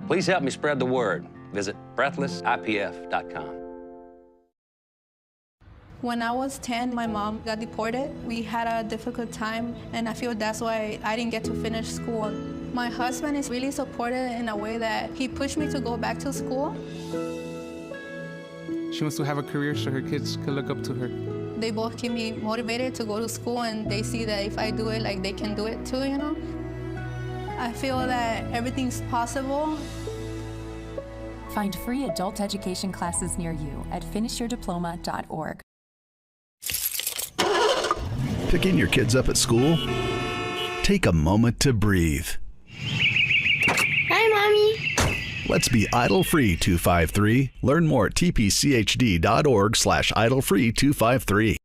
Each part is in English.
Please help me spread the word. Visit breathlessipf.com. When I was 10, my mom got deported. We had a difficult time, and I feel that's why I didn't get to finish school. My husband is really supportive in a way that he pushed me to go back to school. She wants to have a career so her kids can look up to her. They both keep me motivated to go to school, and they see that if I do it, like they can do it too, you know? I feel that everything's possible. Find free adult education classes near you at finishyourdiploma.org. Picking your kids up at school? Take a moment to breathe. Hi, Mommy. Let's be idle-free 253. Learn more at tpchd.org/idlefree253.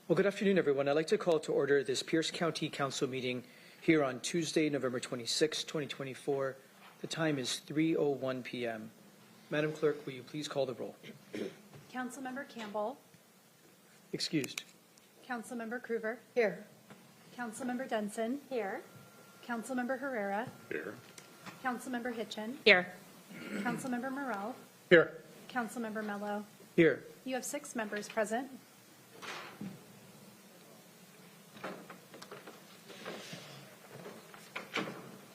Well, good afternoon, everyone. I'd like to call to order this Pierce County Council meeting here on Tuesday, November 26, 2024. The time is 3:01 p.m. Madam Clerk, will you please call the roll? Councilmember Campbell. Excused. Councilmember Kruger. Here. Councilmember Denson. Here. Councilmember Herrera. Here. Councilmember Hitchin. Here. Councilmember Morrell. Here. Councilmember Mello. Here. You have 6 members present.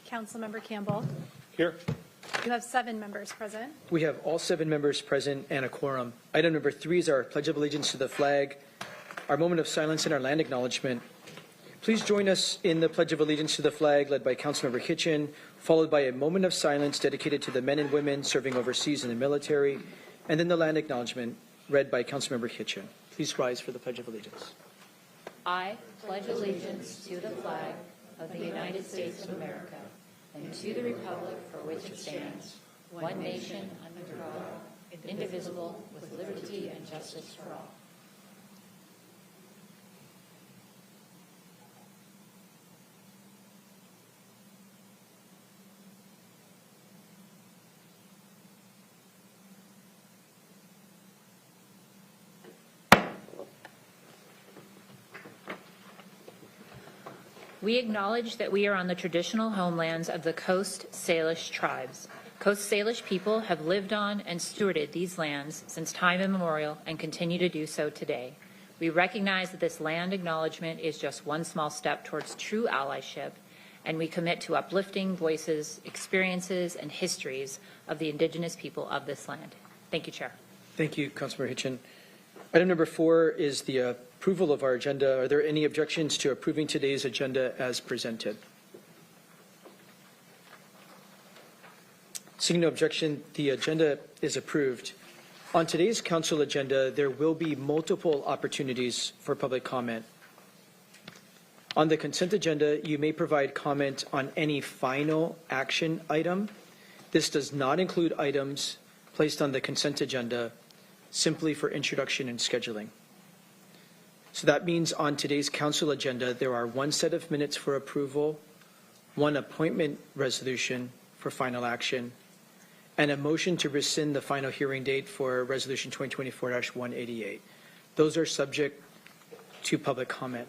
Councilmember Campbell. Here. You have 7 members present. We have all 7 members present and a quorum. Item number 3 is our Pledge of Allegiance to the flag, our moment of silence and our land acknowledgement. Please join us in the Pledge of Allegiance to the flag led by Councilmember Hitchin, followed by a moment of silence dedicated to the men and women serving overseas in the military, and then the land acknowledgement read by Councilmember Hitchin. Please rise for the Pledge of Allegiance. I pledge allegiance to the flag of the United States of America and to the republic for which it stands, one nation under God, indivisible, with liberty and justice for all. We acknowledge that we are on the traditional homelands of the Coast Salish tribes. Coast Salish people have lived on and stewarded these lands since time immemorial and continue to do so today. We recognize that this land acknowledgement is just one small step towards true allyship, and we commit to uplifting voices, experiences, and histories of the Indigenous people of this land. Thank you, Chair. Thank you, Councilmember Hitchin. Item number 4 is the approval of our agenda. Are there any objections to approving today's agenda as presented? Seeing no objection, the agenda is approved. On today's council agenda, there will be multiple opportunities for public comment. On the consent agenda, you may provide comment on any final action item. This does not include items placed on the consent agenda simply for introduction and scheduling. So that means on today's council agenda, there are 1 set of minutes for approval, 1 appointment resolution for final action, and a motion to rescind the final hearing date for Resolution 2024-188. Those are subject to public comment.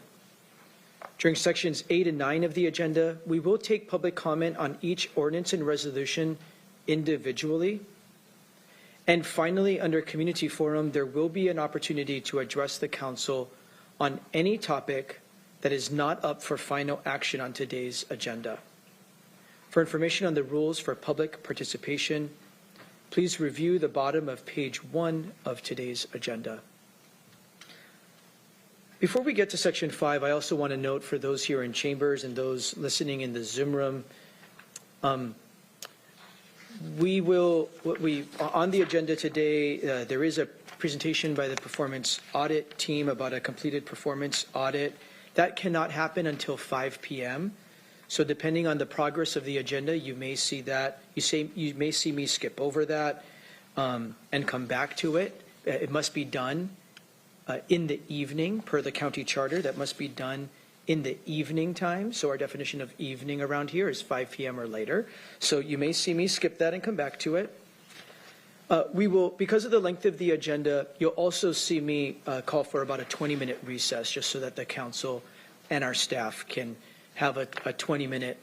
During sections 8 and 9 of the agenda, we will take public comment on each ordinance and resolution individually. And finally, under Community Forum, there will be an opportunity to address the council on any topic that is not up for final action on today's agenda. For information on the rules for public participation, please review the bottom of page 1 of today's agenda. Before we get to section 5, I also want to note for those here in chambers and those listening in the Zoom room, on the agenda today, there is a presentation by the performance audit team about a completed performance audit. That cannot happen until 5 p.m. So depending on the progress of the agenda, you may see that, you may see me skip over that and come back to it. It must be done in the evening per the county charter. That must be done in the evening time. So our definition of evening around here is 5 p.m. or later. So you may see me skip that and come back to it. We will, because of the length of the agenda, you'll also see me call for about a 20-minute recess just so that the council and our staff can have a 20-minute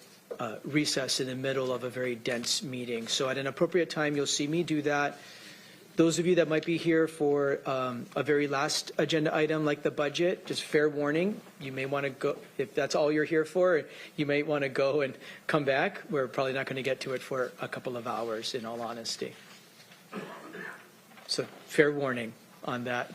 recess in the middle of a very dense meeting. So at an appropriate time, you'll see me do that. Those of you that might be here for a very last agenda item like the budget, just fair warning, you may want to go, if that's all you're here for, you may want to go and come back. We're probably not going to get to it for a couple of hours, in all honesty. So fair warning on that.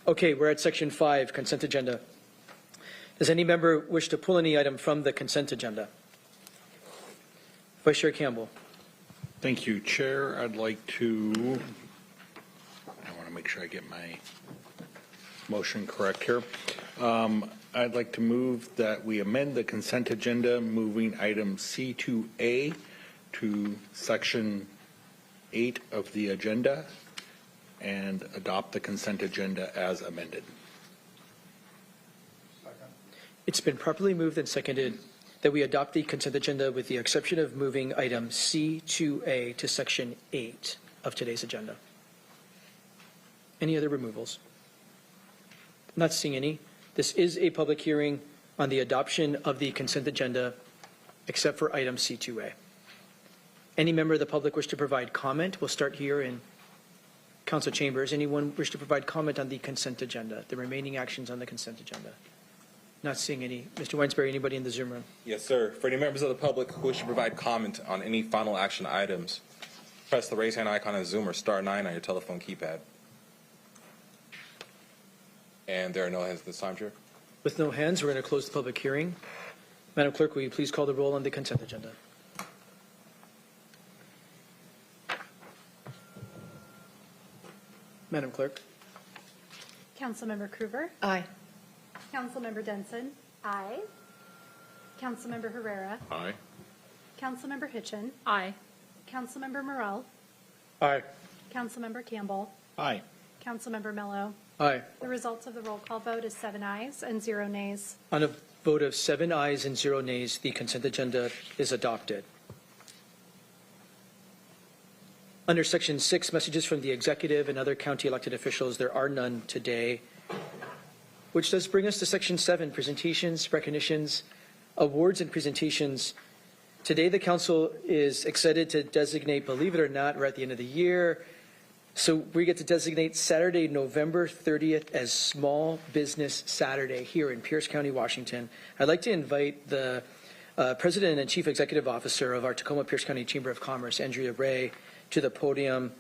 Okay, we're at section 5, consent agenda. Does any member wish to pull any item from the consent agenda? Vice Chair Campbell. Thank you, Chair. I'd like to, I want to make sure I get my motion correct here. I'd like to move that we amend the consent agenda, moving item C2A to section 8 of the agenda and adopt the consent agenda as amended. It's been properly moved and seconded that we adopt the consent agenda with the exception of moving item C2A to section 8 of today's agenda. Any other removals? Not seeing any. This is a public hearing on the adoption of the consent agenda, except for item C2A. Any member of the public wish to provide comment? We'll start here in council chambers. Anyone wish to provide comment on the consent agenda, the remaining actions on the consent agenda? Not seeing any. Mr. Weinsberry, anybody in the Zoom room? Yes, sir. For any members of the public who wish to provide comment on any final action items, press the raise hand icon on Zoom or *9 on your telephone keypad. And there are no hands at this time, Chair. With no hands, we're going to close the public hearing. Madam Clerk, will you please call the roll on the consent agenda? Madam Clerk. Councilmember Cruver. Aye. Councilmember Denson. Aye. Councilmember Herrera. Aye. Councilmember Hitchin. Aye. Councilmember Morell. Aye. Councilmember Campbell. Aye. Councilmember Mello. Aye. The results of the roll call vote is 7 ayes and 0 nays. On a vote of 7 ayes and 0 nays, the consent agenda is adopted. Under Section 6, messages from the executive and other county elected officials, there are none today, which does bring us to Section 7, presentations, recognitions, awards, and presentations. Today, the council is excited to designate, believe it or not, we're at the end of the year, so we get to designate Saturday, November 30th as Small Business Saturday here in Pierce County, Washington. I'd like to invite the President and Chief Executive Officer of our Tacoma Pierce County Chamber of Commerce, Andrea Ray, to the podium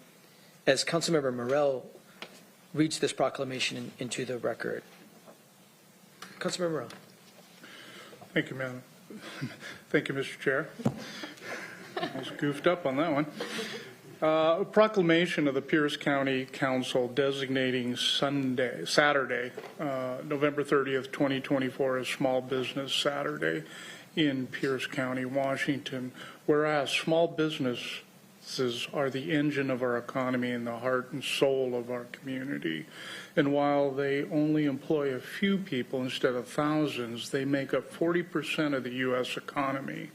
as Councilmember Morell reads this proclamation into the record. Councilmember Morell. Thank you, Madam. Thank you, Mr. Chair. I was goofed up on that one. A proclamation of the Pierce County Council designating Saturday, November 30th, 2024 as Small Business Saturday in Pierce County, Washington. Whereas small businesses are the engine of our economy and the heart and soul of our community. And while they only employ a few people instead of thousands, they make up 40% of the U.S. economy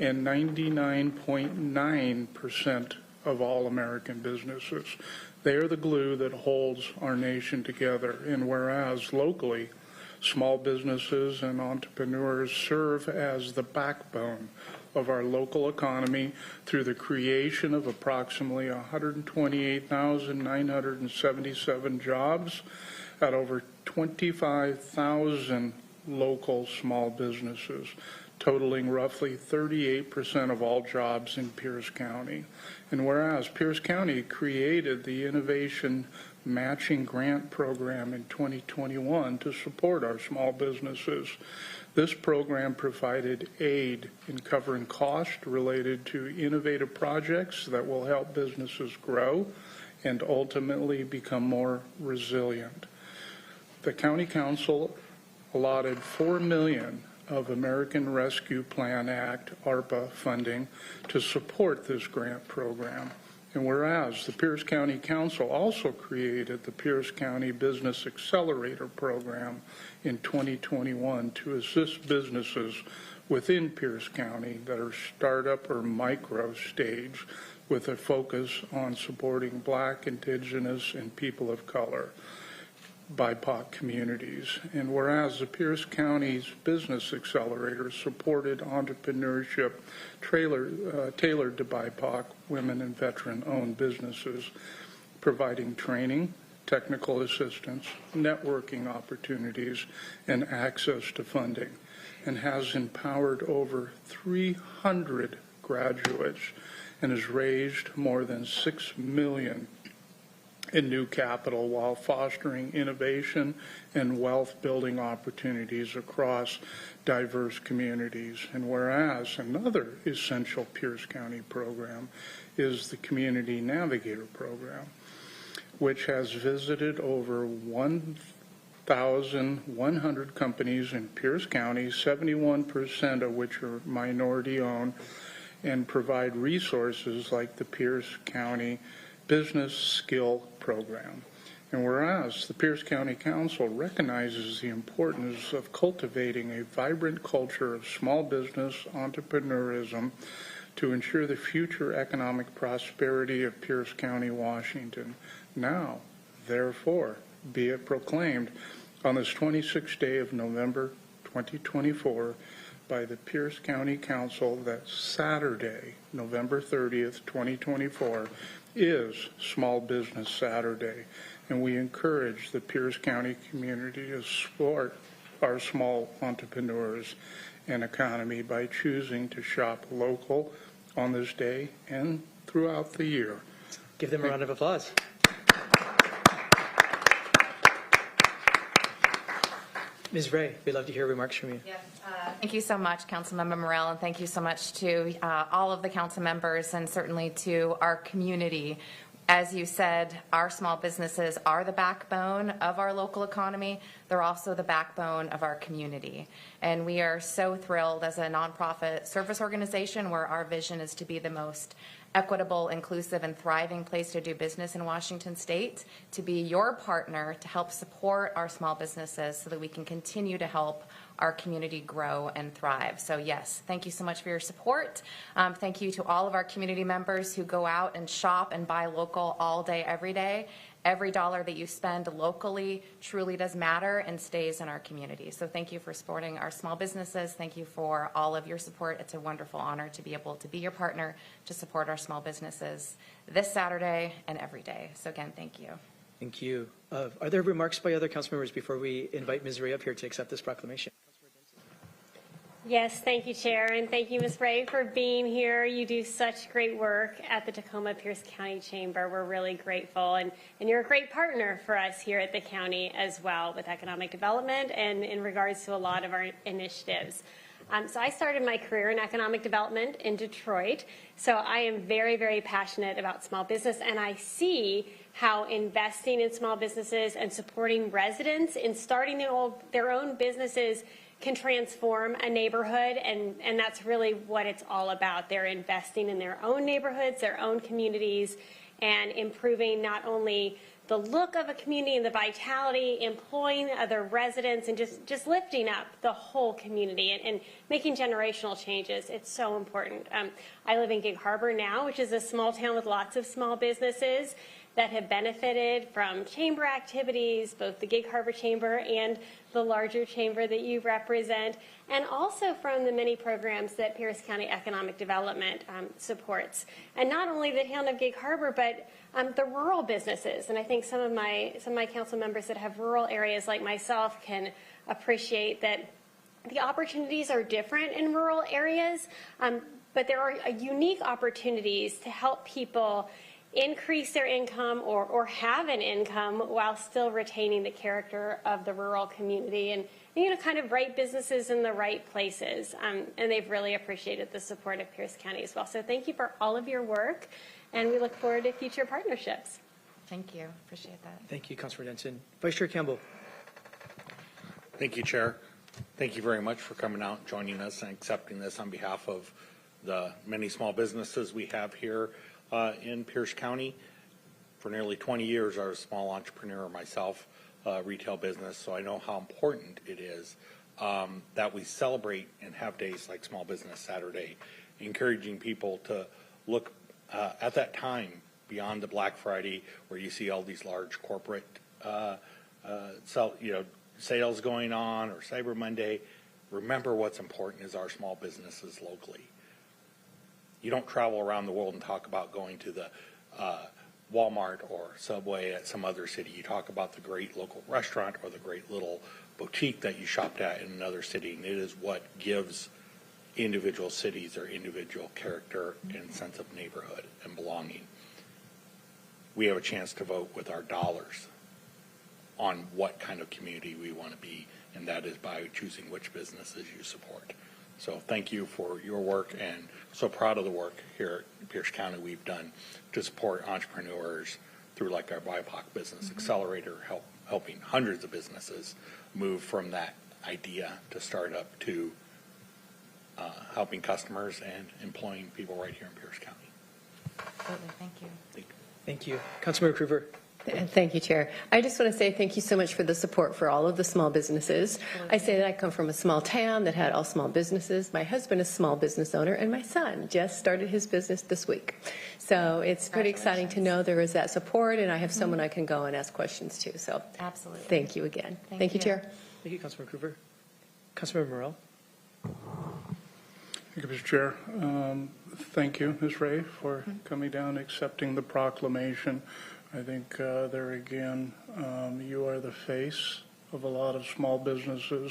and 99.9% of all American businesses. They are the glue that holds our nation together. And whereas locally, small businesses and entrepreneurs serve as the backbone of our local economy through the creation of approximately 128,977 jobs at over 25,000 local small businesses, totaling roughly 38% of all jobs in Pierce County. And whereas Pierce County created the Innovation Matching Grant Program in 2021 to support our small businesses, this program provided aid in covering costs related to innovative projects that will help businesses grow and ultimately become more resilient. The County Council allotted $4 million of American Rescue Plan Act, ARPA funding, to support this grant program. And whereas the Pierce County Council also created the Pierce County Business Accelerator Program in 2021 to assist businesses within Pierce County that are startup or micro stage with a focus on supporting Black, Indigenous, and people of color, BIPOC communities. And whereas the Pierce County's Business Accelerator supported entrepreneurship tailored to BIPOC women and veteran-owned businesses, providing training, technical assistance, networking opportunities, and access to funding, and has empowered over 300 graduates and has raised more than $6 million in new capital while fostering innovation and wealth building opportunities across diverse communities. And whereas another essential Pierce County program is the Community Navigator Program, which has visited over 1,100 companies in Pierce County, 71% of which are minority owned, and provide resources like the Pierce County Business Skill Program. And whereas the Pierce County Council recognizes the importance of cultivating a vibrant culture of small business entrepreneurism to ensure the future economic prosperity of Pierce County, Washington, now, therefore, be it proclaimed on this 26th day of November 2024 by the Pierce County Council that Saturday, November 30th, 2024, is Small Business Saturday, and we encourage the Pierce County community to support our small entrepreneurs and economy by choosing to shop local on this day and throughout the year. Give them a round of applause. Ms. Ray, we'd love to hear remarks from you. Yes, thank you so much, Councilmember Morell, and thank you so much to all of the council members and certainly to our community. As you said, our small businesses are the backbone of our local economy. They're also the backbone of our community. And we are so thrilled as a nonprofit service organization where our vision is to be the most equitable, inclusive, and thriving place to do business in Washington State, to be your partner to help support our small businesses so that we can continue to help our community grow and thrive. So yes, thank you so much for your support. Thank you to all of our community members who go out and shop and buy local all day, every day. Every dollar that you spend locally truly does matter and stays in our community. So thank you for supporting our small businesses. Thank you for all of your support. It's a wonderful honor to be able to be your partner to support our small businesses this Saturday and every day. So again, thank you. Thank you. Are there remarks by other council members before we invite Ms. Ray up here to accept this proclamation? Yes, thank you, Chair, and thank you, Ms. Ray, for being here. You do such great work at the Tacoma-Pierce County Chamber. We're really grateful, and you're a great partner for us here at the county as well with economic development and in regards to a lot of our initiatives. So I started my career in economic development in Detroit, so I am very, very passionate about small business, and I see how investing in small businesses and supporting residents in starting their own businesses can transform a neighborhood, and that's really what it's all about. They're investing in their own neighborhoods, their own communities, and improving not only the look of a community and the vitality, employing other residents, and just lifting up the whole community and making generational changes. It's so important. I live in Gig Harbor now, which is a small town with lots of small businesses that have benefited from chamber activities, both the Gig Harbor Chamber and the larger chamber that you represent, and also from the many programs that Pierce County Economic Development supports. And not only the town of Gig Harbor, but the rural businesses. And I think some of my council members that have rural areas like myself can appreciate that the opportunities are different in rural areas, but there are unique opportunities to help people increase their income or have an income while still retaining the character of the rural community and kind of right businesses in the right places. And they've really appreciated the support of Pierce County as well. So thank you for all of your work, and we look forward to future partnerships. Thank you. Appreciate that. Thank you, Councilor Denson. Vice Chair Campbell. Thank you, Chair. Thank you very much for coming out, joining us, and accepting this on behalf of the many small businesses we have here in Pierce County. For nearly 20 years, I was a small entrepreneur myself, retail business, so I know how important it is that we celebrate and have days like Small Business Saturday, encouraging people to look at that time beyond the Black Friday where you see all these large corporate sales going on, or Cyber Monday. Remember, what's important is our small businesses locally. You don't travel around the world and talk about going to the Walmart or Subway at some other city. You talk about the great local restaurant or the great little boutique that you shopped at in another city, and it is what gives individual cities their individual character and sense of neighborhood and belonging. We have a chance to vote with our dollars on what kind of community we want to be, and that is by choosing which businesses you support. So thank you for your work, and so proud of the work here at Pierce County we've done to support entrepreneurs through like our BIPOC Business Accelerator, helping hundreds of businesses move from that idea to startup to helping customers and employing people right here in Pierce County. Absolutely. Thank you. Thank you. Councilmember Krueger. Thank you, Chair. I just want to say thank you so much for the support for all of the small businesses. I say that I come from a small town that had all small businesses. My husband is a small business owner, and my son just started his business this week. So it's pretty exciting to know there is that support, and I have someone I can go and ask questions to. So absolutely. Thank you again. Thank you, Chair. Thank you, Councilmember Krueger. Councilmember Morell. Thank you, Mr. Chair. Thank you, Ms. Ray, for coming down, accepting the proclamation. I think there again, you are the face of a lot of small businesses,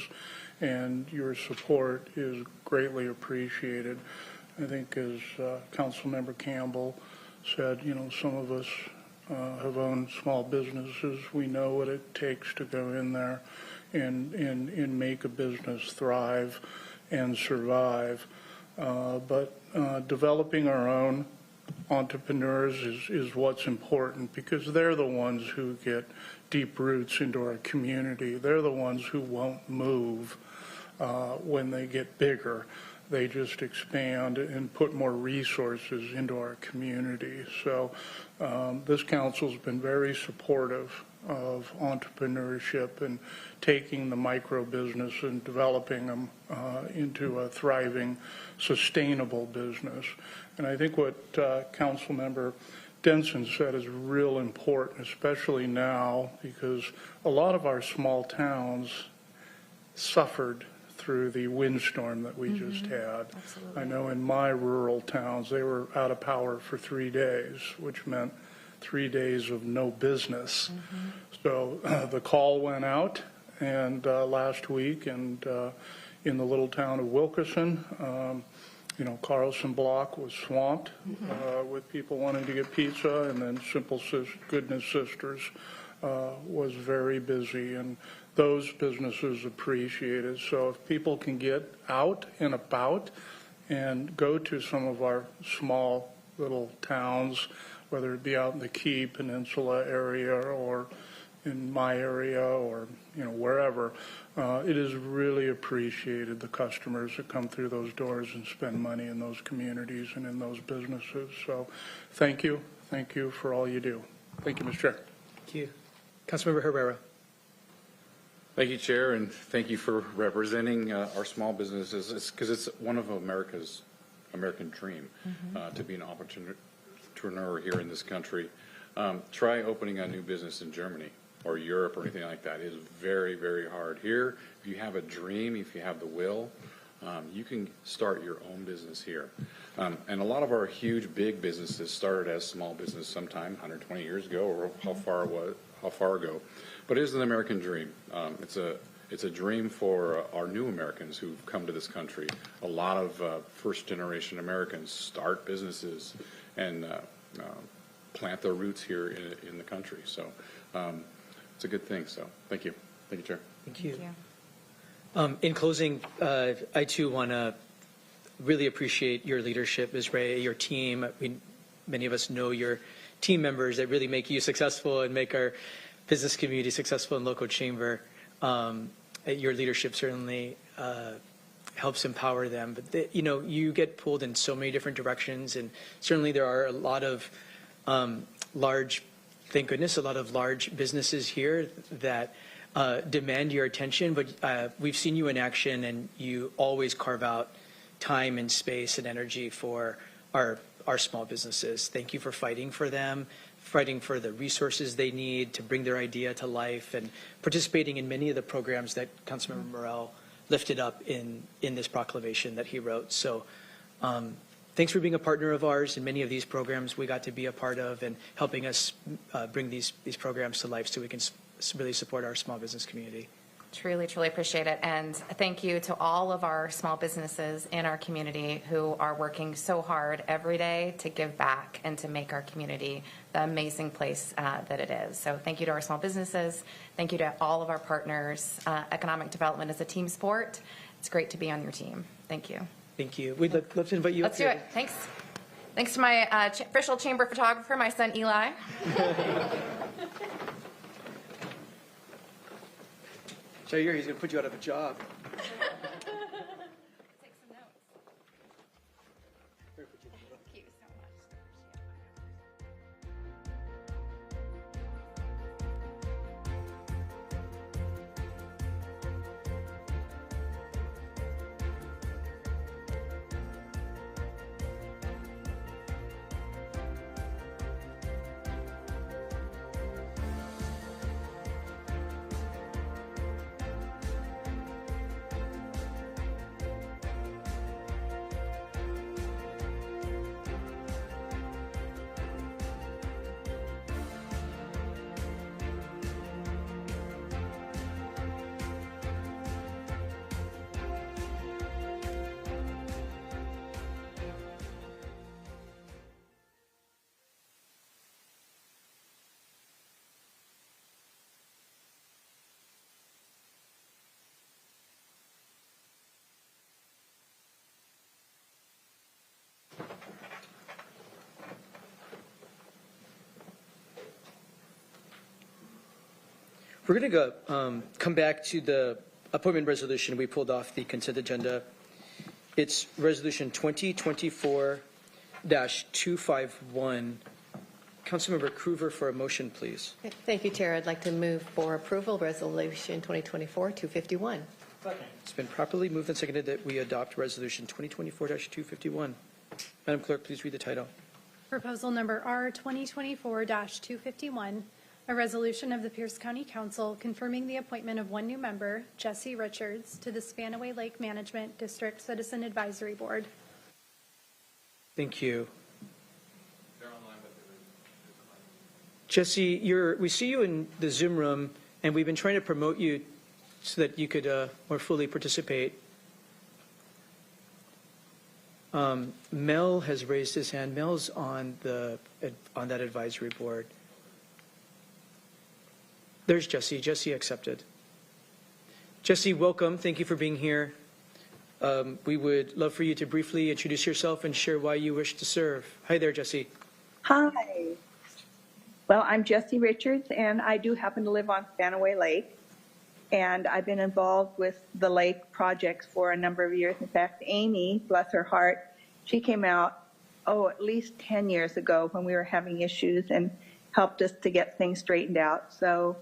and your support is greatly appreciated. I think as Councilmember Campbell said, you know, some of us have owned small businesses. We know what it takes to go in there and make a business thrive and survive. But developing our own entrepreneurs is what's important, because they're the ones who get deep roots into our community. They're the ones who won't move when they get bigger. They just expand and put more resources into our community. So this council's been very supportive of entrepreneurship and taking the micro business and developing them into a thriving, sustainable business. And I think what Councilmember Denson said is real important, especially now, because a lot of our small towns suffered through the windstorm that we just had. Absolutely. I know in my rural towns, they were out of power for 3 days, which meant 3 days of no business. So the call went out, and last week, and in the little town of Wilkerson, you know, Carlson Block was swamped with people wanting to get pizza, and then Simple Goodness Sisters was very busy, and those businesses appreciate it. So if people can get out and about and go to some of our small little towns, whether it be out in the Key Peninsula area or in my area or, you know, wherever, it is really appreciated, the customers that come through those doors and spend money in those communities and in those businesses. So thank you. Thank you for all you do. Thank you, Mr. Chair. Thank you. Councilmember Herrera. Thank you, Chair, and thank you for representing our small businesses, because it's one of America's American dream to be an entrepreneur here in this country. Try opening a new business in Germany or Europe or anything like that. It is very, very hard. Here, if you have a dream, if you have the will, you can start your own business here. And a lot of our huge, big businesses started as small business sometime 120 years ago, or how far ago. But it is an American dream. It's a dream for our new Americans who've come to this country. A lot of first-generation Americans start businesses and plant their roots here in the country. So it's a good thing. So thank you. Thank you, Chair. Thank you. In closing, I too want to really appreciate your leadership, Ms. Ray, your team. Many of us know your team members that really make you successful and make our business community successful in local chamber. Your leadership certainly helps empower them. But, you know, you get pulled in so many different directions, and certainly there are a lot of large, thank goodness, a lot of large businesses here that demand your attention, but we've seen you in action, and you always carve out time and space and energy for our small businesses. Thank you for fighting for them, fighting for the resources they need to bring their idea to life, and participating in many of the programs that Councilmember Morell lifted up in this proclamation that he wrote. So thanks for being a partner of ours in many of these programs we got to be a part of, and helping us bring these programs to life so we can really support our small business community. Truly, truly appreciate it. And thank you to all of our small businesses in our community who are working so hard every day to give back and to make our community the amazing place that it is. So thank you to our small businesses. Thank you to all of our partners. Economic development is a team sport. It's great to be on your team. Thank you. Thank you. We'd love to invite you Let's do it. Thanks. Thanks to my official chamber photographer, my son Eli. Jair, he's going to put you out of a job. Take some notes. Thank you so much. We're going to go come back to the appointment resolution we pulled off the consent agenda. It's resolution 2024-251. Councilmember Kruever for a motion, please. Thank you, Chair. I'd like to move for approval Resolution 2024-251. It's been properly moved and seconded that we adopt resolution 2024-251. Madam Clerk, please read the title. Proposal number R 2024-251, a resolution of the Pierce County Council confirming the appointment of one new member, Jesse Richards, to the Spanaway Lake Management District Citizen Advisory Board. Thank you. Jesse, we see you in the Zoom room, and we've been trying to promote you so that you could more fully participate. Mel has raised his hand. Mel's on that advisory board. There's Jesse. Jesse accepted. Jesse, welcome. Thank you for being here. We would love for you to briefly introduce yourself and share why you wish to serve. Hi there, Jesse. Hi. Well, I'm Jessie Richards, and I do happen to live on Spanaway Lake. And I've been involved with the lake projects for a number of years. In fact, Amy, bless her heart, she came out, at least 10 years ago when we were having issues and helped us to get things straightened out. So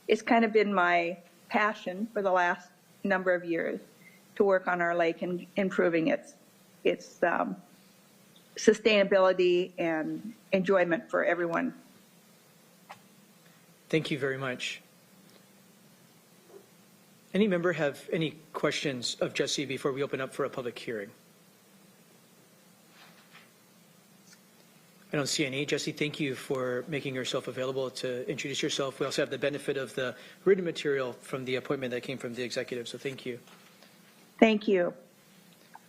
it's kind of been my passion for the last number of years to work on our lake and improving its sustainability and enjoyment for everyone. Thank you very much. Any member have any questions of Jesse before we open up for a public hearing? I don't see any. Jesse, thank you for making yourself available to introduce yourself. We also have the benefit of the written material from the appointment that came from the executive, so thank you. Thank you.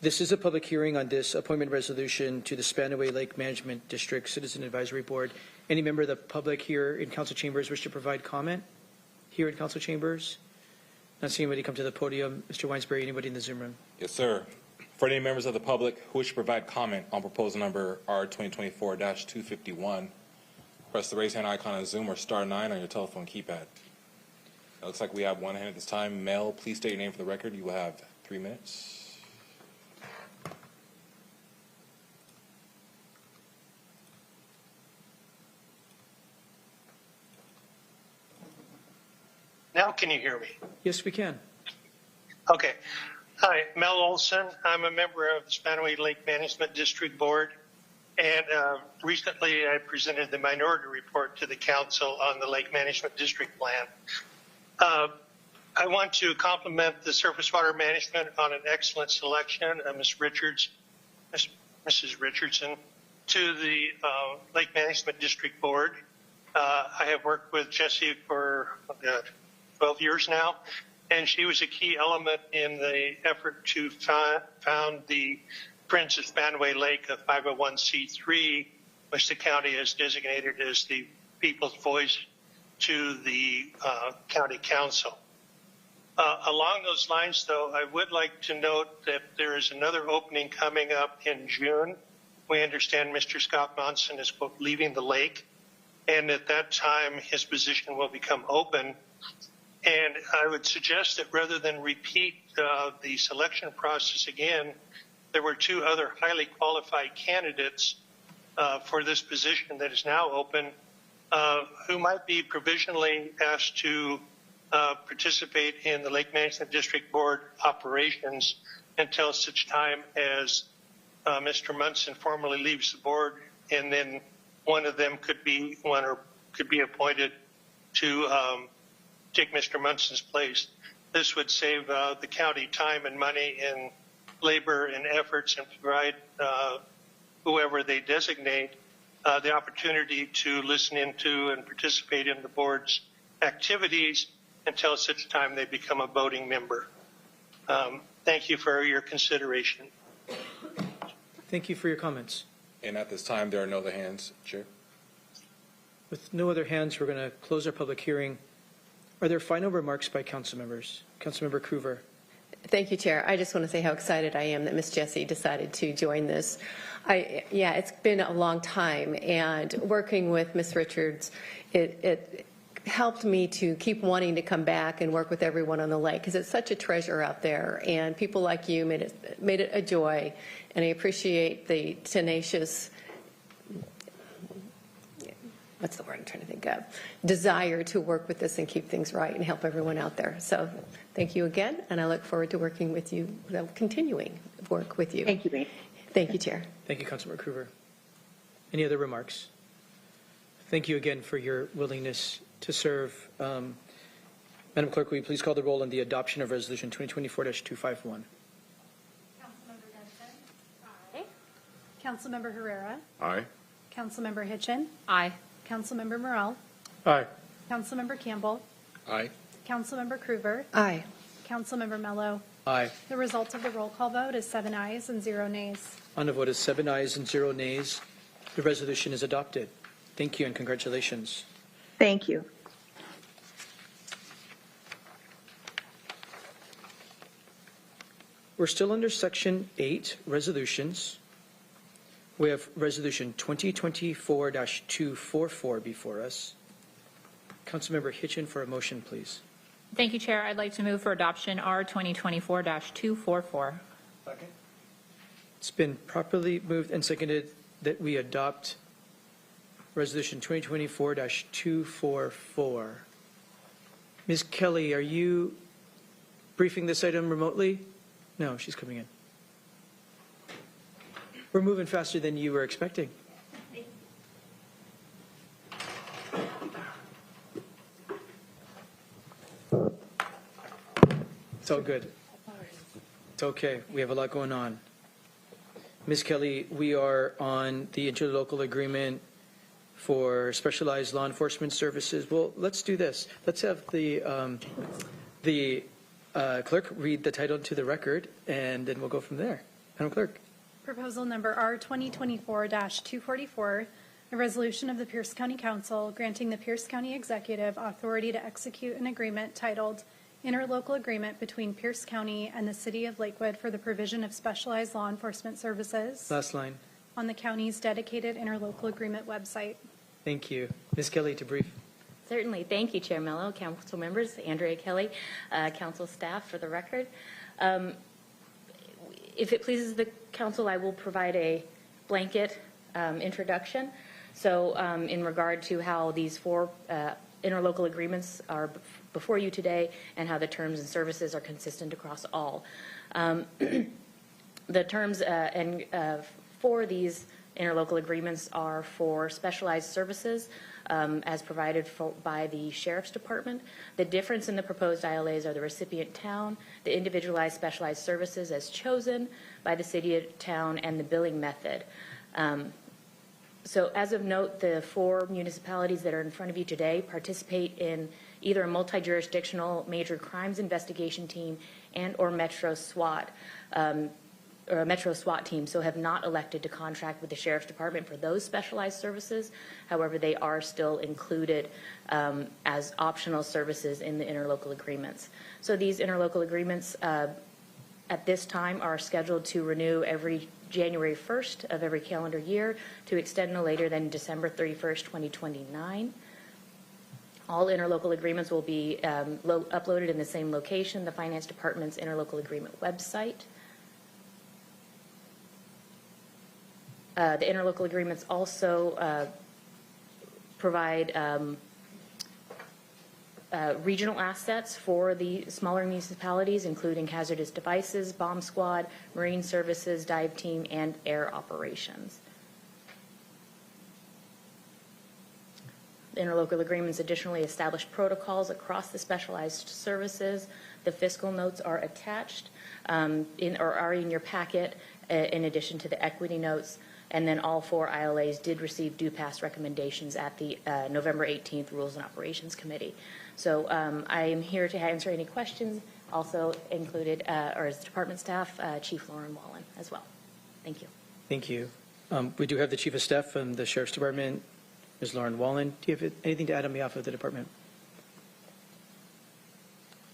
This is a public hearing on this appointment resolution to the Spanaway Lake Management District Citizen Advisory Board. Any member of the public here in council chambers wish to provide comment here in council chambers? Not seeing anybody come to the podium. Mr. Weinsberry, anybody in the Zoom room? Yes, sir. For any members of the public who wish to provide comment on proposal number R 2024-251, press the raise hand icon on Zoom or *9 on your telephone keypad. It looks like we have one hand at this time. Mel, please state your name for the record. You will have 3 minutes. Now can you hear me? Yes, we can. Okay. Hi, Mel Olson. I'm a member of the Spanaway Lake Management District Board, and recently I presented the minority report to the council on the Lake Management District Plan. I want to compliment the Surface Water Management on an excellent selection of Mrs. Richardson to the Lake Management District Board. I have worked with Jesse for 12 years now, and she was a key element in the effort to found the Friends of Spanaway Lake, a 501c3, which the county has designated as the people's voice to the county council. Along those lines, though, I would like to note that there is another opening coming up in June. We understand Mr. Scott Monson is leaving the lake, and at that time his position will become open. And I would suggest that rather than repeat the selection process again, there were two other highly qualified candidates for this position that is now open, who might be provisionally asked to participate in the Lake Management District Board operations until such time as Mr. Munson formally leaves the board, and then one of them could be appointed to take Mr. Munson's place. This would save the county time and money and labor and efforts, and provide whoever they designate the opportunity to listen into and participate in the board's activities until such time they become a voting member. Thank you for your consideration. Thank you for your comments. And at this time, there are no other hands, Chair. With no other hands, we're going to close our public hearing. Are there final remarks by council members? Councilmember Cruver. Thank you, Chair. I just want to say how excited I am that Ms. Jessie decided to join this. Yeah, it's been a long time, and working with Ms. Richards, it helped me to keep wanting to come back and work with everyone on the lake, because it's such a treasure out there, and people like you made it a joy, and I appreciate the tenacious, what's the word I'm trying to think of, desire to work with this and keep things right and help everyone out there. So thank you again, and I look forward to working with you, continuing work with you. Thank you, Mayor. Thank you, Chair. Thank you, Councilmember Cruver. Any other remarks? Thank you again for your willingness to serve. Madam Clerk, will you please call the roll on the adoption of Resolution 2024-251? Aye. Councilmember Herrera. Aye. Councilmember Hitchin. Aye. Councilmember Morrell. Aye. Councilmember Campbell. Aye. Councilmember Cruver. Aye. Councilmember Mello. Aye. The result of the roll call vote is 7 ayes and 0 nays. On the vote is 7 ayes and 0 nays. The resolution is adopted. Thank you and congratulations. Thank you. We're still under Section 8, Resolutions. We have Resolution 2024-244 before us. Councilmember Hitchin for a motion, please. Thank you, Chair. I'd like to move for adoption R 2024-244. Second. It's been properly moved and seconded that we adopt Resolution 2024-244. Ms. Kelly, are you briefing this item remotely? No, she's coming in. We're moving faster than you were expecting. It's all good. It's okay. We have a lot going on. Ms. Kelly, we are on the interlocal agreement for specialized law enforcement services. Well, let's do this. Let's have the clerk read the title to the record, and then we'll go from there. Madam Clerk. Proposal number R 2024-244, a resolution of the Pierce County Council granting the Pierce County Executive authority to execute an agreement titled Interlocal Agreement between Pierce County and the City of Lakewood for the provision of specialized law enforcement services Last line. on the county's dedicated interlocal agreement website. Thank you. Ms. Kelly to brief. Certainly. Thank you, Chair Mello, council members, Andrea Kelly, council staff for the record. If it pleases the council, I will provide a blanket introduction. So in regard to how these four interlocal agreements are before you today and how the terms and services are consistent across all. The terms for these interlocal agreements are for specialized services as provided by the Sheriff's Department. The difference in the proposed ILAs are the recipient town, the individualized specialized services as chosen by the city of town, and the billing method. So as of note, the four municipalities that are in front of you today participate in either a multi-jurisdictional major crimes investigation team and or Metro SWAT or a Metro SWAT team, so have not elected to contract with the Sheriff's Department for those specialized services. However, they are still included as optional services in the interlocal agreements. So these interlocal agreements at this time are scheduled to renew every January 1st of every calendar year to extend no later than December 31st, 2029. All interlocal agreements will be uploaded in the same location, the Finance Department's interlocal agreement website. The interlocal agreements also provide regional assets for the smaller municipalities, including hazardous devices, bomb squad, marine services, dive team, and air operations. The interlocal agreements additionally establish protocols across the specialized services. The fiscal notes are attached or are in your packet in addition to the equity notes. And then all 4 ILAs did receive due pass recommendations at the November 18th Rules and Operations Committee. So I am here to answer any questions. Also included, or as department staff, Chief Lauren Wallen as well. Thank you. Thank you. We do have the Chief of Staff from the Sheriff's Department, Ms. Lauren Wallen. Do you have anything to add on behalf of the department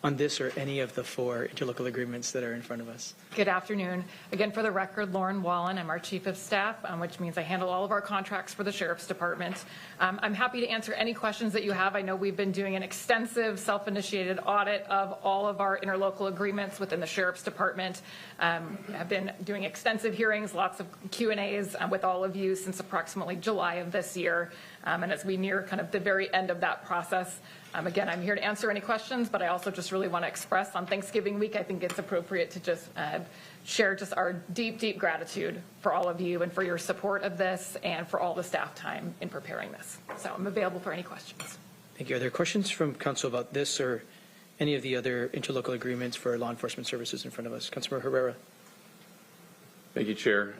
on this or any of the 4 interlocal agreements that are in front of us? Good afternoon. Again, for the record, Lauren Wallen. I'm our Chief of Staff, which means I handle all of our contracts for the Sheriff's Department. I'm happy to answer any questions that you have. I know we've been doing an extensive self-initiated audit of all of our interlocal agreements within the Sheriff's Department. I've been doing extensive hearings, lots of Q&As with all of you since approximately July of this year. And as we near kind of the very end of that process, again, I'm here to answer any questions, but I also just really want to express on Thanksgiving week, I think it's appropriate to just share just our deep, deep gratitude for all of you and for your support of this and for all the staff time in preparing this. So I'm available for any questions. Thank you. Are there questions from council about this or any of the other interlocal agreements for law enforcement services in front of us? Councilor Herrera. Thank you, Chair.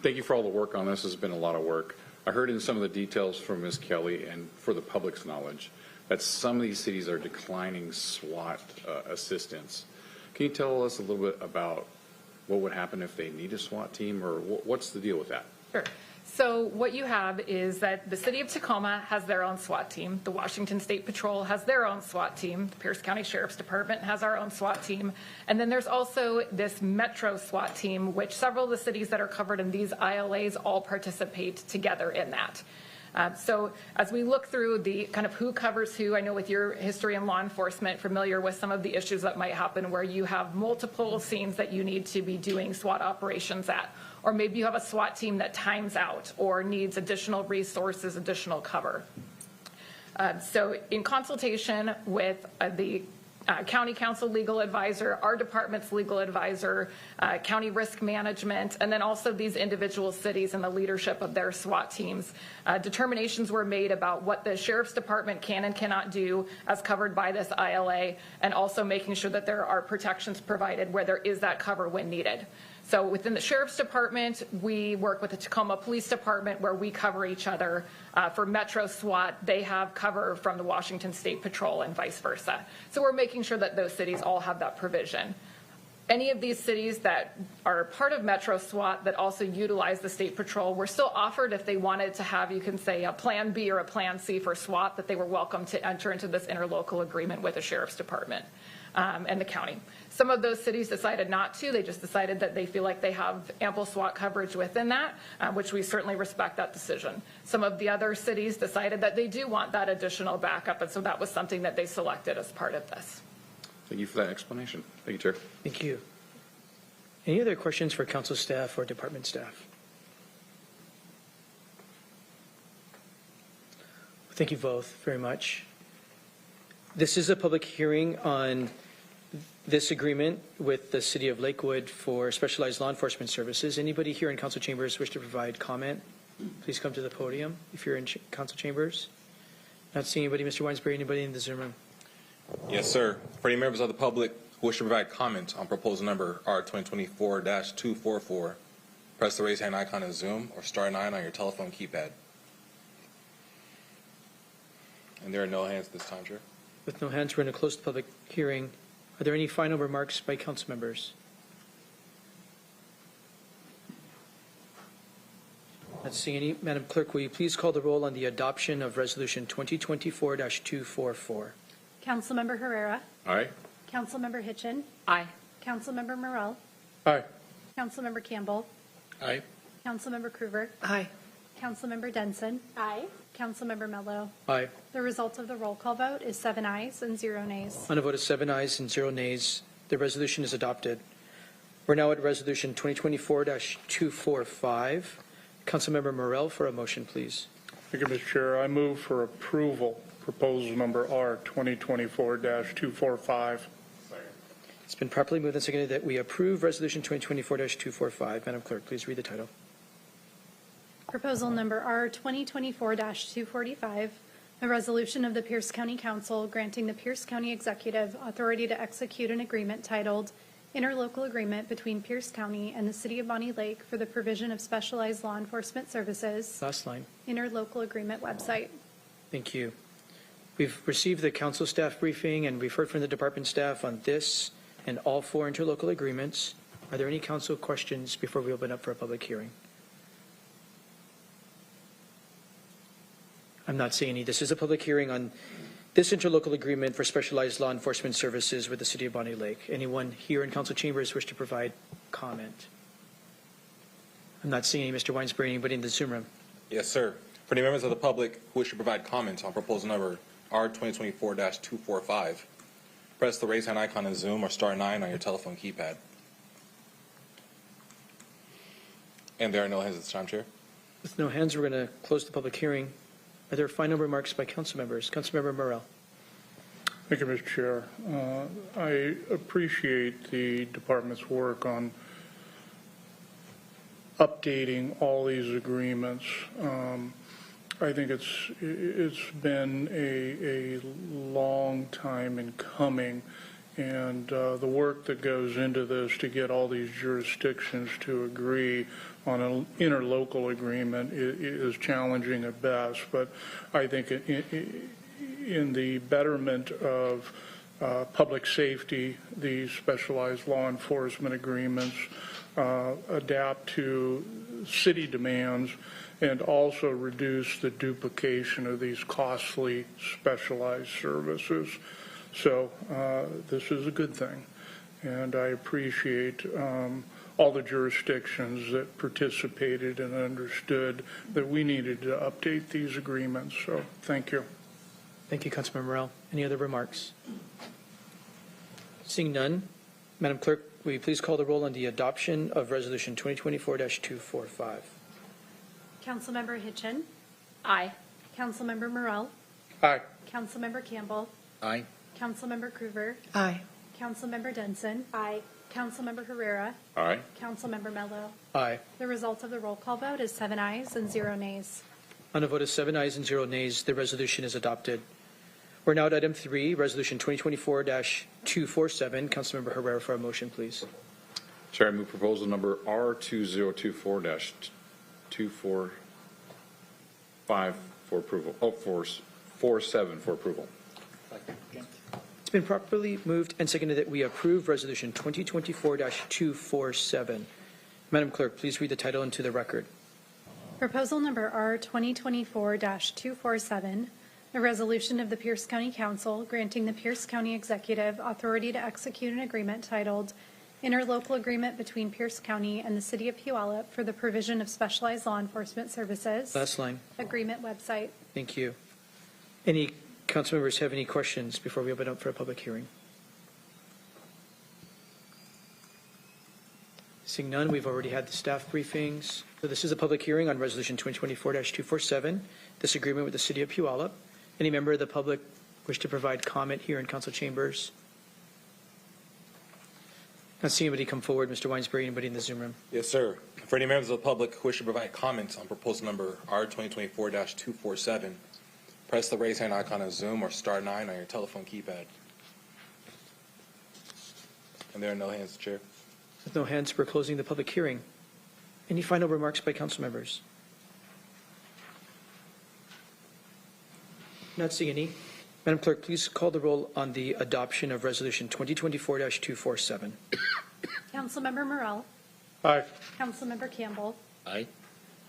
Thank you for all the work on this. It's been a lot of work. I heard in some of the details from Ms. Kelly and for the public's knowledge that some of these cities are declining SWAT assistance. Can you tell us a little bit about what would happen if they need a SWAT team, or what's the deal with that? Sure. So what you have is that the city of Tacoma has their own SWAT team. The Washington State Patrol has their own SWAT team. The Pierce County Sheriff's Department has our own SWAT team. And then there's also this Metro SWAT team, which several of the cities that are covered in these ILAs all participate together in that. So as we look through the kind of who covers who, I know with your history in law enforcement, familiar with some of the issues that might happen where you have multiple scenes that you need to be doing SWAT operations at. Or maybe you have a SWAT team that times out or needs additional resources, additional cover. So in consultation with the County Council legal advisor, our department's legal advisor, county risk management, and then also these individual cities and the leadership of their SWAT teams. Determinations were made about what the Sheriff's Department can and cannot do as covered by this ILA, and also making sure that there are protections provided where there is that cover when needed. So within the Sheriff's Department, we work with the Tacoma Police Department where we cover each other. For Metro SWAT, they have cover from the Washington State Patrol and vice versa. So we're making sure that those cities all have that provision. Any of these cities that are part of Metro SWAT that also utilize the State Patrol were still offered if they wanted to have, you can say, a Plan B or a Plan C for SWAT, that they were welcome to enter into this interlocal agreement with the Sheriff's Department and the county. Some of those cities decided not to. They just decided that they feel like they have ample SWAT coverage within that, which we certainly respect that decision. Some of the other cities decided that they do want that additional backup, and so that was something that they selected as part of this. Thank you for that explanation. Thank you, Chair. Thank you. Any other questions for council staff or department staff? Thank you both very much. This is a public hearing on this agreement with the City of Lakewood for specialized law enforcement services. Anybody here in council chambers wish to provide comment? Please come to the podium if you're in council chambers. Not seeing anybody. Mr. Weinsbury, anybody in the Zoom room? Yes, sir. For any members of the public who wish to provide comment on proposal number R2024-244, press the raise hand icon in Zoom or star 9 on your telephone keypad. And there are no hands this time, Chair. With no hands, we're going to close the public hearing. Are there any final remarks by council members? Not seeing any. Madam Clerk, will you please call the roll on the adoption of Resolution 2024-244? Councilmember Herrera. Aye. Councilmember Hitchin. Aye. Councilmember Morell. Aye. Councilmember Campbell. Aye. Councilmember Krueger. Aye. Councilmember Denson. Aye. Councilmember Mello. Aye. The result of the roll call vote is 7 ayes and 0 nays. On a vote of 7 ayes and 0 nays, the resolution is adopted. We're now at Resolution 2024-245. Councilmember Morel for a motion, please. Thank you, Mr. Chair. I move for approval, proposal number R 2024-245. It's been properly moved and seconded that we approve Resolution 2024-245. Madam Clerk, please read the title. Proposal number R 2024-245, a resolution of the Pierce County Council granting the Pierce County Executive authority to execute an agreement titled Interlocal Agreement between Pierce County and the City of Bonnie Lake for the provision of specialized law enforcement services. Last line. Interlocal Agreement website. Thank you. We've received the council staff briefing and we've heard from the department staff on this and all 4 interlocal agreements. Are there any council questions before we open up for a public hearing? I'm not seeing any. This is a public hearing on this interlocal agreement for specialized law enforcement services with the City of Bonnie Lake. Anyone here in council chambers wish to provide comment? I'm not seeing any. Mr. Weinsbury, anybody in the Zoom room? Yes, sir. For any members of the public who wish to provide comments on proposal number R 2024-245, press the raise hand icon in Zoom or star 9 on your telephone keypad. And there are no hands at this time, Chair. With no hands, we're going to close the public hearing. Are there final remarks by council members? Councilmember Morel. Thank you, Mr. Chair. I appreciate the department's work on updating all these agreements. I think it's been a long time in coming, and the work that goes into this to get all these jurisdictions to agree on an interlocal agreement is challenging at best. But I think in the betterment of public safety, these specialized law enforcement agreements adapt to city demands and also reduce the duplication of these costly specialized services. So this is a good thing, and I appreciate all the jurisdictions that participated and understood that we needed to update these agreements. So thank you. Thank you, Councilmember Morel. Any other remarks? Seeing none, Madam Clerk, will you please call the roll on the adoption of Resolution 2024-245? Councilmember Hitchin. Aye. Councilmember Morel. Aye. Councilmember Campbell. Aye. Councilmember Krueger. Aye. Councilmember Denson. Aye. Councilmember Herrera. Aye. Councilmember Mello. Aye. The result of the roll call vote is 7 ayes and 0 nays. On a vote of 7 ayes and 0 nays, the resolution is adopted. We're now at item 3, Resolution 2024-247. Councilmember Herrera for a motion, please. Chair, I move proposal number R2024-245 for approval. 47 for approval. It's been properly moved and seconded that we approve Resolution 2024-247. Madam Clerk, please read the title into the record. Proposal number R 2024-247, a resolution of the Pierce County Council granting the Pierce County Executive authority to execute an agreement titled Interlocal Agreement between Pierce County and the City of Puyallup for the provision of specialized law enforcement services. Last line. Agreement website. Thank you. Any council members have any questions before we open up for a public hearing? Seeing none, we've already had the staff briefings. So this is a public hearing on Resolution 2024-247, this agreement with the City of Puyallup. Any member of the public wish to provide comment here in council chambers? Not seeing anybody come forward. Mr. Weinsbury, anybody in the Zoom room? Yes, sir. For any members of the public who wish to provide comments on proposal number R 2024-247, press the raise hand icon on Zoom or star 9 on your telephone keypad. And there are no hands, Chair. With no hands, we're closing the public hearing. Any final remarks by council members? Not seeing any. Madam Clerk, please call the roll on the adoption of Resolution 2024-247. Councilmember Morel. Aye. Councilmember Campbell. Aye.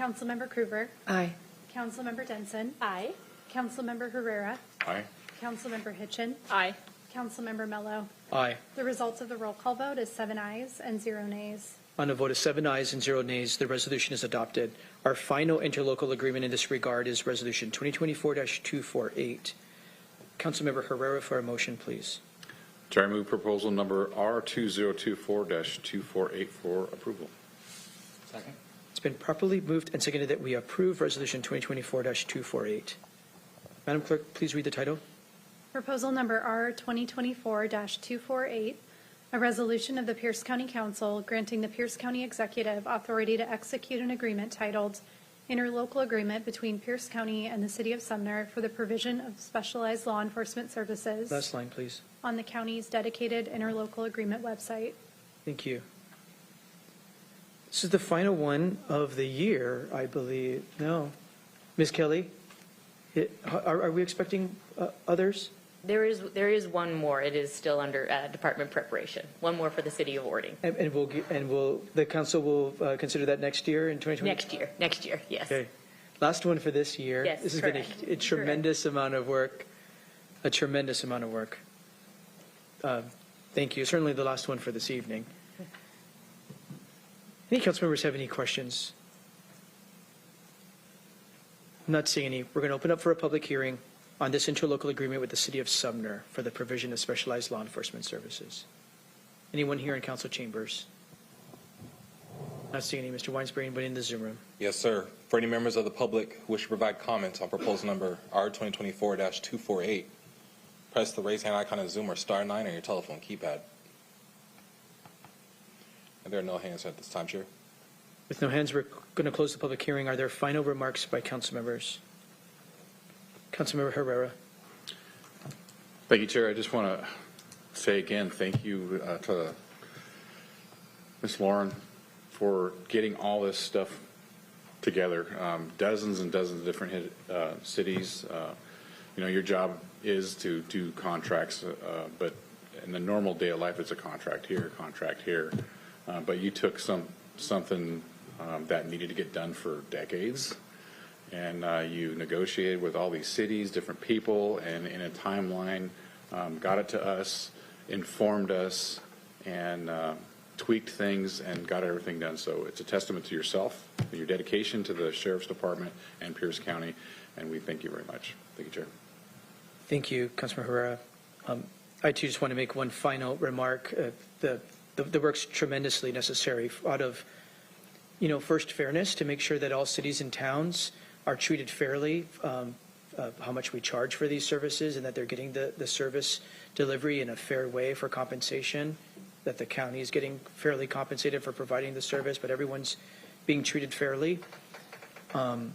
Councilmember Krueger. Aye. Councilmember Denson. Aye. Councilmember Herrera. Aye. Councilmember Hitchin. Aye. Councilmember Mello. Aye. The results of the roll call vote is 7 ayes and 0 nays. On a vote of 7 ayes and 0 nays, the resolution is adopted. Our final interlocal agreement in this regard is Resolution 2024-248. Councilmember Herrera for a motion, please. Chair, I move proposal number R2024-248 for approval. Second. It's been properly moved and seconded that we approve Resolution 2024-248. Madam Clerk, please read the title. Proposal number R 2024-248, a resolution of the Pierce County Council granting the Pierce County Executive authority to execute an agreement titled Interlocal Agreement between Pierce County and the City of Sumner for the provision of specialized law enforcement services Last line, please. on the county's dedicated interlocal agreement website. Thank you. This is the final one of the year, I believe. No. Ms. Kelly, are we expecting others? There is one more. It is still under department preparation. One more for the city of Ording. And the council will consider that next year in 2020? Next year, yes. Okay. Last one for this year. Yes, This has correct. been a tremendous amount of work, a tremendous amount of work. Thank you. Certainly the last one for this evening. Any council members have any questions? I'm not seeing any. We're going to open up for a public hearing on this interlocal agreement with the City of Sumner for the provision of specialized law enforcement services. Anyone here in council chambers? Not seeing any. Mr. Weinsbury, anybody in the Zoom room? Yes, sir. For any members of the public who wish to provide comments on proposal number R 2024-248, press the raise hand icon on Zoom or *9 on your telephone keypad. And there are no hands at this time, Chair. With no hands, we're going to close the public hearing. Are there final remarks by council members? Councilmember Herrera. Thank you, Chair. I just want to say again, thank you to Ms. Lauren for getting all this stuff together. Dozens and dozens of different cities. Your job is to do contracts, but in the normal day of life, it's a contract here, but you took something that needed to get done for decades, and you negotiated with all these cities, different people, and in a timeline, got it to us, informed us, and tweaked things and got everything done. So it's a testament to yourself, your dedication to the Sheriff's Department and Pierce County, and we thank you very much. Thank you, Chair. Thank you, Councilmember Herrera. I too just want to make one final remark. The work's tremendously necessary out of, first fairness, to make sure that all cities and towns are treated fairly, how much we charge for these services, and that they're getting the service delivery in a fair way for compensation, that the county is getting fairly compensated for providing the service, but everyone's being treated fairly. We're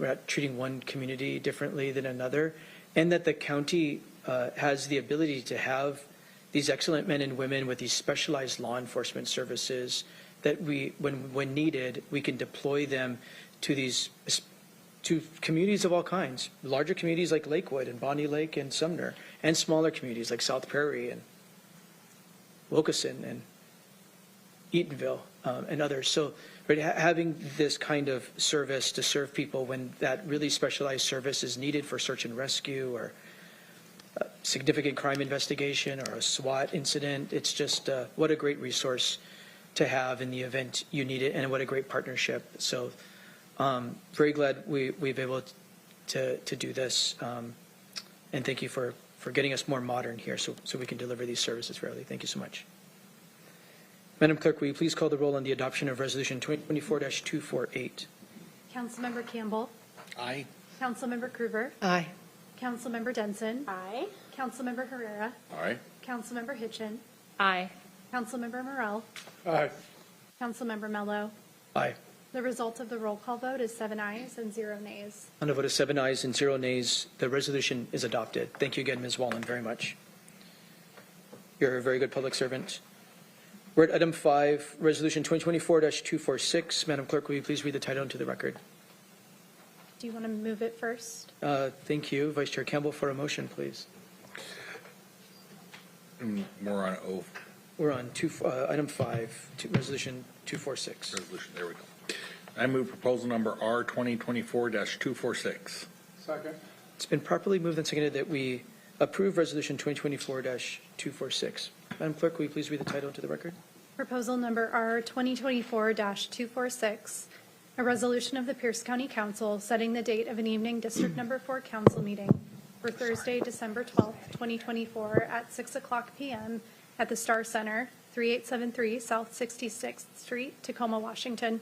not treating one community differently than another, and that the county has the ability to have these excellent men and women with these specialized law enforcement services that when needed, we can deploy them to communities of all kinds, larger communities like Lakewood and Bonnie Lake and Sumner, and smaller communities like South Prairie and Wilkeson and Eatonville and others. So having this kind of service to serve people when that really specialized service is needed for search and rescue or significant crime investigation or a SWAT incident, it's just what a great resource to have in the event you need it, and what a great partnership. So very glad we've been able to do this, and thank you for getting us more modern here so we can deliver these services fairly. Thank you so much. Madam Clerk, will you please call the roll on the adoption of Resolution 2024-248? Councilmember Campbell. Aye. Councilmember Krueger. Aye. Councilmember Denson. Aye. Councilmember Herrera. Aye. Councilmember Hitchin. Aye. Councilmember Morell. Aye. Councilmember Mello. Aye. The result of the roll call vote is 7 ayes and 0 nays. On a vote of 7 ayes and 0 nays, the resolution is adopted. Thank you again, Ms. Wallen, very much. You're a very good public servant. We're at item 5, Resolution 2024-246. Madam Clerk, will you please read the title into the record? Do you want to move it first? Thank you. Vice Chair Campbell for a motion, please. We're on O. We're on item 5, Resolution 246. Resolution, there we go. I move proposal number R 2024-246. Second. It's been properly moved and seconded that we approve Resolution 2024-246. Madam Clerk, will you please read the title into the record? Proposal number R 2024-246, a resolution of the Pierce County Council setting the date of an evening District Number 4 Council meeting for Thursday, December 12th, 2024 at 6:00 p.m. at the Star Center 3873 South 66th Street, Tacoma, Washington.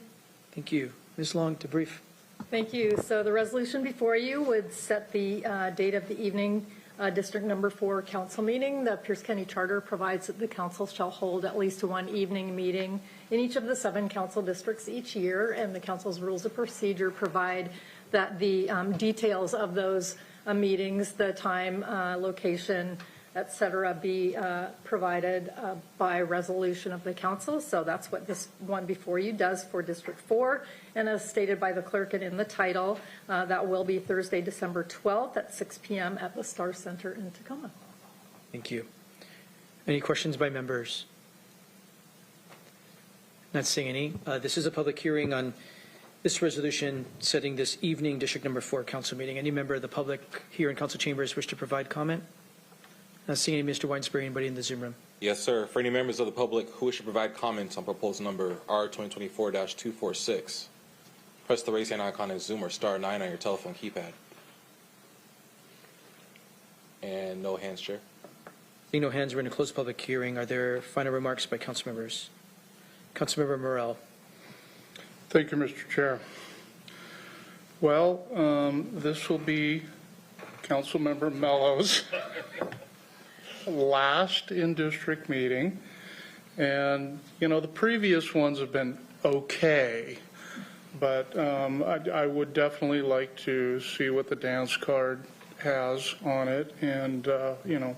Thank you. Ms. Long to brief. Thank you. So the resolution before you would set the date of the evening District Number 4 council meeting. The Pierce County Charter provides that the council shall hold at least one evening meeting in each of the 7 council districts each year, and the council's rules of procedure provide that the details of those meetings, the time, location, et cetera, be provided by resolution of the council. So that's what this one before you does for District 4. And as stated by the clerk and in the title, that will be Thursday, December 12th at 6 p.m. at the Star Center in Tacoma. Thank you. Any questions by members? Not seeing any. This is a public hearing on this resolution setting this evening District Number 4 council meeting. Any member of the public here in council chambers wish to provide comment? Not seeing any. Mr. Weinsberry, anybody in the Zoom room? Yes, sir. For any members of the public who wish to provide comments on proposal number R2024-246, press the raise hand icon in Zoom or star 9 on your telephone keypad. And no hands, Chair. Seeing no hands, we're going to close the public hearing. Are there final remarks by council members? Councilmember Morell. Thank you, Mr. Chair. Well, this will be Councilmember Mello's last in-district meeting. And, you know, the previous ones have been okay. But I would definitely like to see what the dance card has on it and, you know,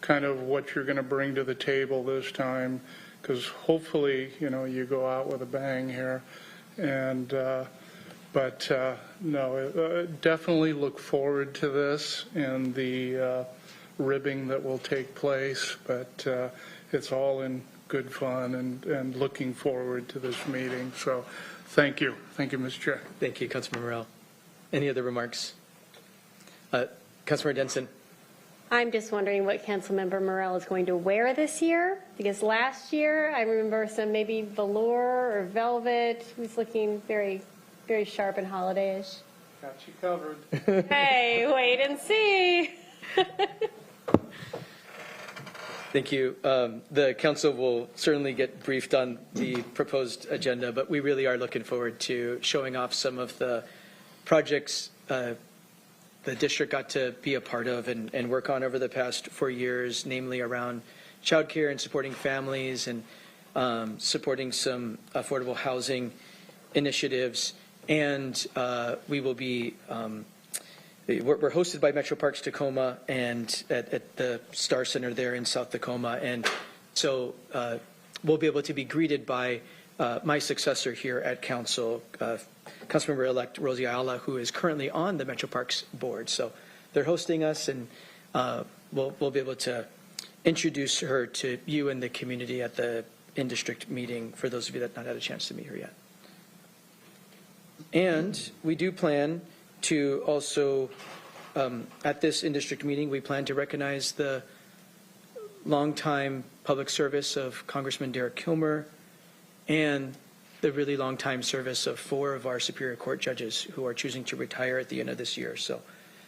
kind of what you're going to bring to the table this time. Because hopefully, you know, you go out with a bang here. And, no, definitely look forward to this and the ribbing that will take place. But it's all in good fun and looking forward to this meeting. So thank you. Thank you, Mr. Chair. Thank you, Councilmember Morell. Any other remarks? Councilmember Denson. I'm just wondering what Councilmember Morell is going to wear this year, because last year I remember some maybe velour or velvet. He was looking very, very sharp and holiday-ish. Got you covered. Hey, wait and see. Thank you. The council will certainly get briefed on the proposed agenda, but we really are looking forward to showing off some of the projects the district got to be a part of and work on over the past 4 years, namely around childcare and supporting families and supporting some affordable housing initiatives. And we will be, we're hosted by Metro Parks Tacoma and at the Star Center there in South Tacoma. And so we'll be able to be greeted by my successor here at council, Councilmember-elect Rosie Ayala, who is currently on the Metro Parks board. So they're hosting us, and we'll be able to introduce her to you and the community at the in-district meeting for those of you that have not had a chance to meet her yet. And we do plan to also, at this in-district meeting, we plan to recognize the longtime public service of Congressman Derek Kilmer and the really long time service of 4 of our Superior Court judges who are choosing to retire at the end of this year. So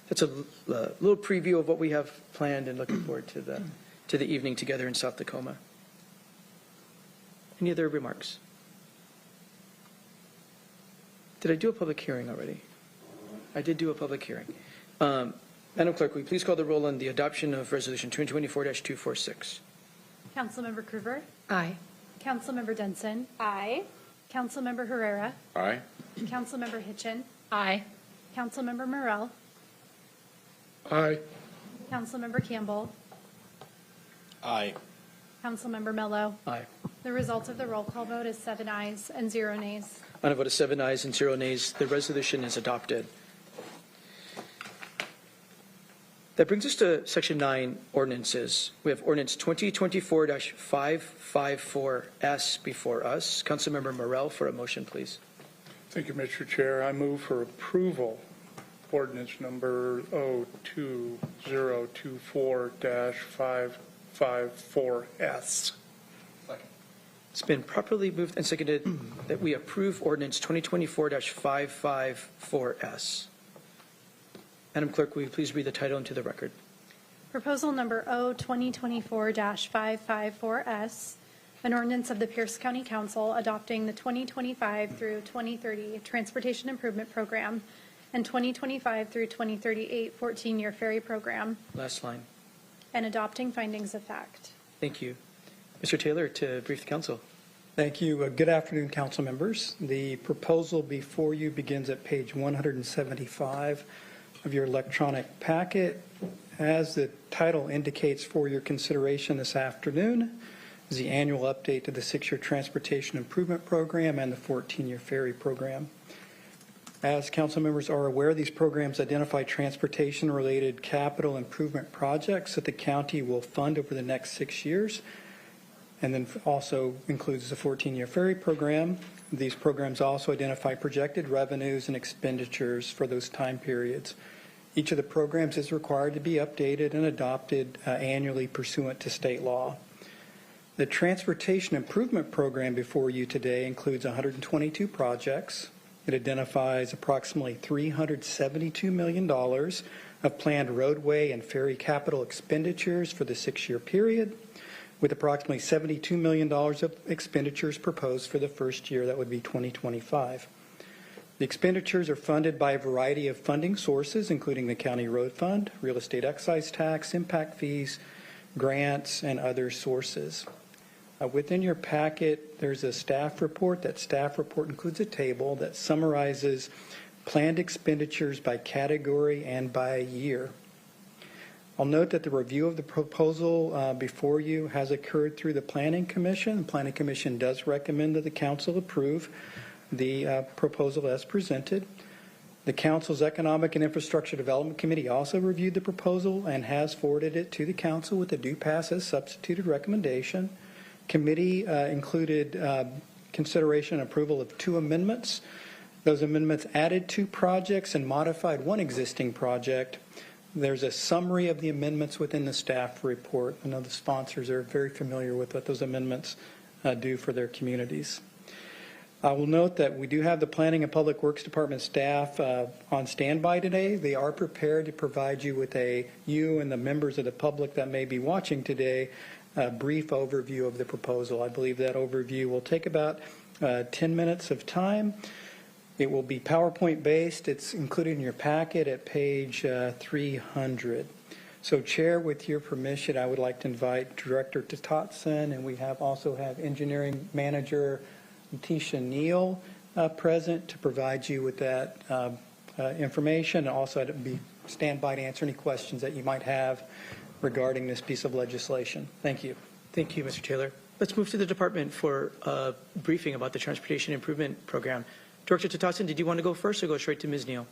that's a little preview of what we have planned and looking forward to the evening together in South Tacoma. Any other remarks? Did I do a public hearing already? I did do a public hearing. Madam Clerk, will you please call the roll on the adoption of Resolution 2024-246? Councilmember Krueger. Aye. Councilmember Denson. Aye. Councilmember Herrera. Aye. Councilmember Hitchin. Aye. Councilmember Morell. Aye. Councilmember Campbell. Aye. Councilmember Mello. Aye. The result of the roll call vote is 7 ayes and 0 nays. On a vote of 7 ayes and 0 nays, the resolution is adopted. That brings us to Section 9, ordinances. We have Ordinance 2024-554S before us. Councilmember Morell for a motion, please. Thank you, Mr. Chair. I move for approval ordinance number 02024-554S. It's been properly moved and seconded that we approve ordinance 2024-554S. Madam Clerk, will you please read the title into the record? Proposal number O 2024-554S, an ordinance of the Pierce County Council adopting the 2025 through 2030 Transportation Improvement Program and 2025 through 2038 14-year ferry program, Last line. and adopting findings of fact. Thank you. Mr. Taylor to brief the council. Thank you. Good afternoon, council members. The proposal before you begins at page 175 of your electronic packet. As the title indicates, for your consideration this afternoon is the annual update to the 6-year Transportation Improvement Program and the 14-year ferry program. As council members are aware, these programs identify transportation-related capital improvement projects that the county will fund over the next 6 years, and then also includes the 14-year ferry program. These programs also identify projected revenues and expenditures for those time periods. Each of the programs is required to be updated and adopted annually pursuant to state law. The Transportation Improvement Program before you today includes 122 projects. It identifies approximately $372 million of planned roadway and ferry capital expenditures for the 6-year period, with approximately $72 million of expenditures proposed for the first year, that would be 2025. The expenditures are funded by a variety of funding sources, including the county road fund, real estate excise tax, impact fees, grants, and other sources. Within your packet, there's a staff report. That staff report includes a table that summarizes planned expenditures by category and by year. I'll note that the review of the proposal before you has occurred through the Planning Commission. The Planning Commission does recommend that the council approve the proposal as presented. The council's Economic and Infrastructure Development Committee also reviewed the proposal and has forwarded it to the council with a due pass as substituted recommendation. Committee included consideration and approval of 2 amendments. Those amendments added 2 projects and modified 1 existing project. There's a summary of the amendments within the staff report. I know the sponsors are very familiar with what those amendments do for their communities. I will note that we do have the Planning and Public Works Department staff on standby today. They are prepared to provide you with you and the members of the public that may be watching today, a brief overview of the proposal. I believe that overview will take about 10 minutes of time. It will be PowerPoint based. It's included in your packet at page 300. So Chair, with your permission, I would like to invite Director Tatotson, and we also have Engineering Manager Letitia Neal present to provide you with that information, and also to stand by to answer any questions that you might have regarding this piece of legislation. Thank you. Thank you, Mr. Taylor. Let's move to the department for a briefing about the Transportation Improvement Program. Director Tatotson, did you want to go first or go straight to Ms. Neal?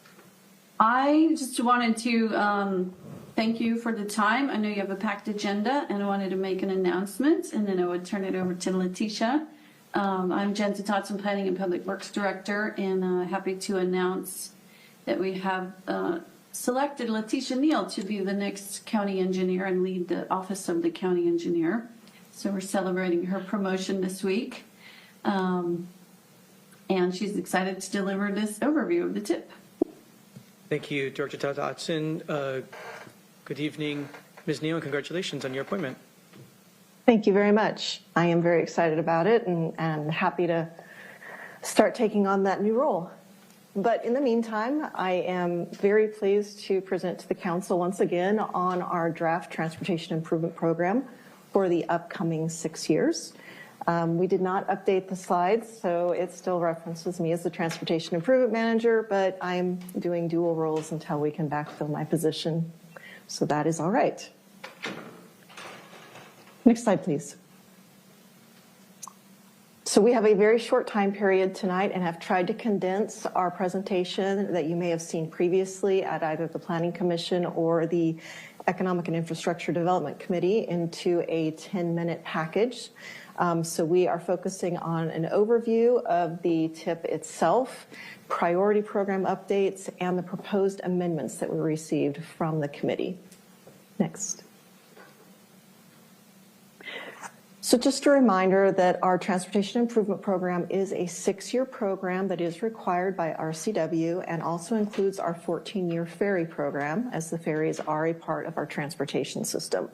I just wanted to thank you for the time. I know you have a packed agenda, and I wanted to make an announcement, and then I would turn it over to Letitia. I'm Jen Tatotson, Planning and Public Works Director, and happy to announce that we have selected Letitia Neal to be the next county engineer and lead the office of the county engineer. So we're celebrating her promotion this week. And she's excited to deliver this overview of the TIP. Thank you, Director Tatotson. Good evening, Ms. Neal, and congratulations on your appointment. Thank you very much. I am very excited about it and happy to start taking on that new role. But in the meantime, I am very pleased to present to the council once again on our draft Transportation Improvement Program for the upcoming 6 years. We did not update the slides, so it still references me as the Transportation Improvement Manager, but I'm doing dual roles until we can backfill my position. So that is all right. Next slide, please. So we have a very short time period tonight and have tried to condense our presentation that you may have seen previously at either the Planning Commission or the Economic and Infrastructure Development Committee into a 10-minute package. So we are focusing on an overview of the TIP itself, priority program updates, and the proposed amendments that we received from the committee. Next. So So just a reminder that our Transportation Improvement Program is a 6-year program that is required by RCW and also includes our 14-year ferry program, as the ferries are a part of our transportation system.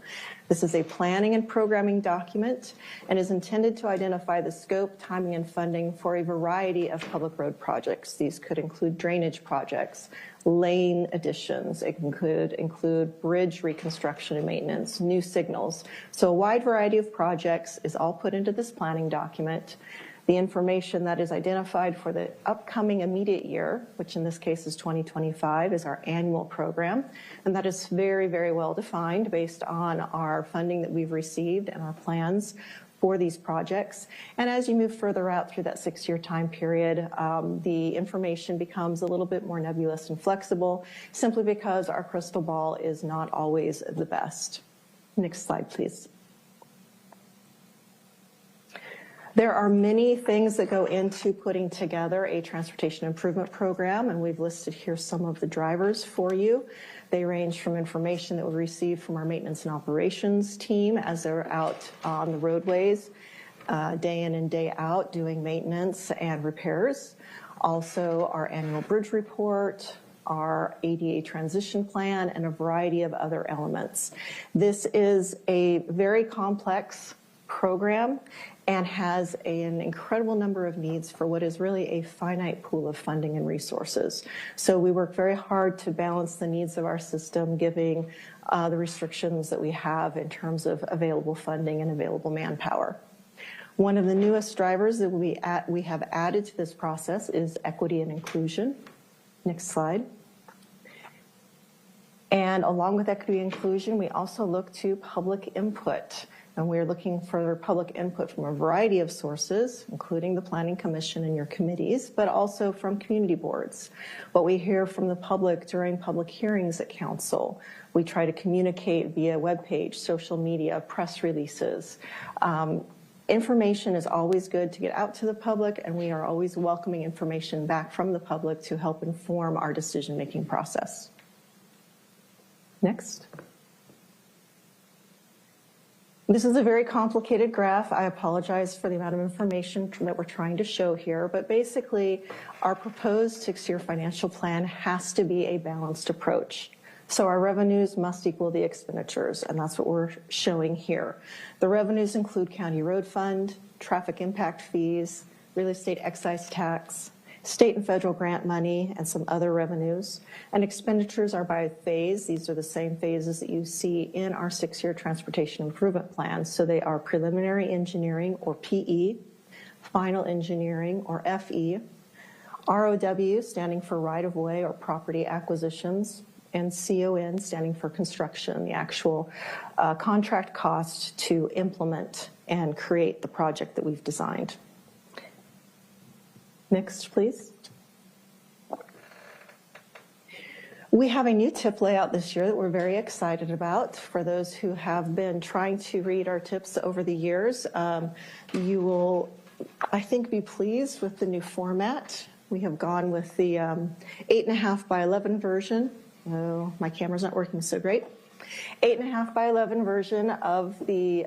This is a planning and programming document and is intended to identify the scope, timing, and funding for a variety of public road projects. These could include drainage projects, lane additions. It could include bridge reconstruction and maintenance, new signals. So a wide variety of projects is all put into this planning document. The information that is identified for the upcoming immediate year, which in this case is 2025, is our annual program. And that is very, very well defined based on our funding that we've received and our plans for these projects. And as you move further out through that 6-year time period, the information becomes a little bit more nebulous and flexible, simply because our crystal ball is not always the best. Next slide, please. There are many things that go into putting together a transportation improvement program, and we've listed here some of the drivers for you. They range from information that we receive from our maintenance and operations team as they're out on the roadways day in and day out doing maintenance and repairs. Also, our annual bridge report, our ADA transition plan, and a variety of other elements. This is a very complex program and has an incredible number of needs for what is really a finite pool of funding and resources. So we work very hard to balance the needs of our system, giving the restrictions that we have in terms of available funding and available manpower. One of the newest drivers that we have added to this process is equity and inclusion. Next slide. And along with equity and inclusion, we also look to public input. And we're looking for public input from a variety of sources, including the Planning Commission and your committees, but also from community boards. What we hear from the public during public hearings at Council. We try to communicate via webpage, social media, press releases. Information is always good to get out to the public, and we are always welcoming information back from the public to help inform our decision-making process. Next. This is a very complicated graph. I apologize for the amount of information that we're trying to show here, but basically our proposed 6-year financial plan has to be a balanced approach. So our revenues must equal the expenditures, and that's what we're showing here. The revenues include county road fund, traffic impact fees, real estate excise tax, state and federal grant money, and some other revenues. And expenditures are by phase. These are the same phases that you see in our 6-year transportation improvement plan. So they are preliminary engineering, or PE, final engineering, or FE, ROW, standing for right-of-way or property acquisitions, and CON, standing for construction, the actual contract cost to implement and create the project that we've designed. Next, please. We have a new tip layout this year that we're very excited about. For those who have been trying to read our tips over the years, you will, I think, be pleased with the new format. We have gone with the 8.5 by 11 version. Oh, my camera's not working so great. 8.5 by 11 version of the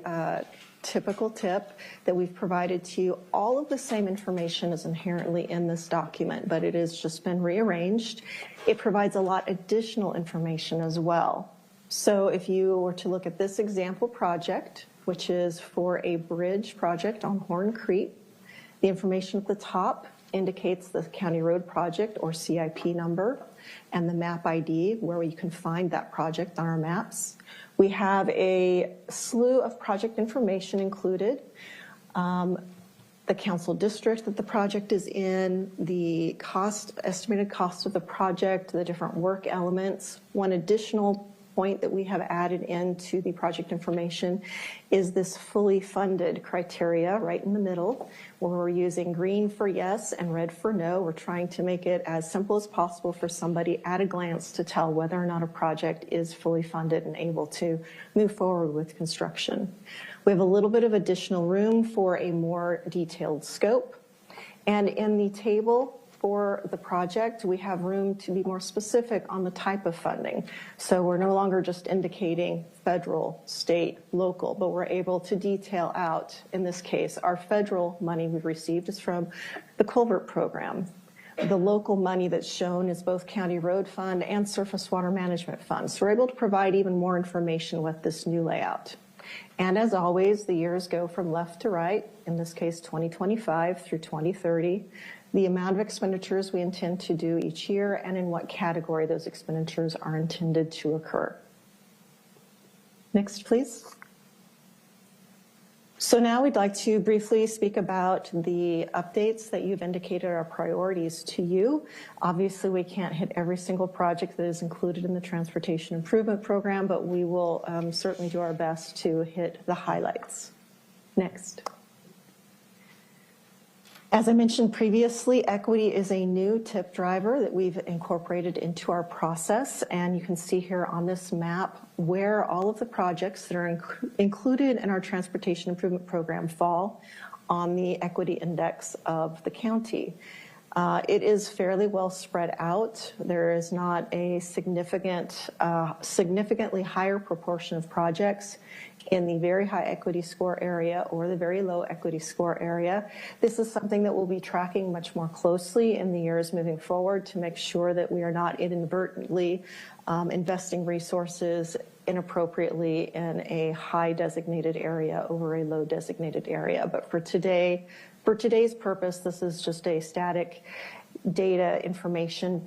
typical tip that we've provided to you. All of the same information is inherently in this document, but it has just been rearranged. It provides a lot additional information as well. So if you were to look at this example project, which is for a bridge project on Horn Creek, the information at the top indicates the county road project or CIP number and the map ID where you can find that project on our maps. We have a slew of project information included, the council district that the project is in, the estimated cost of the project, the different work elements. One additional point that we have added into the project information is this fully funded criteria right in the middle, where we're using green for yes and red for no. We're trying to make it as simple as possible for somebody at a glance to tell whether or not a project is fully funded and able to move forward with construction. We have a little bit of additional room for a more detailed scope. And in the table for the project, we have room to be more specific on the type of funding. So we're no longer just indicating federal, state, local, but we're able to detail out, in this case, our federal money we've received is from the Culvert Program. The local money that's shown is both County Road Fund and Surface Water Management Fund. So we're able to provide even more information with this new layout. And as always, the years go from left to right, in this case 2025 through 2030, the amount of expenditures we intend to do each year and in what category those expenditures are intended to occur. Next, please. So now we'd like to briefly speak about the updates that you've indicated are priorities to you. Obviously, we can't hit every single project that is included in the Transportation Improvement Program, but we will certainly do our best to hit the highlights. Next. As I mentioned previously, equity is a new tip driver that we've incorporated into our process, and you can see here on this map where all of the projects that are included in our Transportation Improvement Program fall on the equity index of the county. It is fairly well spread out. There is not a significantly higher proportion of projects in the very high equity score area or the very low equity score area. This is something that we'll be tracking much more closely in the years moving forward to make sure that we are not inadvertently investing resources inappropriately in a high designated area over a low designated area. But for today's purpose, this is just a static data information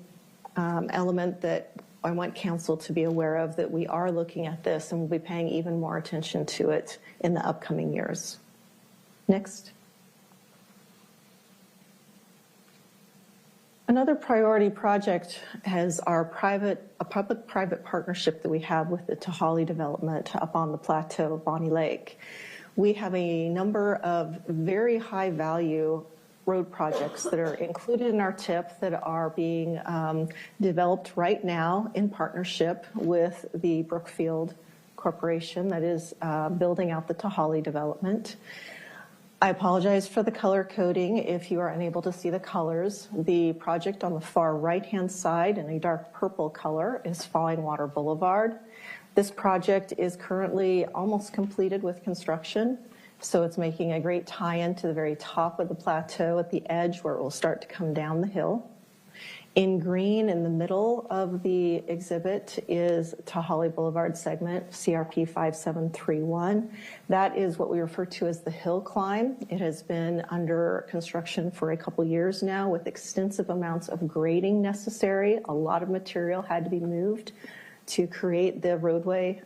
element that I want council to be aware of, that we are looking at this and we'll be paying even more attention to it in the upcoming years. Next. Another priority project is our public-private partnership that we have with the Tahali development up on the plateau of Bonnie Lake. We have a number of very high value road projects that are included in our TIP that are being developed right now in partnership with the Brookfield Corporation that is building out the Tahali development. I apologize for the color coding if you are unable to see the colors. The project on the far right-hand side in a dark purple color is Falling Water Boulevard. This project is currently almost completed with construction. So it's making a great tie-in to the very top of the plateau at the edge where it will start to come down the hill. In green in the middle of the exhibit is Tahali Boulevard segment, CRP 5731. That is what we refer to as the hill climb. It has been under construction for a couple years now with extensive amounts of grading necessary. A lot of material had to be moved to create the roadway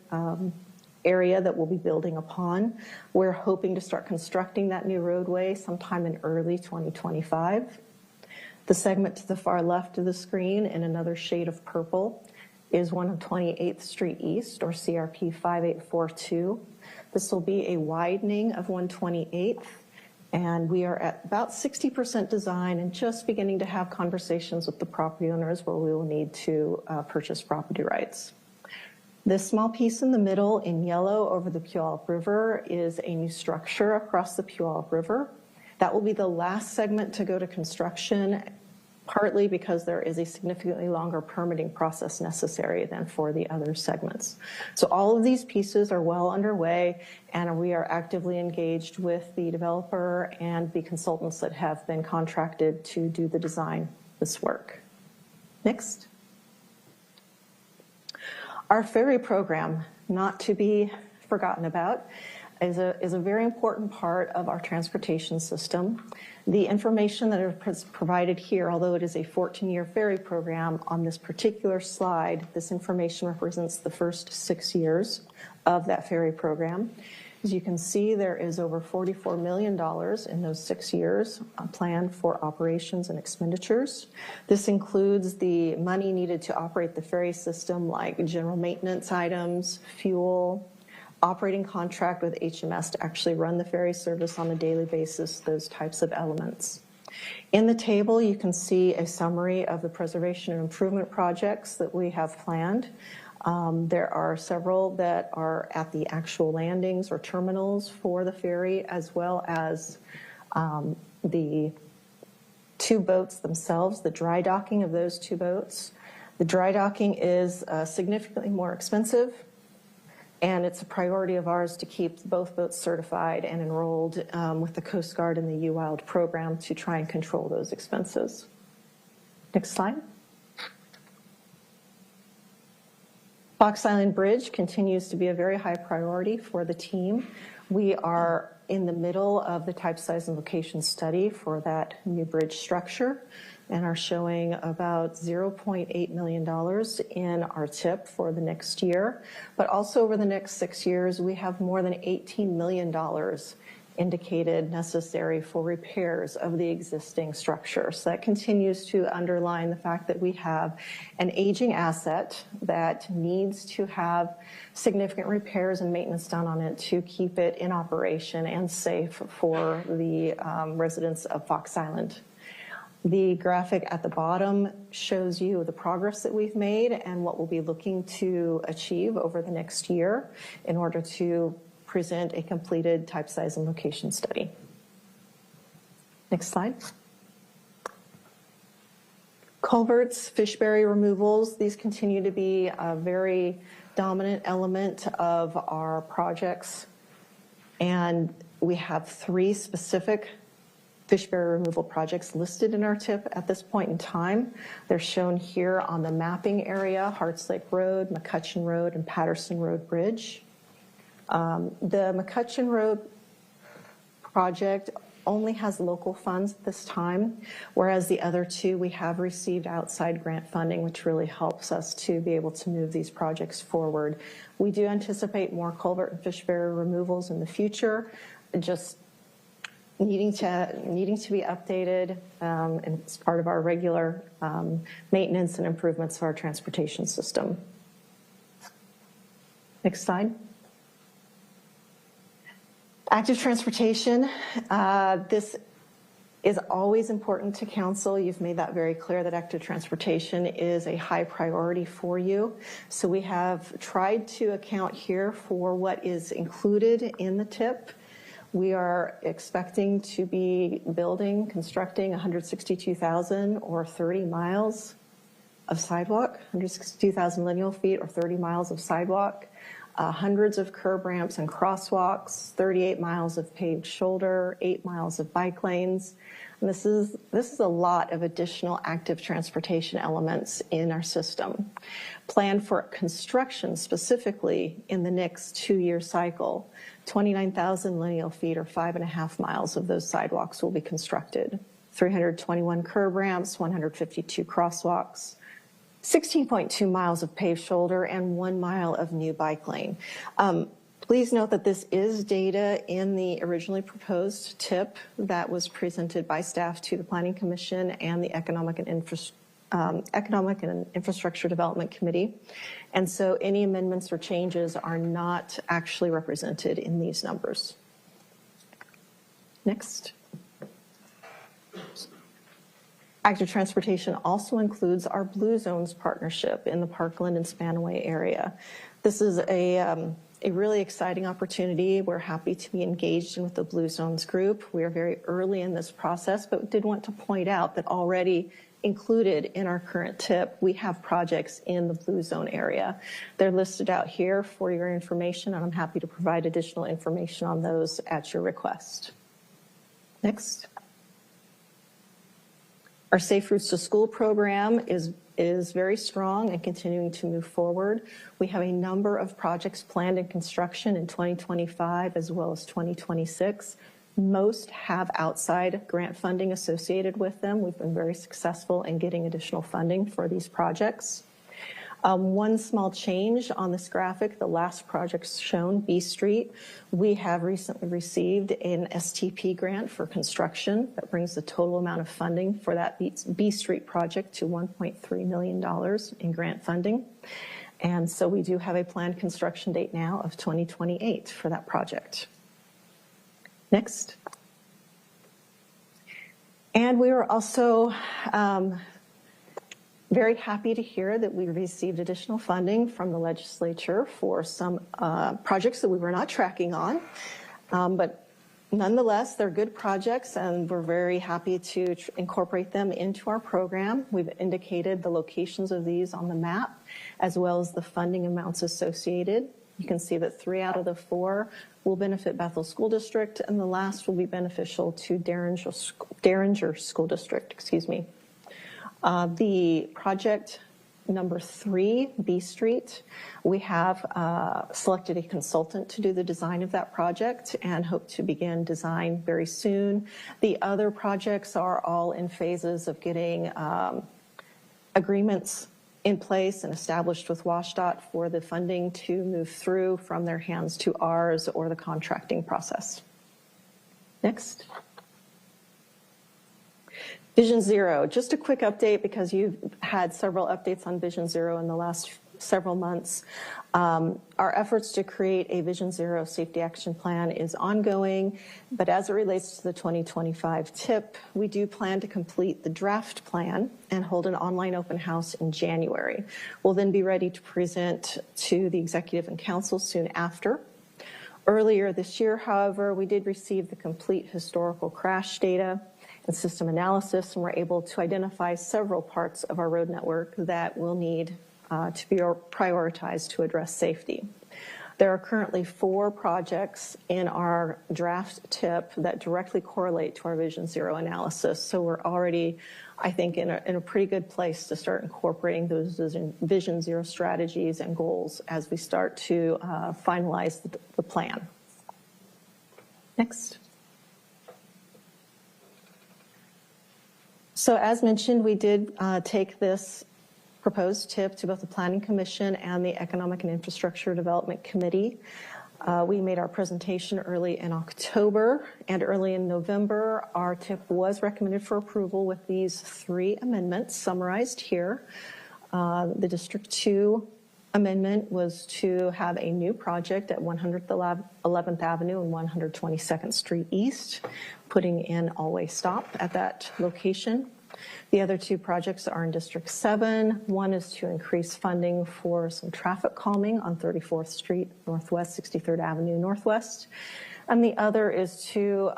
area that we'll be building upon. We're hoping to start constructing that new roadway sometime in early 2025. The segment to the far left of the screen in another shade of purple is 128th Street East, or CRP 5842. This will be a widening of 128th, and we are at about 60% design and just beginning to have conversations with the property owners where we will need to purchase property rights. This small piece in the middle in yellow over the Puyallup River is a new structure across the Puyallup River. That will be the last segment to go to construction, partly because there is a significantly longer permitting process necessary than for the other segments. So all of these pieces are well underway, and we are actively engaged with the developer and the consultants that have been contracted to do the design this work. Next. Our ferry program, not to be forgotten about, is a very important part of our transportation system. The information that is provided here, although it is a 14-year ferry program, on this particular slide, this information represents the first 6 years of that ferry program. As you can see, there is over $44 million in those 6 years planned for operations and expenditures. This includes the money needed to operate the ferry system, like general maintenance items, fuel, operating contract with HMS to actually run the ferry service on a daily basis, those types of elements. In the table, you can see a summary of the preservation and improvement projects that we have planned. There are several that are at the actual landings or terminals for the ferry, as well as the two boats themselves, the dry docking of those two boats. The dry docking is significantly more expensive, and it's a priority of ours to keep both boats certified and enrolled with the Coast Guard and the UWILD program to try and control those expenses. Next slide. Fox Island Bridge continues to be a very high priority for the team. We are in the middle of the type, size, and location study for that new bridge structure and are showing about $0.8 million in our TIP for the next year. But also over the next 6 years, we have more than $18 million indicated necessary for repairs of the existing structure. So that continues to underline the fact that we have an aging asset that needs to have significant repairs and maintenance done on it to keep it in operation and safe for the residents of Fox Island. The graphic at the bottom shows you the progress that we've made and what we'll be looking to achieve over the next year in order to present a completed type, size, and location study. Next slide. Culverts, fishberry removals, these continue to be a very dominant element of our projects. And we have 3 specific fishberry removal projects listed in our TIP at this point in time. They're shown here on the mapping area: Harts Lake Road, McCutcheon Road, and Patterson Road Bridge. The McCutcheon Road project only has local funds at this time, whereas the other 2 we have received outside grant funding, which really helps us to be able to move these projects forward. We do anticipate more culvert and fishberry removals in the future, just needing to be updated, and it's part of our regular maintenance and improvements of our transportation system. Next slide. Active transportation, this is always important to council. You've made that very clear that active transportation is a high priority for you. So we have tried to account here for what is included in the TIP. We are expecting to be constructing 162,000 or 30 miles of sidewalk, 162,000 lineal feet or 30 miles of sidewalk. Hundreds of curb ramps and crosswalks, 38 miles of paved shoulder, 8 miles of bike lanes. And this is a lot of additional active transportation elements in our system. Planned for construction specifically in the next 2-year cycle, 29,000 lineal feet or 5.5 miles of those sidewalks will be constructed. 321 curb ramps, 152 crosswalks, 16.2 miles of paved shoulder, and 1 mile of new bike lane. Please note that this is data in the originally proposed TIP that was presented by staff to the Planning Commission and the Economic and Infrastructure Development Committee. And so any amendments or changes are not actually represented in these numbers. Next. Active transportation also includes our Blue Zones partnership in the Parkland and Spanaway area. This is a really exciting opportunity. We're happy to be engaged with the Blue Zones group. We are very early in this process, but did want to point out that already included in our current TIP, we have projects in the Blue Zone area. They're listed out here for your information, and I'm happy to provide additional information on those at your request. Next. Our Safe Routes to School program is very strong and continuing to move forward. We have a number of projects planned in construction in 2025 as well as 2026. Most have outside grant funding associated with them. We've been very successful in getting additional funding for these projects. One small change on this graphic, the last project shown, B Street, we have recently received an STP grant for construction that brings the total amount of funding for that B Street project to $1.3 million in grant funding. And so we do have a planned construction date now of 2028 for that project. Next. And we are also very happy to hear that we received additional funding from the legislature for some projects that we were not tracking on, but Nonetheless, they're good projects, and we're very happy to incorporate them into our program. We've indicated the locations of these on the map, as well as the funding amounts associated. You can see that 3 out of the 4 will benefit Bethel School District, and the last will be beneficial to Derringer School District. Excuse me. The project number 3, B Street, we have selected a consultant to do the design of that project and hope to begin design very soon. The other projects are all in phases of getting agreements in place and established with WashDOT for the funding to move through from their hands to ours or the contracting process. Next. Vision Zero, just a quick update because you've had several updates on Vision Zero in the last several months. Our efforts to create a Vision Zero safety action plan is ongoing, but as it relates to the 2025 TIP, we do plan to complete the draft plan and hold an online open house in January. We'll then be ready to present to the executive and council soon after. Earlier this year, however, we did receive the complete historical crash data and system analysis, and we're able to identify several parts of our road network that will need to be prioritized to address safety. There are currently 4 projects in our draft TIP that directly correlate to our Vision Zero analysis, so we're already, I think, in a pretty good place to start incorporating those Vision Zero strategies and goals as we start to finalize the plan. Next. So as mentioned, we did take this proposed TIP to both the Planning Commission and the Economic and Infrastructure Development Committee. We made our presentation early in October, and early in November, our TIP was recommended for approval with these 3 amendments summarized here. The District 2 amendment was to have a new project at 111th Avenue and 122nd Street East, putting in all-way stop at that location. The other 2 projects are in District 7. One is to increase funding for some traffic calming on 34th Street Northwest, 63rd Avenue Northwest. And the other is to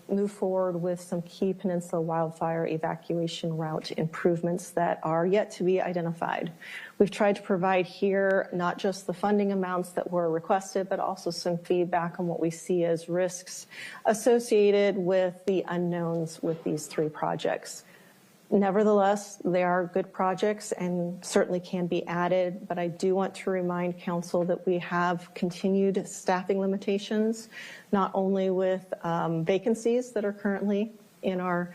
move forward with some key peninsula wildfire evacuation route improvements that are yet to be identified. We've tried to provide here not just the funding amounts that were requested, but also some feedback on what we see as risks associated with the unknowns with these 3 projects. Nevertheless, they are good projects and certainly can be added, but I do want to remind council that we have continued staffing limitations, not only with vacancies that are currently in our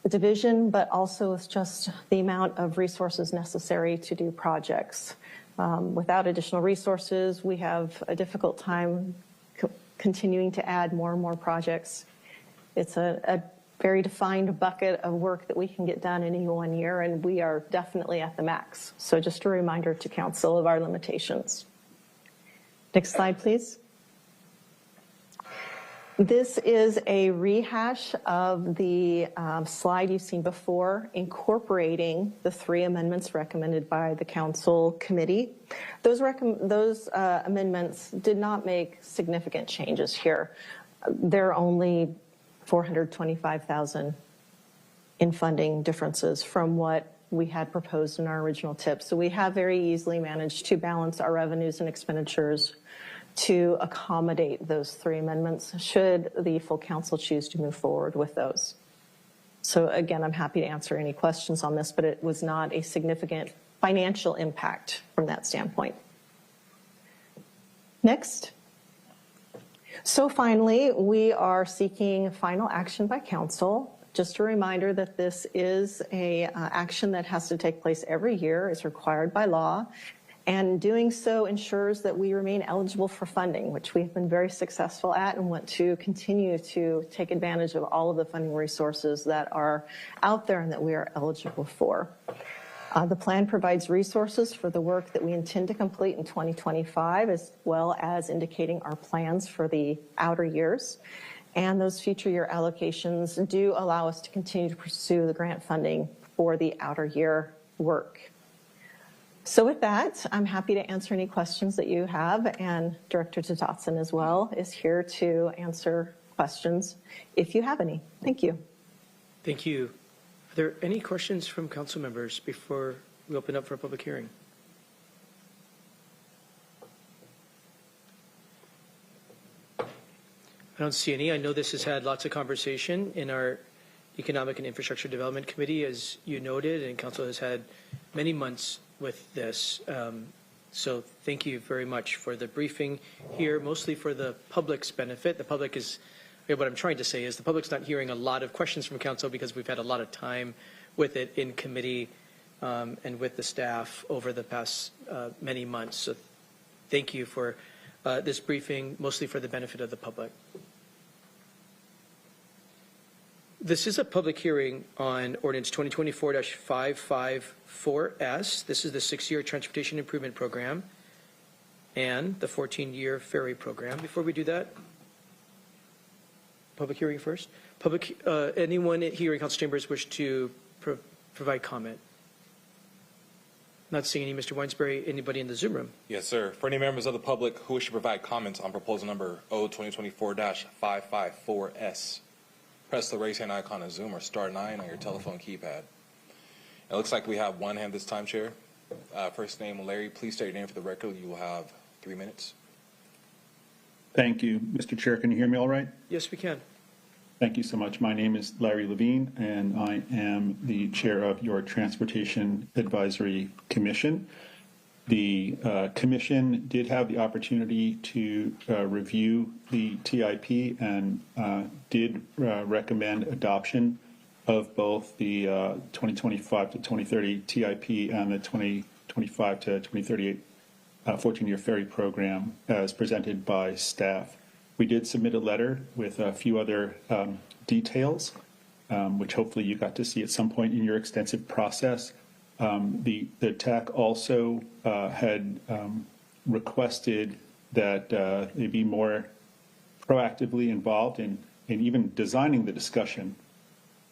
division, but also with just the amount of resources necessary to do projects. Without additional resources, we have a difficult time continuing to add more and more projects. It's a very defined bucket of work that we can get done in any one year, and we are definitely at the max. So just a reminder to council of our limitations. Next slide, please. This is a rehash of the slide you've seen before, incorporating the 3 amendments recommended by the council committee. Those amendments did not make significant changes here. They're only $425,000 in funding differences from what we had proposed in our original TIP. So we have very easily managed to balance our revenues and expenditures to accommodate those 3 amendments should the full council choose to move forward with those. So again, I'm happy to answer any questions on this, but it was not a significant financial impact from that standpoint. Next. So finally, we are seeking final action by council. Just a reminder that this is a action that has to take place every year. It's required by law. And doing so ensures that we remain eligible for funding, which we've been very successful at and want to continue to take advantage of all of the funding resources that are out there and that we are eligible for. The plan provides resources for the work that we intend to complete in 2025, as well as indicating our plans for the outer years. And those future year allocations do allow us to continue to pursue the grant funding for the outer year work. So with that, I'm happy to answer any questions that you have, and Director Dotson as well is here to answer questions if you have any. Thank you. Thank you. Are there any questions from council members before we open up for a public hearing? I don't see any. I know this has had lots of conversation in our Economic and Infrastructure Development Committee, as you noted, and council has had many months with this. So thank you very much for the briefing here, mostly for the public's benefit. The public is, what I'm trying to say is the public's not hearing a lot of questions from council because we've had a lot of time with it in committee and with the staff over the past many months. So thank you for this briefing, mostly for the benefit of the public. This is a public hearing on ordinance 2024-554S. This is the 6-year transportation improvement program and the 14-year ferry program. Before we do that, public hearing first. Anyone here in council chambers wish to provide comment? Not seeing any. Mr. Weinsbury, anybody in the Zoom room? Yes, sir. For any members of the public who wish to provide comments on proposal number O 2024-554S, press the raise hand icon on Zoom or star 9 on your telephone keypad. It looks like we have one hand this time, Chair. First name, Larry. Please state your name for the record. You will have 3 minutes. Thank you, Mr. Chair. Can you hear me all right? Yes, we can. Thank you so much. My name is Larry Levine, and I am the chair of your Transportation Advisory Commission. The commission did have the opportunity to review the TIP and did recommend adoption of both the 2025 to 2030 TIP and the 2025 to 2038 14-year ferry program as presented by staff. We did submit a letter with a few other details, which hopefully you got to see at some point in your extensive process. The TAC also had requested that they be more proactively involved in even designing the discussion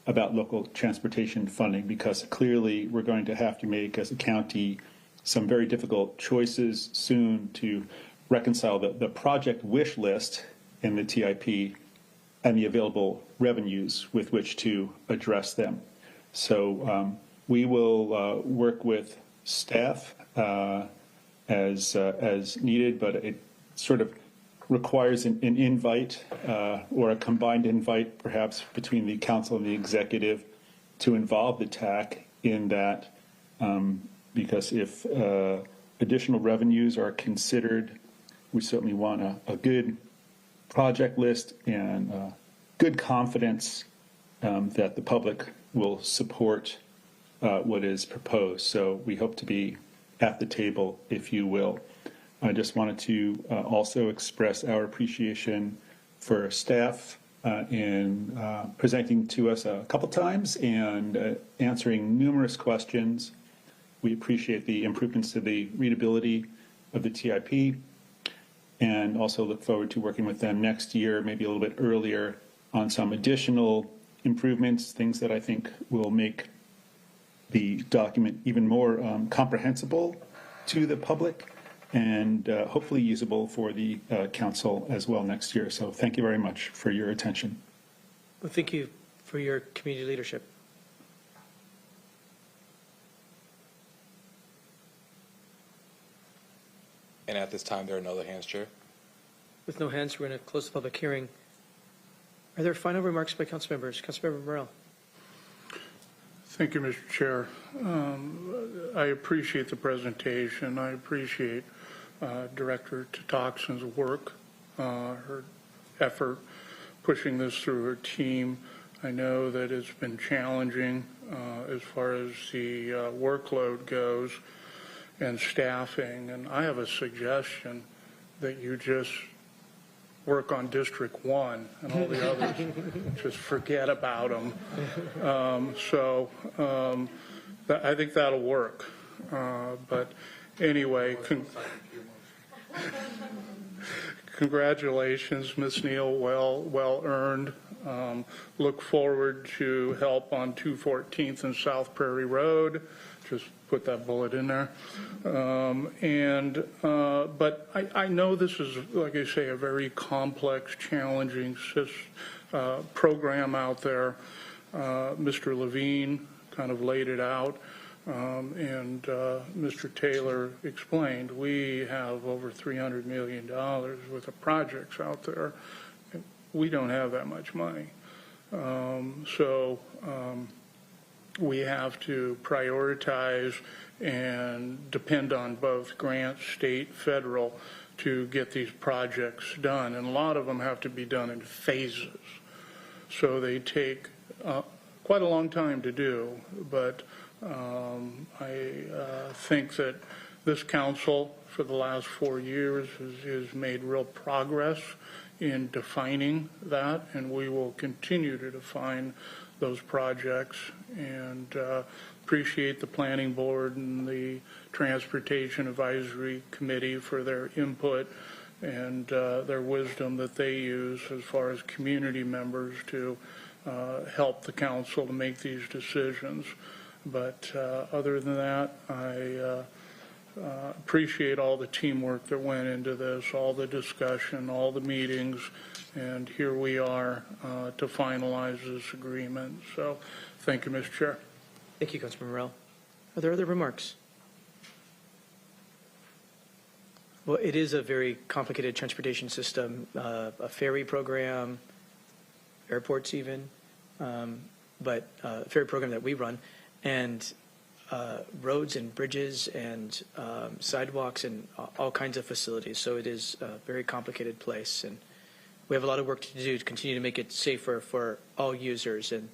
about local transportation funding, because clearly we're going to have to make, as a county, some very difficult choices soon to reconcile the project wish list in the TIP and the available revenues with which to address them. So we will work with staff as needed, but it sort of requires an invite or a combined invite, perhaps, between the council and the executive to involve the TAC in that, because if additional revenues are considered, we certainly want a good project list and good confidence that the public will support what is proposed. So we hope to be at the table, if you will. I just wanted to also express our appreciation for staff in presenting to us a couple times and answering numerous questions. We appreciate the improvements to the readability of the TIP and also look forward to working with them next year, maybe a little bit earlier, on some additional improvements, things that I think will make the document even more comprehensible to the public and hopefully usable for the council as well next year. So thank you very much for your attention. Well, thank you for your community leadership. And at this time, there are no other hands, Chair. With no hands, we're going to close the public hearing. Are there final remarks by council members? Councilmember Morell. Thank you, Mr. Chair. I appreciate the presentation. I appreciate Director Totoxin's work, her effort pushing this through her team. I know that it's been challenging as far as the workload goes and staffing. And I have a suggestion that you just work on District 1 and all the others. Just forget about them. I think that'll work. But anyway, congratulations, Ms. Neal, well earned. Look forward to help on 214th and South Prairie Road just put that bullet in there. But I know this is, like I say, a very complex, challenging program out there. Mr. Levine kind of laid it out, and Mr. Taylor explained. We have over $300 million worth of projects out there. We don't have that much money. We have to prioritize and depend on both grants, state, federal, to get these projects done. And a lot of them have to be done in phases. So they take quite a long time to do. But I think that this council for the last 4 years has made real progress in defining that, and we will continue to define those projects, and appreciate the planning board and the transportation advisory committee for their input and their wisdom that they use as far as community members to help the council to make these decisions. But other than that, I appreciate all the teamwork that went into this, all the discussion, all the meetings, and here we are to finalize this agreement. So thank you, Mr. Chair. Thank you, Councilman Morell. Are there other remarks? Well, it is a very complicated transportation system, a ferry program, airports even, but a ferry program that we run, and roads and bridges and sidewalks and all kinds of facilities. So it is a very complicated place, and we have a lot of work to do to continue to make it safer for all users, and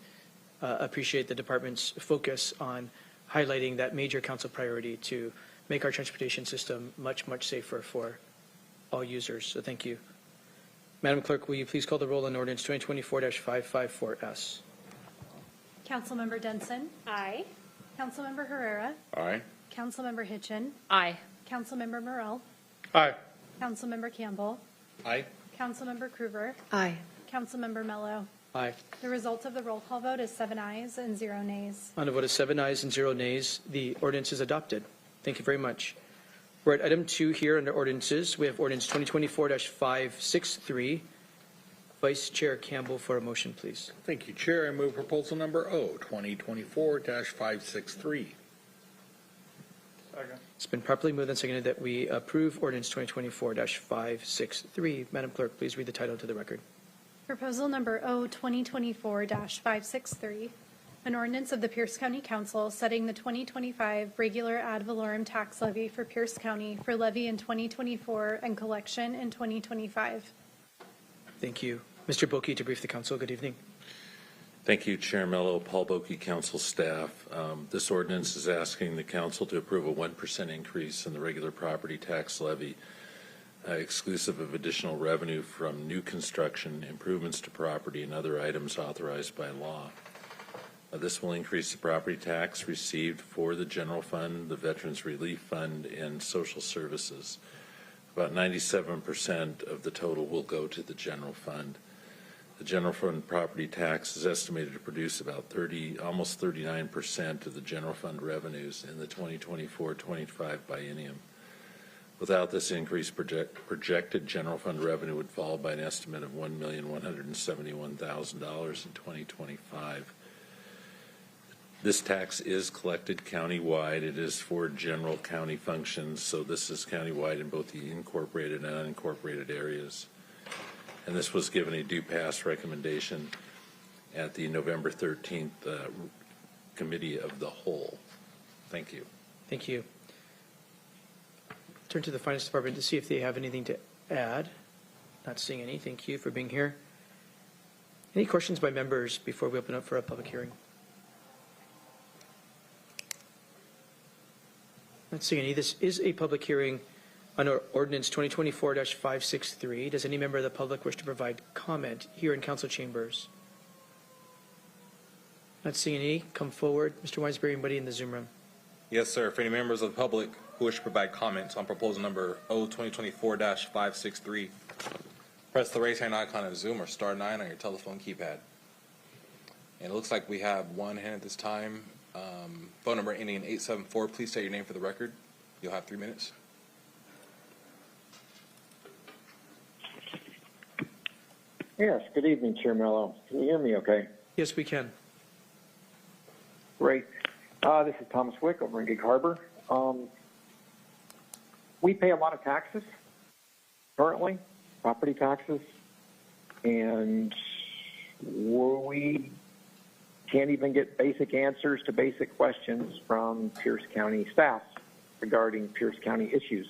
appreciate the department's focus on highlighting that major council priority to make our transportation system much, much safer for all users. So thank you. Madam Clerk, will you please call the roll on ordinance 2024-554S? Councilmember Denson. Aye. Councilmember Herrera. Aye. Councilmember Hitchin. Aye. Councilmember Morell. Aye. Councilmember Campbell. Aye. Councilmember Krueger. Aye. Councilmember Mello. Aye. The result of the roll call vote is 7 ayes and 0 nays. On a vote of 7 ayes and 0 nays, the ordinance is adopted. Thank you very much. We're at item 2 here under ordinances. We have ordinance 2024-563. Vice Chair Campbell for a motion, please. Thank you, Chair. I move proposal number O, 2024-563. Second. It's been properly moved and seconded that we approve ordinance 2024-563. Madam Clerk, please read the title to the record. Proposal number O 2024-563, an ordinance of the Pierce County Council setting the 2025 regular ad valorem tax levy for Pierce County for levy in 2024 and collection in 2025. Thank you. Mr. Boki to brief the council. Good evening. Thank you, Chair Mello, Paul Boki, council staff. This ordinance is asking the council to approve a 1% increase in the regular property tax levy, exclusive of additional revenue from new construction, improvements to property, and other items authorized by law. This will increase the property tax received for the general fund, the Veterans Relief Fund, and social services. About 97% of the total will go to the general fund. The general fund property tax is estimated to produce about almost 39% of the general fund revenues in the 2024-25 biennium. Without this increase, projected general fund revenue would fall by an estimate of $1,171,000 in 2025. This tax is collected countywide. It is for general county functions, so this is countywide in both the incorporated and unincorporated areas. And this was given a due pass recommendation at the November 13th Committee of the Whole. Thank you. Thank you. Turn to the Finance Department to see if they have anything to add. Not seeing any. Thank you for being here. Any questions by members before we open up for a public hearing? Not seeing any. This is a public hearing under ordinance 2024-563. Does any member of the public wish to provide comment here in council chambers? Not seeing any. Come forward. Mr. Weinsberry, anybody in the Zoom room? Yes, sir. For any members of the public who wish to provide comments on proposal number O 2024-563, press the raise hand icon on Zoom or star 9 on your telephone keypad. And it looks like we have one hand at this time. phone number ending in 874. Please state your name for the record. You'll have 3 minutes. Yes, good evening, Chair Mello. Can you hear me okay? Yes, we can. Great. This is Thomas Wick over in Gig Harbor. We pay a lot of taxes currently, property taxes, and we can't even get basic answers to basic questions from Pierce County staff regarding Pierce County issues.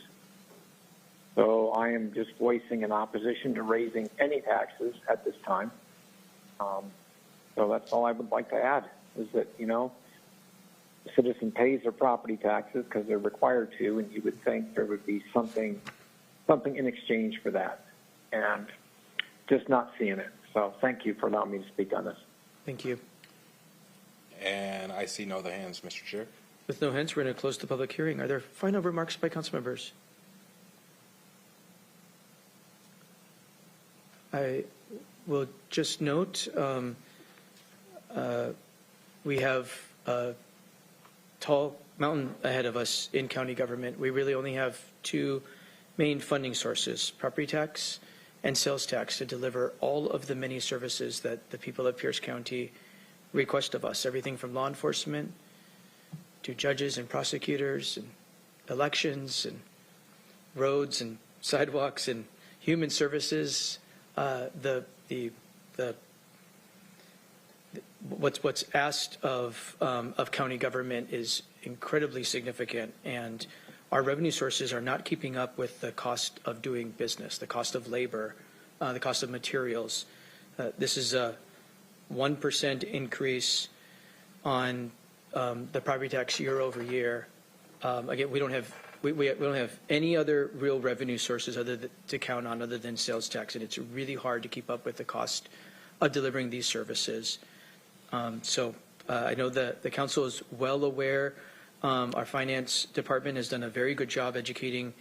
So I am just voicing an opposition to raising any taxes at this time. So that's all I would like to add, is that, you know, the citizen pays their property taxes because they're required to, and you would think there would be something in exchange for that, and just not seeing it. So thank you for allowing me to speak on this. Thank you. And I see no other hands, Mr. Chair. With no hands, we're going to close the public hearing. Are there final remarks by council members? I will just note we have a tall mountain ahead of us in county government. We really only have two main funding sources, property tax and sales tax, to deliver all of the many services that the people of Pierce County request of us, everything from law enforcement to judges and prosecutors and elections and roads and sidewalks and human services. What's asked of county government is incredibly significant, and our revenue sources are not keeping up with the cost of doing business, the cost of labor, the cost of materials. This is a 1% increase on the property tax year over year. Again, we don't have any other real revenue sources to count on other than sales tax, and it's really hard to keep up with the cost of delivering these services. So I know that the council is well aware. Our finance department has done a very good job educating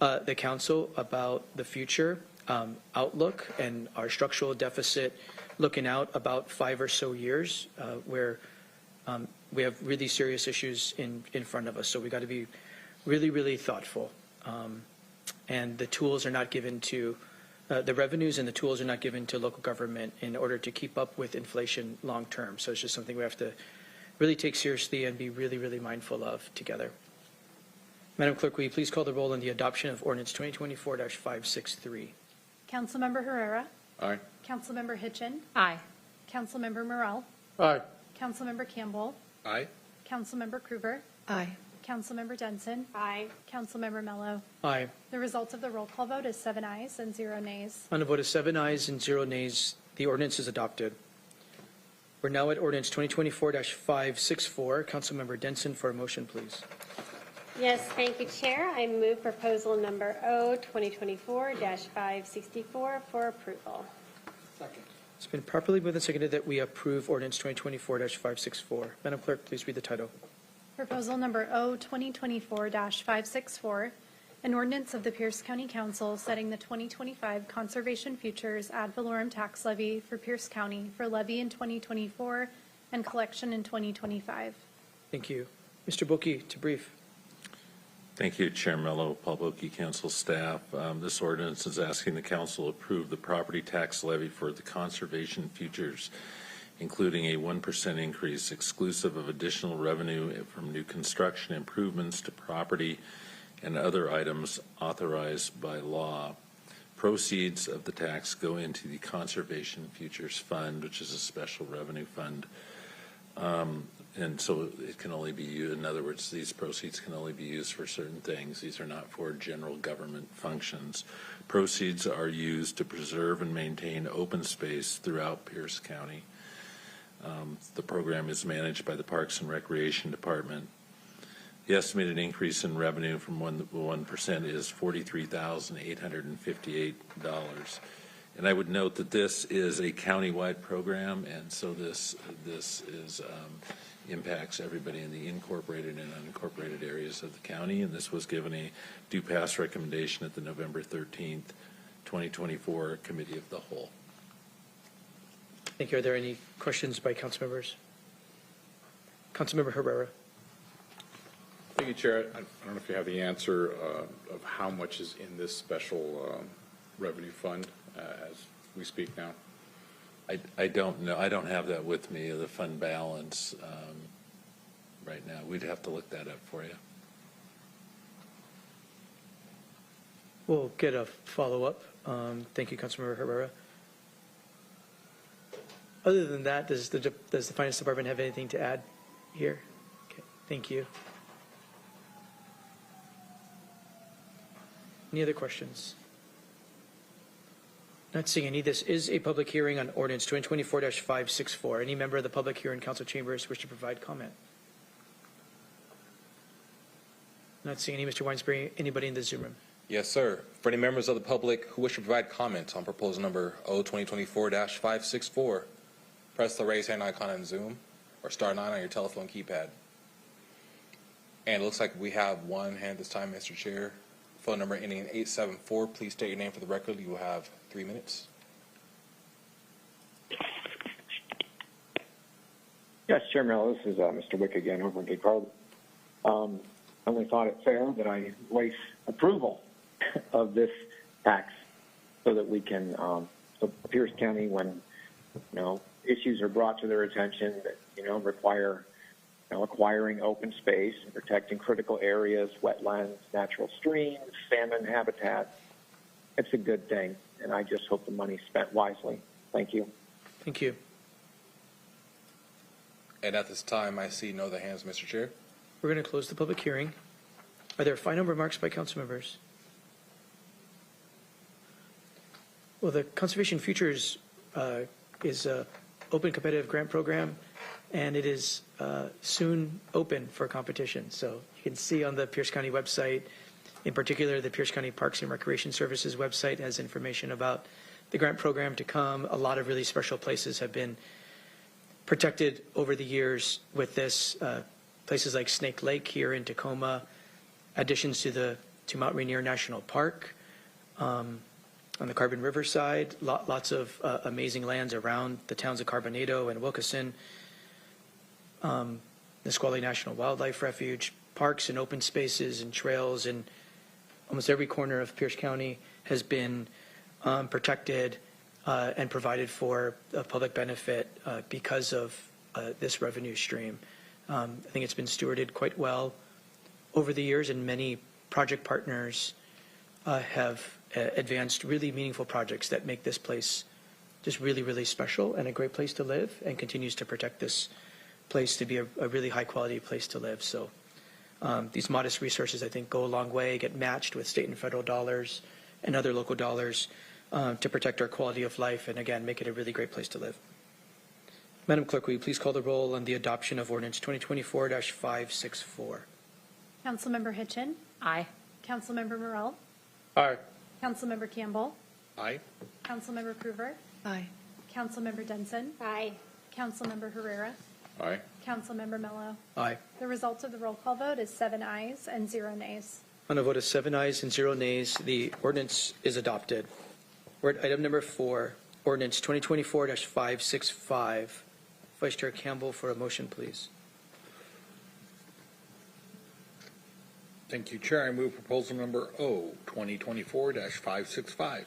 the council about the future outlook and our structural deficit looking out about 5 or so years where we have really serious issues in front of us. So we got to be really, really thoughtful. And the tools are not given to the revenues, and the tools are not given to local government in order to keep up with inflation long term. So it's just something we have to really take seriously and be really, really mindful of together. Madam Clerk, will you please call the roll on the adoption of ordinance 2024-563? Councilmember Herrera. Aye. Councilmember Hitchin. Aye. Councilmember Morrell. Aye. Councilmember Campbell. Aye. Councilmember Krueger. Aye. Councilmember Denson. Aye. Councilmember Mello. Aye. The result of the roll call vote is 7 ayes and 0 nays. On a vote of 7 ayes and 0 nays, the ordinance is adopted. We're now at ordinance 2024-564. Councilmember Denson for a motion, please. Yes, thank you, Chair. I move proposal number O 2024-564 for approval. Second. It's been properly moved and seconded that we approve ordinance 2024-564. Madam Clerk, please read the title. Proposal number O 2024-564, an ordinance of the Pierce County Council setting the 2025 Conservation Futures ad valorem tax levy for Pierce County for levy in 2024 and collection in 2025. Thank you. Mr. Boki, to brief. Thank you, Chair Mello, Paul Boki, council staff. This ordinance is asking the council approve the property tax levy for the conservation futures, including a 1% increase exclusive of additional revenue from new construction improvements to property and other items authorized by law. Proceeds of the tax go into the Conservation Futures Fund, which is a special revenue fund. And so it can only be used, in other words, these proceeds can only be used for certain things. These are not for general government functions. Proceeds are used to preserve and maintain open space throughout Pierce County. The program is managed by the Parks and Recreation Department. The estimated increase in revenue from 1% is $43,858. And I would note that this is a countywide program, and so this is impacts everybody in the incorporated and unincorporated areas of the county. And this was given a due pass recommendation at the November 13th, 2024 Committee of the Whole. Thank you. Are there any questions by council members? Councilmember Herrera. Thank you, Chair. I don't know if you have the answer of how much is in this special revenue fund as we speak now. I don't know. I don't have that with me, the fund balance right now. We'd have to look that up for you. We'll get a follow-up. Thank you, Councilmember Herrera. Other than that, does the Finance Department have anything to add here? Okay, thank you. Any other questions? Not seeing any. This is a public hearing on ordinance 2024-564. Any member of the public here in council chambers wish to provide comment? Not seeing any. Mr. Weinsbury, anybody in the Zoom room? Yes, sir. For any members of the public who wish to provide comments on proposal number O 2024-564, press the raise hand icon on Zoom or star 9 on your telephone keypad. And it looks like we have one hand this time, Mr. Chair. Phone number ending in 874. Please state your name for the record. You will have 3 minutes. Yes, Chair Mello, this is Mr. Wick again over in Gig Harbor. I only thought it fair that I voice approval of this tax so that we can, so Pierce County, when, issues are brought to their attention that, require, acquiring open space and protecting critical areas, wetlands, natural streams, salmon habitat, it's a good thing. And I just hope the money's spent wisely. Thank you. Thank you. And at this time, I see no other hands, Mr. Chair. We're going to close the public hearing. Are there final remarks by council members? Well, the Conservation Futures is an open competitive grant program, and it is soon open for competition. So you can see on the Pierce County website, in particular, the Pierce County Parks and Recreation Services website has information about the grant program to come. A lot of really special places have been protected over the years with this. Places like Snake Lake here in Tacoma, additions to Mount Rainier National Park, on the Carbon River side, lots of amazing lands around the towns of Carbonado and Wilkeson, Nisqually National Wildlife Refuge, parks and open spaces and trails in almost every corner of Pierce County has been protected and provided for public benefit because of this revenue stream. I think it's been stewarded quite well over the years, and many project partners have advanced really meaningful projects that make this place just really, really special and a great place to live, and continues to protect this place to be a really high quality place to live. So these modest resources, I think, go a long way, get matched with state and federal dollars and other local dollars to protect our quality of life and, again, make it a really great place to live. Madam Clerk, will you please call the roll on the adoption of ordinance 2024-564? Councilmember Hitchin. Aye. Councilmember Morrell. Aye. Councilmember Campbell. Aye. Councilmember Prover. Aye. Councilmember Denson. Aye. Councilmember Herrera. Aye. Councilmember Mello. Aye. The result of the roll call vote is 7 ayes and 0 nays. On a vote of 7 ayes and 0 nays, the ordinance is adopted. We're at item number 4, ordinance 2024-565. Vice Chair Campbell for a motion, please. Thank you, Chair. I move proposal number O, 2024-565.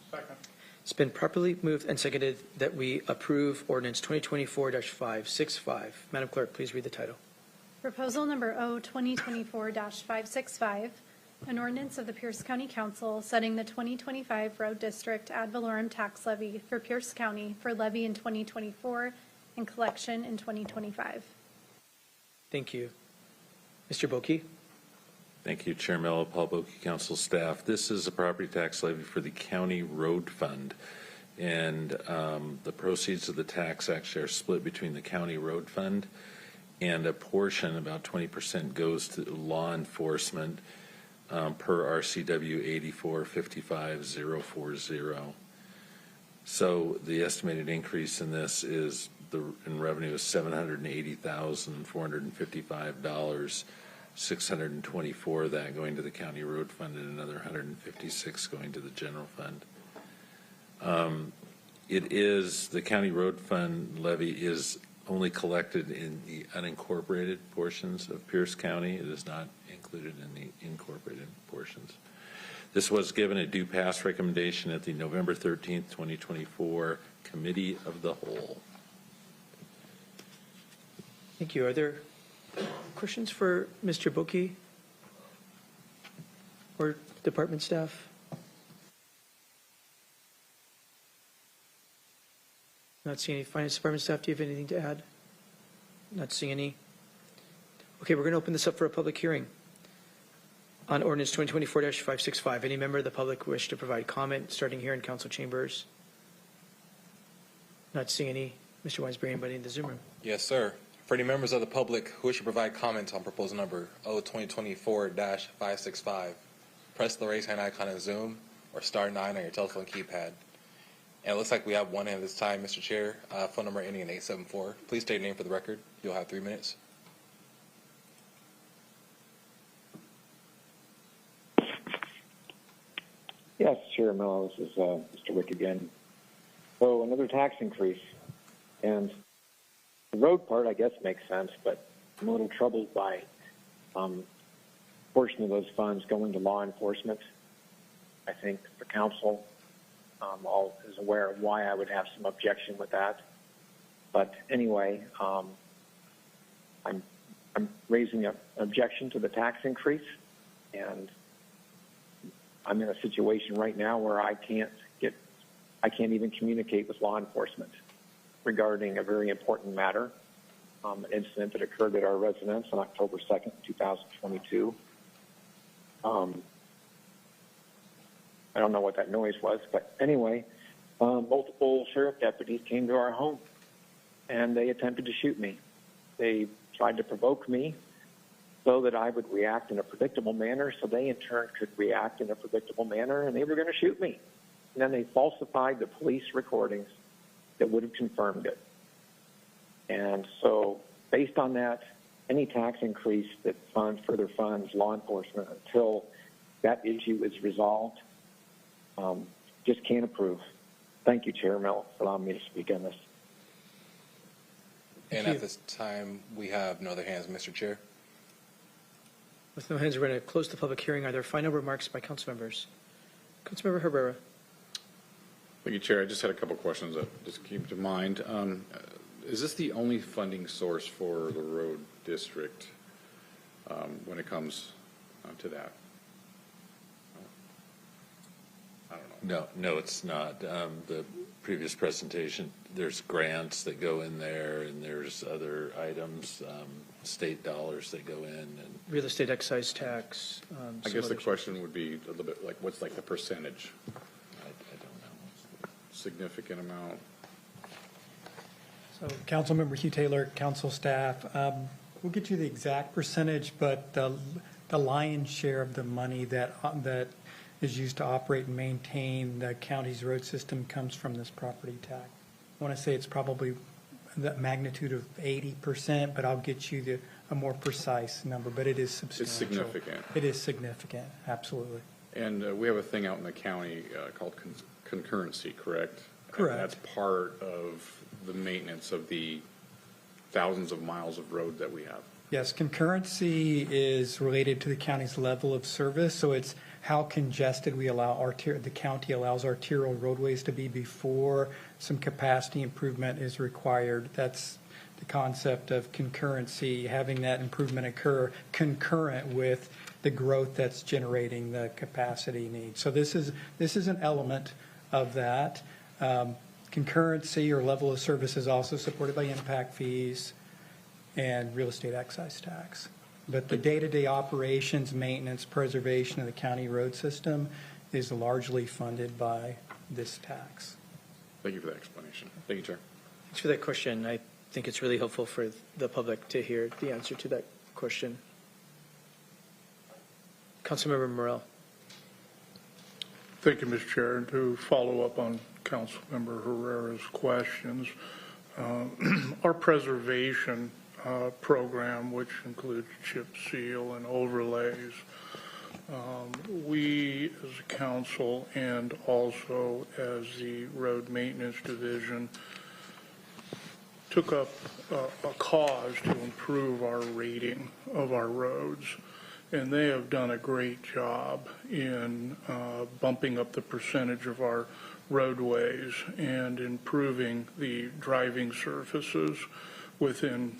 Second. It's been properly moved and seconded that we approve ordinance 2024-565. Madam Clerk, please read the title. Proposal number O 2024-565, an ordinance of the Pierce County Council setting the 2025 Road District ad valorem tax levy for Pierce County for levy in 2024 and collection in 2025. Thank you. Mr. Boki. Thank you, Chair Mello, Paul Boki, council staff. This is a property tax levy for the county road fund. And the proceeds of the tax actually are split between the county road fund, and a portion, about 20%, goes to law enforcement per RCW 8455040. So the estimated increase in this is in revenue is $780,455. 624 of that going to the county road fund and another 156 going to the general fund. The county road fund levy is only collected in the unincorporated portions of Pierce County. It is not included in the incorporated portions. This was given a due pass recommendation at the November 13th, 2024 Committee of the Whole. Thank you. Are there questions for Mr. Boki or department staff? Not seeing any. Finance department staff, do you have anything to add? Not seeing any. Okay, we're going to open this up for a public hearing on ordinance 2024-565. Any member of the public wish to provide comment, starting here in council chambers? Not seeing any. Mr. Weinsberry, anybody in the Zoom room? Yes, sir. For any members of the public who wish to provide comments on proposal number O2024-565, press the raise hand icon in Zoom or star 9 on your telephone keypad. And it looks like we have one hand this time, Mr. Chair. Phone number ending in 874. Please state your name for the record. You'll have 3 minutes. Yes, Chair Mello, this is Mr. Wick again. So another tax increase. And the road part, I guess, makes sense, but I'm a little troubled by a portion of those funds going to law enforcement. I think the council all is aware of why I would have some objection with that. But anyway, I'm raising an objection to the tax increase, and I'm in a situation right now where I can't even communicate with law enforcement regarding a very important matter, an incident that occurred at our residence on October 2nd, 2022. I don't know what that noise was, but anyway, multiple sheriff deputies came to our home, and they attempted to shoot me. They tried to provoke me so that I would react in a predictable manner, so they in turn could react in a predictable manner, and they were going to shoot me. And then they falsified the police recordings that would have confirmed it. And so based on that, any tax increase that further funds law enforcement until that issue is resolved, just can't approve. Thank you, Chair Mel, for allowing me to speak on this. And at this time, we have no other hands, Mr. Chair. With no hands, we're going to close the public hearing. Are there final remarks by council members? Councilmember Herrera. Thank you, Chair. I just had a couple questions that just keep in mind. Is this the only funding source for the road district when it comes to that? I don't know. No, it's not. The previous presentation, there's grants that go in there, and there's other items, state dollars that go in. And Real estate excise tax. I guess the question would be a little bit like, what's like the percentage? I don't know. Significant amount. So Councilmember Hugh Taylor, council staff, we'll get you the exact percentage, but the lion's share of the money that is used to operate and maintain the county's road system comes from this property tax. I want to say it's probably the magnitude of 80%, but I'll get you a more precise number, but it is substantial. It's significant. It is significant, absolutely. And we have a thing out in the county called concurrency, correct? Correct. And that's part of the maintenance of the thousands of miles of road that we have. Yes, concurrency is related to the county's level of service, so it's how congested we allow the county allows arterial roadways to be before some capacity improvement is required. That's the concept of concurrency, having that improvement occur concurrent with the growth that's generating the capacity need. So this is an element of that. Concurrency or level of service is also supported by impact fees and real estate excise tax. But the day-to-day operations, maintenance, preservation of the county road system is largely funded by this tax. Thank you for that explanation. Thank you, Chair. Thanks for that question. I think it's really helpful for the public to hear the answer to that question. Councilmember Morell. Thank you, Mr. Chair. And to follow up on Councilmember Herrera's questions, our preservation program, which includes chip seal and overlays, we as a council and also as the road maintenance division took up a cause to improve our rating of our roads. And they have done a great job in bumping up the percentage of our roadways and improving the driving surfaces within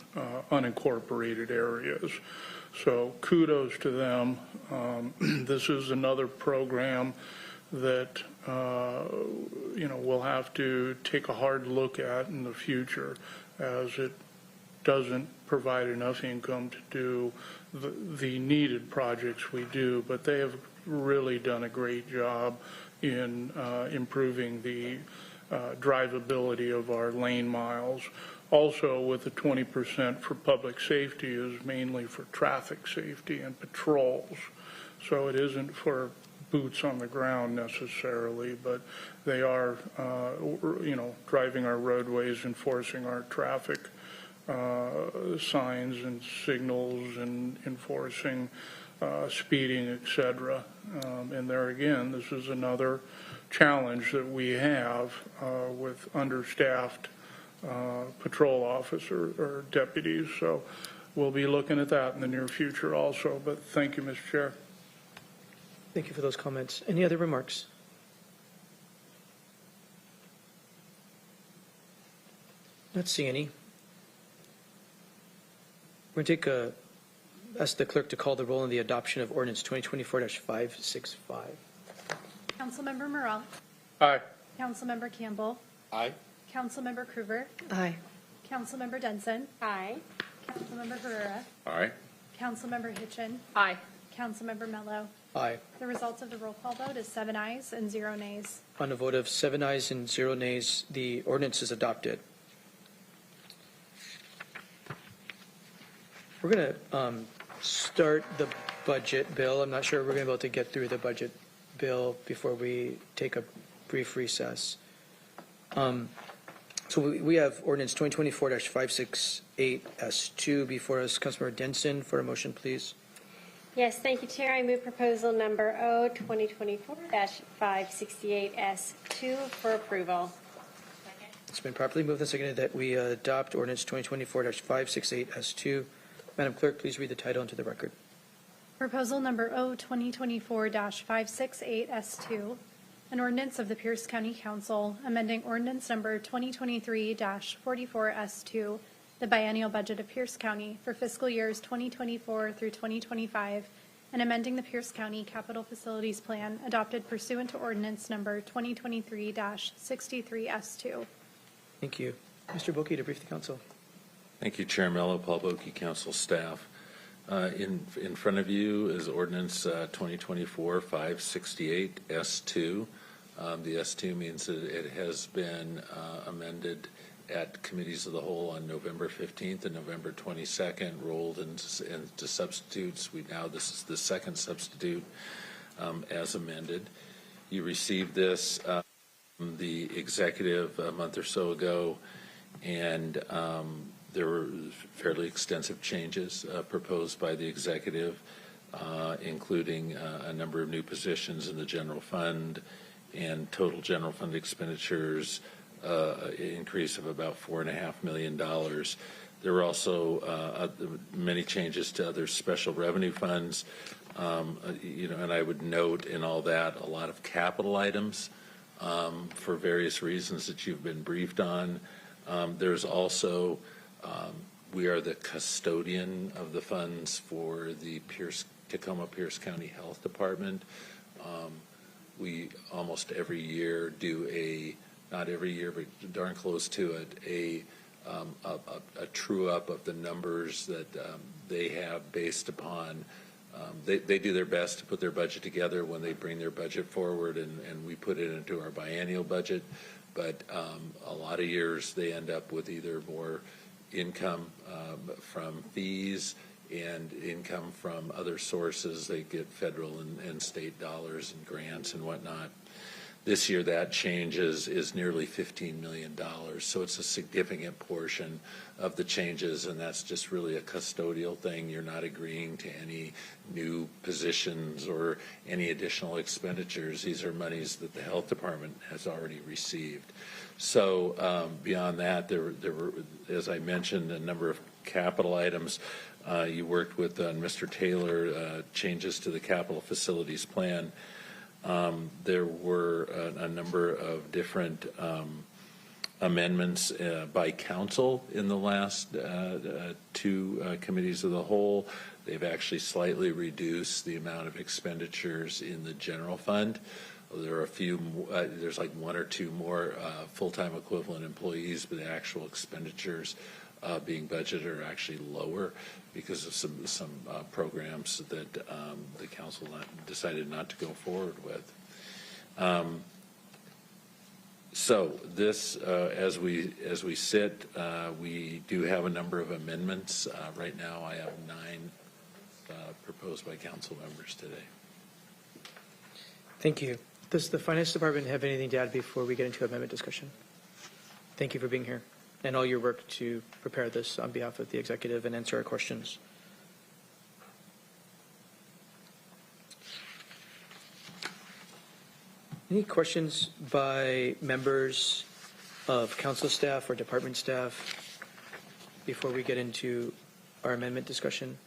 unincorporated areas. So kudos to them. This is another program that we'll have to take a hard look at in the future, as it doesn't provide enough income to do the needed projects we do, but they have really done a great job in improving the drivability of our lane miles. Also, with the 20% for public safety is mainly for traffic safety and patrols. So it isn't for boots on the ground necessarily, but they are, driving our roadways, enforcing our traffic signs and signals, and enforcing speeding, etc. And there again, this is another challenge that we have with understaffed patrol officer or deputies. So we'll be looking at that in the near future also. But thank you, Mr. Chair. Thank you for those comments. Any other remarks? Not seeing any. We're going to ask the clerk to call the roll on the adoption of ordinance 2024-565. Councilmember Morrell. Aye. Councilmember Campbell. Aye. Councilmember Krueger. Aye. Councilmember Denson. Aye. Councilmember Herrera. Aye. Councilmember Hitchin. Aye. Councilmember Mello. Aye. The results of the roll call vote is 7 ayes and 0 nays. On a vote of 7 ayes and 0 nays, the ordinance is adopted. We're going to start the budget bill. I'm not sure we're going to be able to get through the budget bill before we take a brief recess. So we have ordinance 2024-568S2 before us. Councilmember Denson, for a motion, please. Yes, thank you, Chair. I move proposal number O 2024-568S2 for approval. It's been properly moved and seconded that we adopt ordinance 2024-568S2. Madam Clerk, please read the title into the record. Proposal number O 2024-568S2, an ordinance of the Pierce County Council amending ordinance number 2023-44S2, the biennial budget of Pierce County for fiscal years 2024 through 2025, and amending the Pierce County Capital Facilities Plan adopted pursuant to ordinance number 2023-63S2. Thank you. Mr. Boki to brief the council. Thank you, Chair Mello, Paul Boki, council staff. In front of you is ordinance 2024-568S2. The S2 means that it has been amended at committees of the whole on November 15th and November 22nd, rolled into substitutes. This is the second substitute as amended. You received this from the executive a month or so ago, and there were fairly extensive changes proposed by the executive, including a number of new positions in the general fund and total general fund expenditures increase of about $4.5 million. There were also many changes to other special revenue funds, and I would note in all that a lot of capital items for various reasons that you've been briefed on. There's also, we are the custodian of the funds for the Tacoma Pierce County Health Department. We almost every year do not every year, but darn close to it, a true up of the numbers that they have based upon. They do their best to put their budget together when they bring their budget forward, and we put it into our biennial budget. But a lot of years they end up with either more income from fees and income from other sources. They get federal and state dollars and grants and whatnot. This year, that change is nearly $15 million. So it's a significant portion of the changes, and that's just really a custodial thing. You're not agreeing to any new positions or any additional expenditures. These are monies that the health department has already received. So beyond that, there were, as I mentioned, a number of capital items. You worked with Mr. Taylor, changes to the capital facilities plan. There were a number of different amendments by council in the last two committees of the whole. They've actually slightly reduced the amount of expenditures in the general fund. There are a few, there's like one or two more full-time equivalent employees, but the actual expenditures being budgeted are actually lower because of some programs that the council decided not to go forward with. So this, as we sit, we do have a number of amendments. Right now, I have 9 proposed by council members today. Thank you. Does the Finance Department have anything to add before we get into amendment discussion? Thank you for being here and all your work to prepare this on behalf of the executive and answer our questions. Any questions by members of council staff or department staff before we get into our amendment discussion?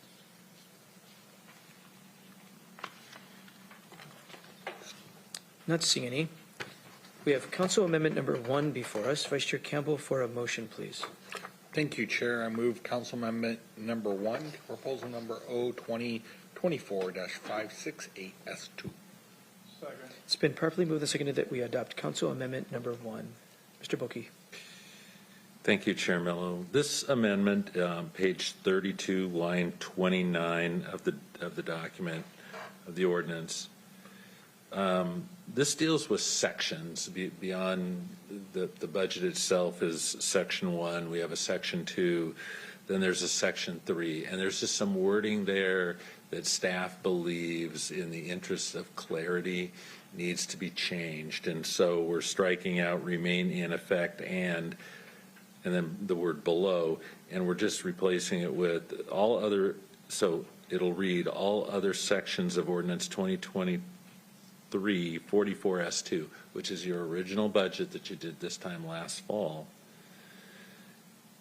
Not seeing any. We have council amendment number 1 before us. Vice Chair Campbell, for a motion, please. Thank you, Chair. I move council amendment number 1 to proposal number O2024-568S2. It's been properly moved and seconded that we adopt council amendment number 1. Mr. Boki. Thank you, Chair Mello. This amendment, page 32, line 29 of the document of the ordinance. This deals with sections beyond the budget itself is section 1. We have a section 2. Then there's a section 3. And there's just some wording there that staff believes in the interest of clarity needs to be changed. And so we're striking out remain in effect and then the word below, and we're just replacing it with all other, so it'll read all other sections of ordinance 2023-44S2, which is your original budget that you did this time last fall,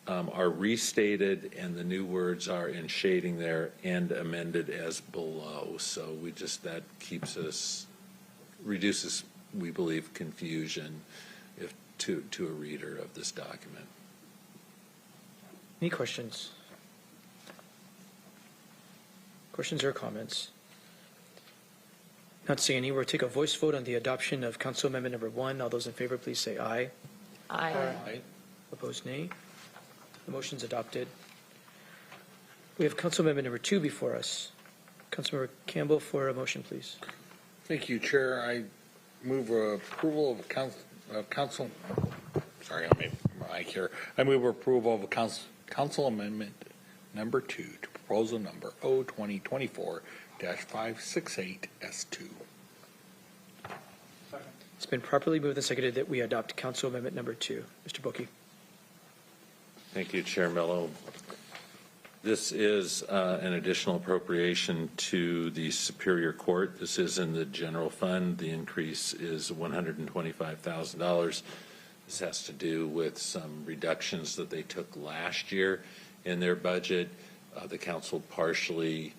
are restated, and the new words are in shading there and amended as below. So we just, that keeps us, reduces, we believe, confusion to a reader of this document. Any questions? Questions or comments? Not seeing any. We'll take a voice vote on the adoption of council amendment number 1. All those in favor, please say aye. Aye. Aye. Opposed, nay. The motion's adopted. We have council amendment number 2 before us. Councilmember Campbell, for a motion, please. Thank you, Chair. I move approval of council. Sorry, I made my mic here. I move approval of council amendment number 2 to proposal number O2024-568S2. It's been properly moved and seconded that we adopt council amendment number 2. Mr. Boki. Thank you, Chair Mello. This is an additional appropriation to the Superior Court. This is in the general fund. The increase is $125,000. This has to do with some reductions that they took last year in their budget. The council partially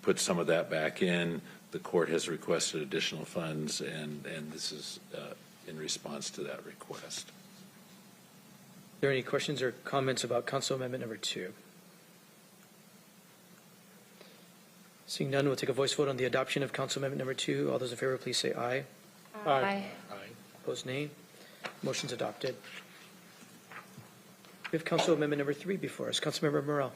put some of that back in. The court has requested additional funds, and this is in response to that request. Are there any questions or comments about council amendment number 2? Seeing none, we'll take a voice vote on the adoption of council amendment number 2. All those in favor, please say aye. Aye. Opposed, nay. Motion's adopted. We have council amendment number 3 before us. Councilmember Morrell.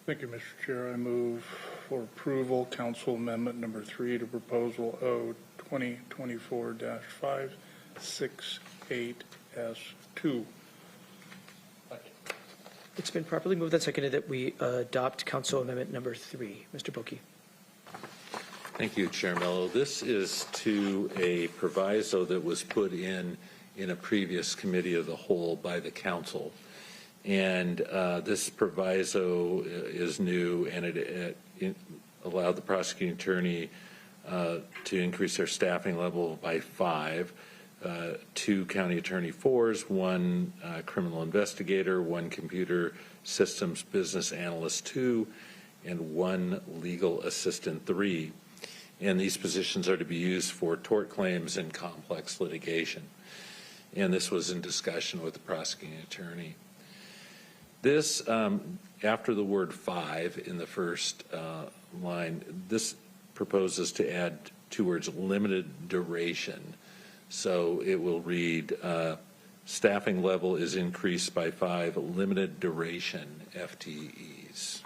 Thank you, Mr. Chair. I move for approval council amendment number 3 to proposal O2024-568S2. It's been properly moved and seconded that we adopt council amendment number 3. Mr. Boki. Thank you, Chair Mello. This is to a proviso that was put in a previous committee of the whole by the council. And this proviso is new, and it allowed the prosecuting attorney to increase their staffing level by 5, 2 county attorney 4s, 1 criminal investigator, 1 computer systems business analyst 2, and 1 legal assistant 3. And these positions are to be used for tort claims and complex litigation. And this was in discussion with the prosecuting attorney. This, after the word 5 in the first line, this proposes to add 2 words, limited duration. So it will read, staffing level is increased by 5 limited duration FTEs.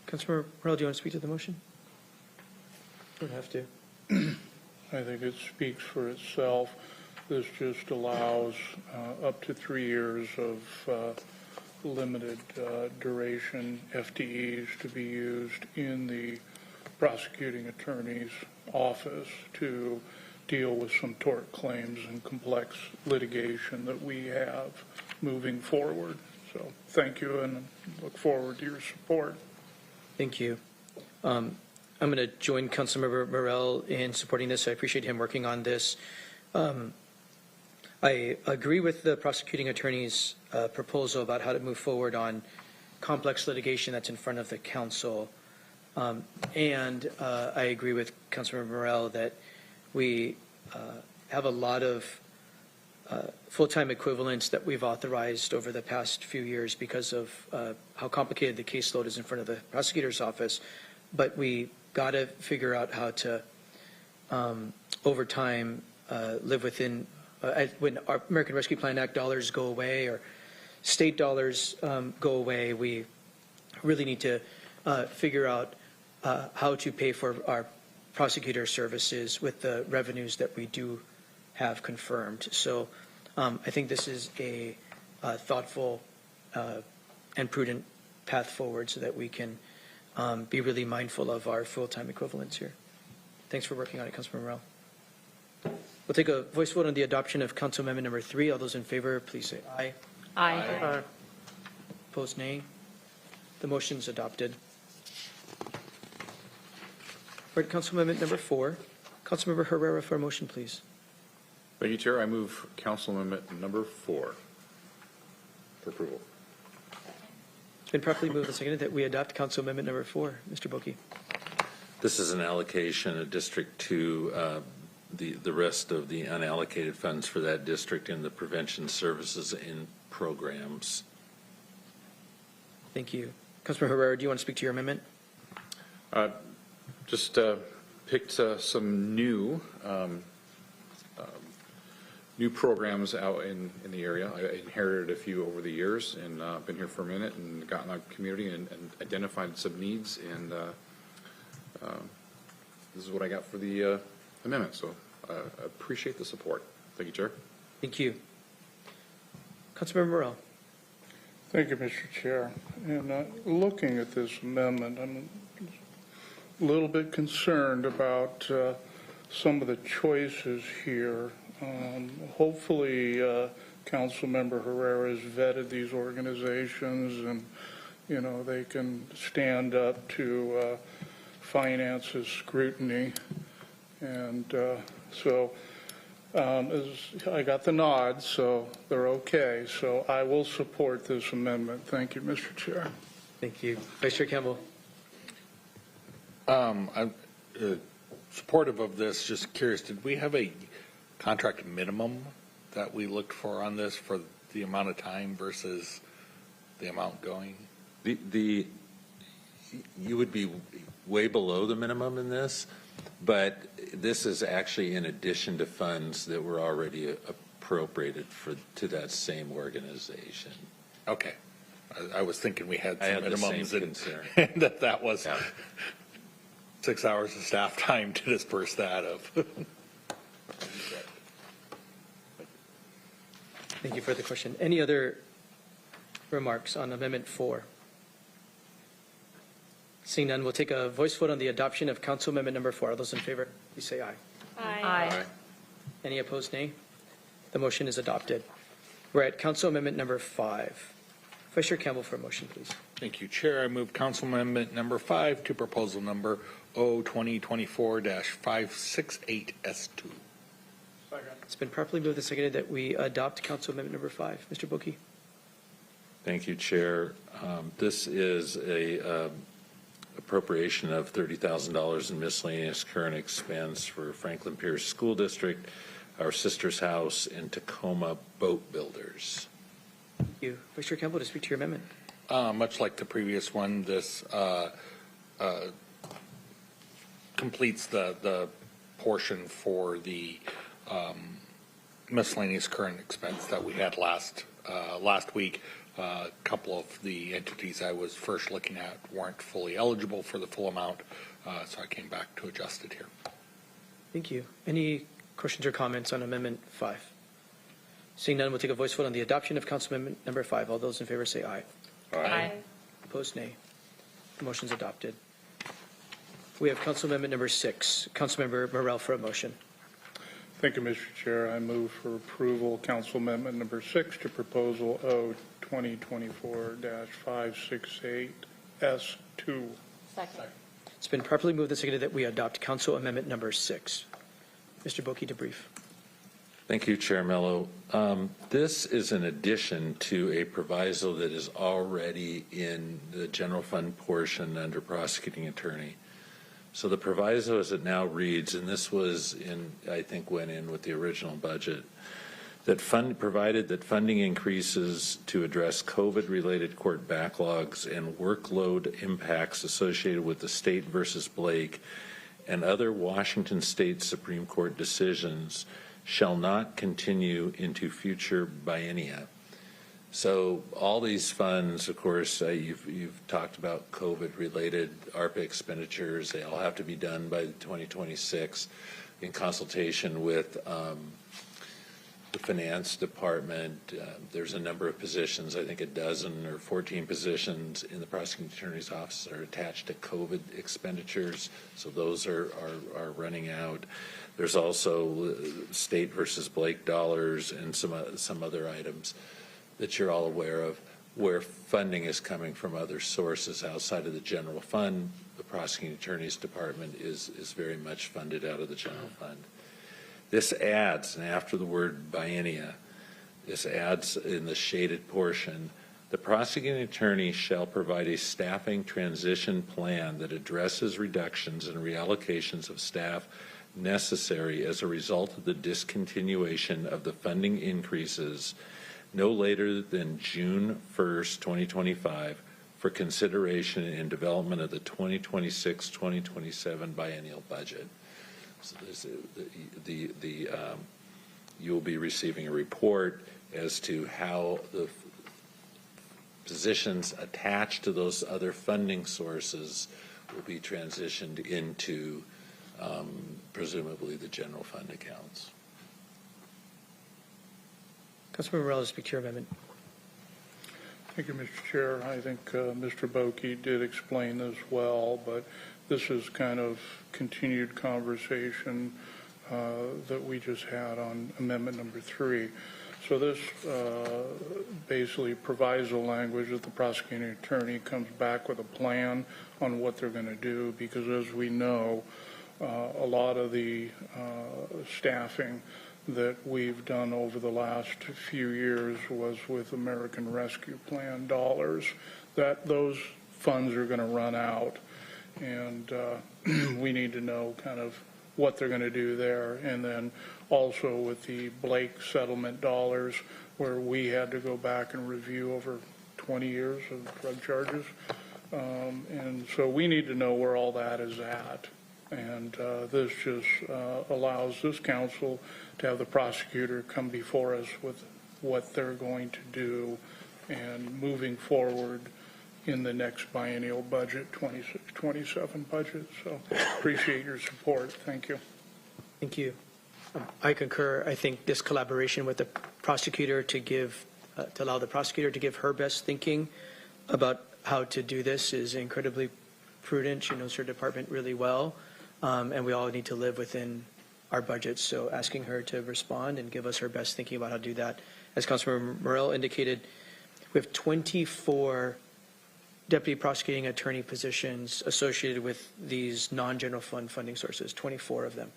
Councilmember Morell, do you want to speak to the motion? You don't have to. I think it speaks for itself. This just allows up to 3 years of limited duration FTEs to be used in the prosecuting attorney's office to deal with some tort claims and complex litigation that we have moving forward. So thank you, and look forward to your support. Thank you. I'm going to join Councilmember Morell in supporting this. I appreciate him working on this. I agree with the prosecuting attorney's proposal about how to move forward on complex litigation that's in front of the council. And I agree with Councilmember Morell that we have a lot of full-time equivalents that we've authorized over the past few years because of how complicated the caseload is in front of the prosecutor's office. But we got to figure out how to, over time, live within, when our American Rescue Plan Act dollars go away or state dollars go away, we really need to figure out how to pay for our prosecutor services with the revenues that we do have confirmed. So I think this is a thoughtful and prudent path forward so that we can be really mindful of our full-time equivalents here. Thanks for working on it, Councilmember Morell. We'll take a voice vote on the adoption of Council Amendment number 3. All those in favor, please say aye. Aye. Opposed, nay. The motion is adopted. All right, Council Amendment number 4. Councilmember Herrera for a motion, please. Thank you, Chair. I move Council Amendment number 4 for approval. It's been properly moved and seconded that we adopt Council Amendment number 4. Mr. Boki. This is an allocation of District 2, the rest of the unallocated funds for that district in the prevention services and programs. Thank you. Councilmember Herrera, do you want to speak to your amendment? Just picked some new programs out in the area. I inherited a few over the years, and been here for a minute and gotten out community and identified some needs, and this is what I got for the amendment. So I appreciate the support. Thank you, Chair. Thank you. Councilmember Morell. Thank you, Mr. Chair. And looking at this amendment, I'm a little bit concerned about some of the choices here. Hopefully, Councilmember Herrera has vetted these organizations, and they can stand up to finance's scrutiny. And so I got the nod, so they're okay. So I will support this amendment. Thank you, Mr. Chair. Thank you. Vice Chair Campbell. I'm supportive of this. Just curious, did we have a contract minimum that we looked for on this for the amount of time versus the amount going? You would be way below the minimum in this, but this is actually in addition to funds that were already appropriated to that same organization. Okay. I was thinking we had some minimums and that was 6 hours of staff time to disperse that of. Thank you for the question. Any other remarks on Amendment 4? Seeing none, we'll take a voice vote on the adoption of Council Amendment Number 4. All those in favor, please say aye. Aye. Any opposed, nay? The motion is adopted. We're at Council Amendment Number 5. Vice Chair Campbell for a motion, please. Thank you, Chair. I move Council Amendment Number 5 to proposal number O-2024-568S2. It's been properly moved and seconded that we adopt Council Amendment Number 5. Mr. Boki. Thank you, Chair. This is a appropriation of $30,000 in miscellaneous current expense for Franklin Pierce School District, our sister's house, and Tacoma Boat Builders. Thank you. Vice Chair Campbell, to speak to your amendment. Much like the previous one, this completes the portion for the miscellaneous current expense that we had last week. A couple of the entities I was first looking at weren't fully eligible for the full amount, so I came back to adjust it here. Thank you. Any questions or comments on Amendment 5? Seeing none, we'll take a voice vote on the adoption of Council Amendment Number 5. All those in favor say aye. Aye. Opposed, nay. The motion is adopted. We have Council Amendment Number 6. Councilmember Morrell for a motion. Thank you, Mr. Chair. I move for approval Council Amendment Number 6 to proposal O-2024-568S2. Second. It's been properly moved and seconded that we adopt Council Amendment Number 6. Mr. Boki to brief. Thank you, Chair Mello. This is an addition to a proviso that is already in the general fund portion under prosecuting attorney. So the proviso as it now reads, and this was in, I think went in with the original budget, that provided that funding increases to address COVID-related court backlogs and workload impacts associated with the State versus Blake and other Washington State Supreme Court decisions shall not continue into future biennia. So all these funds, of course, you've talked about COVID-related ARPA expenditures. They all have to be done by 2026 in consultation with the Finance Department. There's a number of positions, I think a dozen or 14 positions in the Prosecuting Attorney's Office are attached to COVID expenditures. So those are running out. There's also State versus Blake dollars and some other items that you're all aware of, where funding is coming from other sources outside of the general fund. The Prosecuting Attorney's Department is very much funded out of the general fund. This adds, and after the word biennia, this adds in the shaded portion, the prosecuting attorney shall provide a staffing transition plan that addresses reductions and reallocations of staff necessary as a result of the discontinuation of the funding increases no later than June 1st, 2025, for consideration and development of the 2026-2027 biennial budget. So you'll be receiving a report as to how the positions attached to those other funding sources will be transitioned into presumably the general fund accounts. Councilmember Morrell, to speak to your amendment. Thank you, Mr. Chair. I think Mr. Boki did explain this well, but this is kind of continued conversation that we just had on Amendment Number 3. So this basically proviso language that the prosecuting attorney comes back with a plan on what they're going to do, because as we know, a lot of the staffing that we've done over the last few years was with American Rescue Plan dollars, that those funds are going to run out, and we need to know kind of what they're going to do there. And then also with the Blake settlement dollars, where we had to go back and review over 20 years of drug charges. And so we need to know where all that is at. And this just allows this council to have the prosecutor come before us with what they're going to do and moving forward in the next biennial budget, 26-27 budget. So appreciate your support. Thank you. Thank you. I concur. I think this collaboration with the prosecutor to allow the prosecutor to give her best thinking about how to do this is incredibly prudent. She knows her department really well, and we all need to live within our budgets. So asking her to respond and give us her best thinking about how to do that. As Councilmember Morell indicated, we have 24 deputy prosecuting attorney positions associated with these non-general fund funding sources, 24 of them.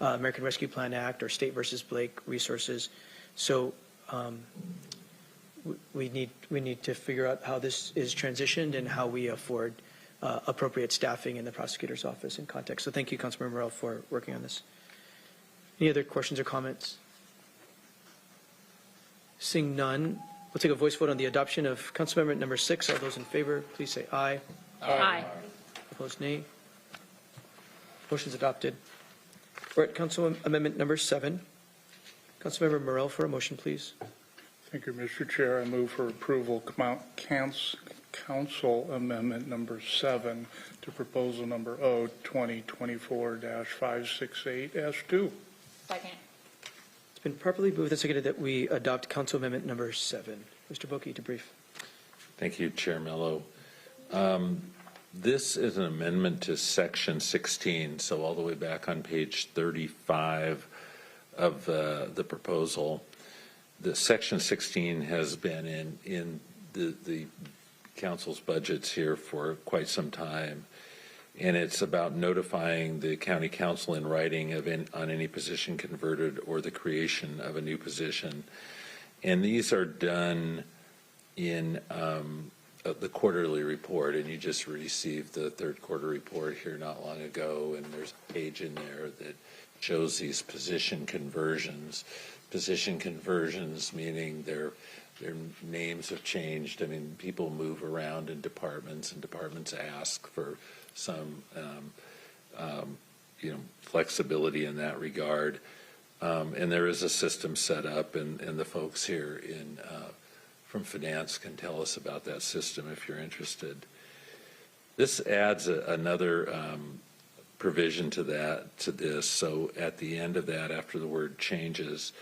American Rescue Plan Act or State versus Blake resources. So we need to figure out how this is transitioned and how we afford appropriate staffing in the prosecutor's office in context. So thank you, Councilmember Morell, for working on this. Any other questions or comments? Seeing none, we'll take a voice vote on the adoption of Council Amendment number 6. All those in favor, please say aye. Aye. Opposed, nay. Motion's adopted. We're at Council Amendment number 7. Councilmember Morell for a motion, please. Thank you, Mr. Chair. I move for approval Council Amendment number 7 to proposal number O 2024-568-2. Second. It's been properly moved and seconded that we adopt Council Amendment number 7. Mr. Boki to brief. Thank you, Chair Mello. This is an amendment to Section 16, so all the way back on page 35 of the proposal. The Section 16 has been in the council's budgets here for quite some time, and it's about notifying the county council in writing on any position converted or the creation of a new position. And these are done in the quarterly report, and you just received the third quarter report here not long ago, and there's a page in there that shows these position conversions. Position conversions meaning their names have changed. I mean, people move around in departments, and departments ask for some flexibility in that regard. And there is a system set up, and the folks here from finance can tell us about that system if you're interested. This adds another provision to this. So at the end of that, after the word changes,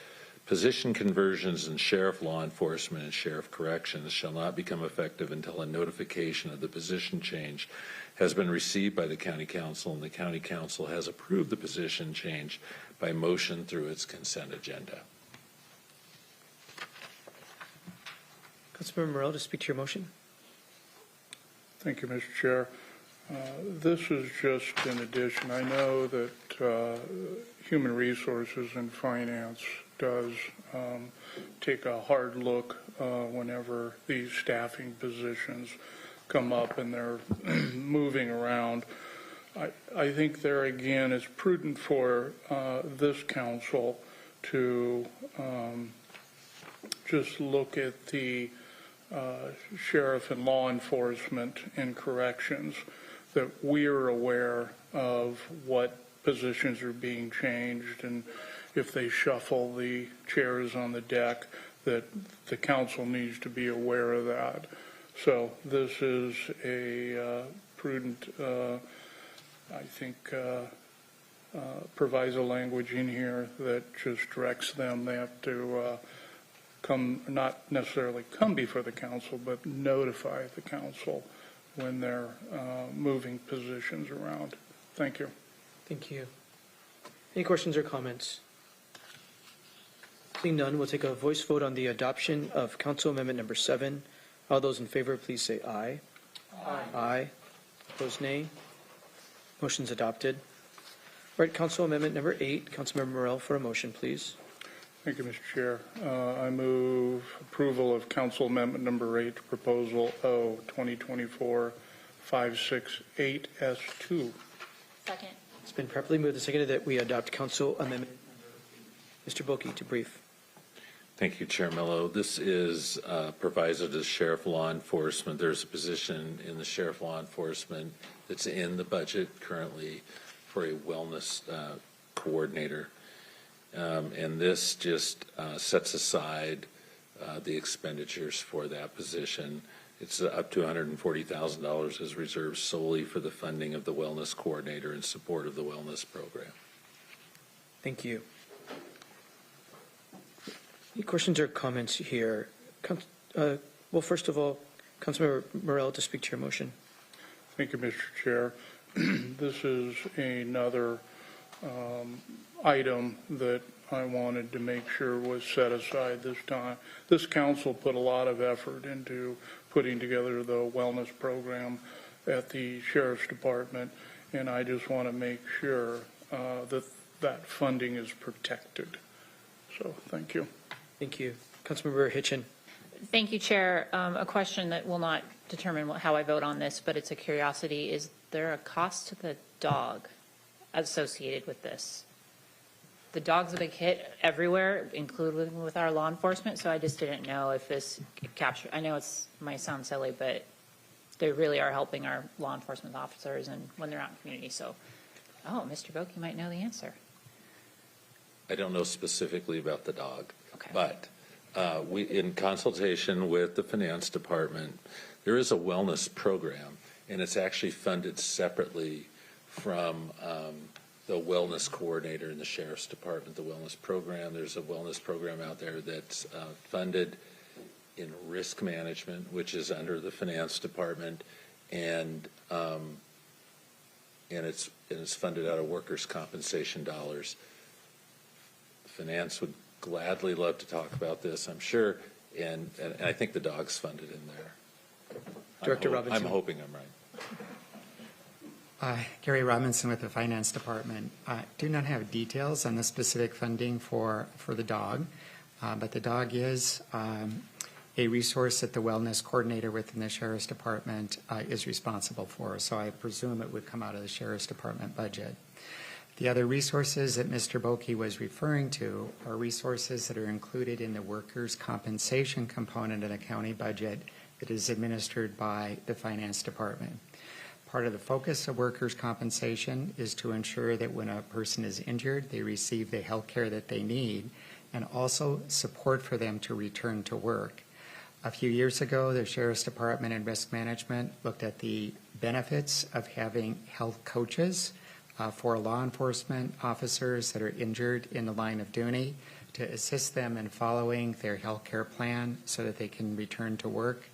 position conversions in sheriff law enforcement and sheriff corrections shall not become effective until a notification of the position change has been received by the county council, and the county council has approved the position change by motion through its consent agenda. Councilmember Morell to speak to your motion. Thank you, Mr. Chair. This is just in addition. I know that Human Resources and Finance does take a hard look whenever these staffing positions come up and they're moving around. I think there again it's prudent for this council to just look at the sheriff and law enforcement and corrections, that we're aware of what positions are being changed, and if they shuffle the chairs on the deck, that the council needs to be aware of that. So this is a prudent, I think, proviso language in here that just directs them. They have to not necessarily come before the council, but notify the council when they're moving positions around. Thank you. Thank you. Any questions or comments? Seeing none, we'll take a voice vote on the adoption of Council Amendment number 7. All those in favor, please say aye. Aye. Aye. Opposed, nay. Motion's adopted. We're at Council Amendment number 8. Councilmember Morell for a motion, please. Thank you, Mr. Chair. I move approval of Council Amendment number 8, Proposal O 2024-568-2. Second. It's been properly moved and seconded that we adopt Council Amendment. Mr. Boki to brief. Thank you, Chair Mello. This is proviso to sheriff law enforcement. There's a position in the sheriff law enforcement that's in the budget currently for a wellness coordinator. And this just sets aside the expenditures for that position. It's up to $140,000 is reserved solely for the funding of the wellness coordinator in support of the wellness program. Thank you. Any questions or comments here? Well, first of all, Councilmember Morell to speak to your motion. Thank you, Mr. Chair. This is another item that I wanted to make sure was set aside this time. This council put a lot of effort into putting together the wellness program at the Sheriff's Department, and I just want to make sure that funding is protected. So, thank you. Thank you. Councilmember Hitchin. Thank you, Chair. A question that will not determine how I vote on this, but it's a curiosity. Is there a cost to the dog associated with this? The dogs are hit everywhere, including with our law enforcement, so I just didn't know if this captured. I know it might sound silly, but they really are helping our law enforcement officers and when they're out in the community. So, Mr. Boak, you might know the answer. I don't know specifically about the dog, but we, in consultation with the finance department, there is a wellness program, and it's actually funded separately from the wellness coordinator in the Sheriff's Department. The wellness program, there's a wellness program out there that's funded in risk management, which is under the finance department, and it's funded out of workers' compensation dollars. Finance would gladly love to talk about this, I'm sure, and I think the dog's funded in there. Director Robinson. I'm hoping I'm right. Gary Robinson with the Finance Department. Do not have details on the specific funding for the dog, but the dog is a resource that the wellness coordinator within the Sheriff's Department is responsible for, so I presume it would come out of the Sheriff's Department budget. The other resources that Mr. Boakey was referring to are resources that are included in the workers' compensation component of the county budget that is administered by the Finance Department. Part of the focus of workers' compensation is to ensure that when a person is injured, they receive the health care that they need, and also support for them to return to work. A few years ago, the Sheriff's Department and Risk Management looked at the benefits of having health coaches for law enforcement officers that are injured in the line of duty to assist them in following their health care plan so that they can return to work,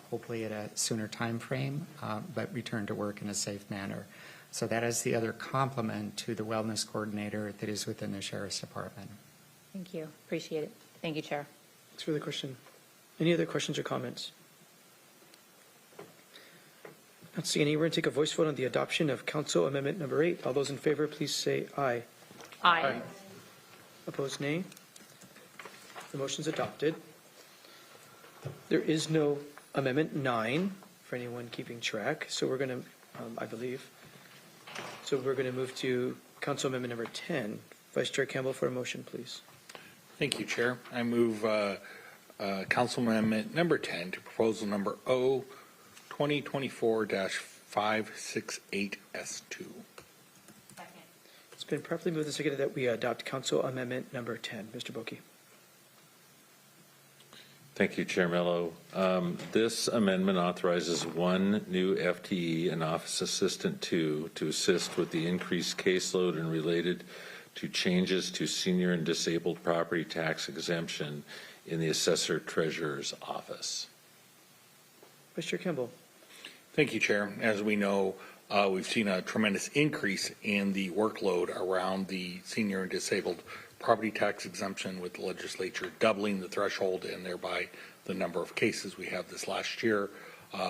hopefully at a sooner time frame, but return to work in a safe manner. So that is the other complement to the wellness coordinator that is within the Sheriff's Department. Thank you. Appreciate it. Thank you, Chair. Thanks for the question. Any other questions or comments? Not seeing any. We're going to take a voice vote on the adoption of Council Amendment Number 8. All those in favor, please say aye. Aye. Opposed, nay. The motion is adopted. There is no Amendment 9 for anyone keeping track, so we're going to, I believe, so we're going to move to Council Amendment Number 10. Vice Chair Campbell for a motion, please. Thank you, Chair. I move Council Amendment Number 10 to Proposal Number O 2024-568S2. It's been properly moved and seconded that we adopt Council Amendment Number 10. Mr. Boakey. Thank you, Chair Mello. This amendment authorizes one new FTE and Office Assistant 2 to assist with the increased caseload and related to changes to senior and disabled property tax exemption in the Assessor Treasurer's Office. Vice Chair Campbell. Thank you, Chair. As we know, we've seen a tremendous increase in the workload around the senior and disabled property tax exemption, with the legislature doubling the threshold and thereby the number of cases we have this last year.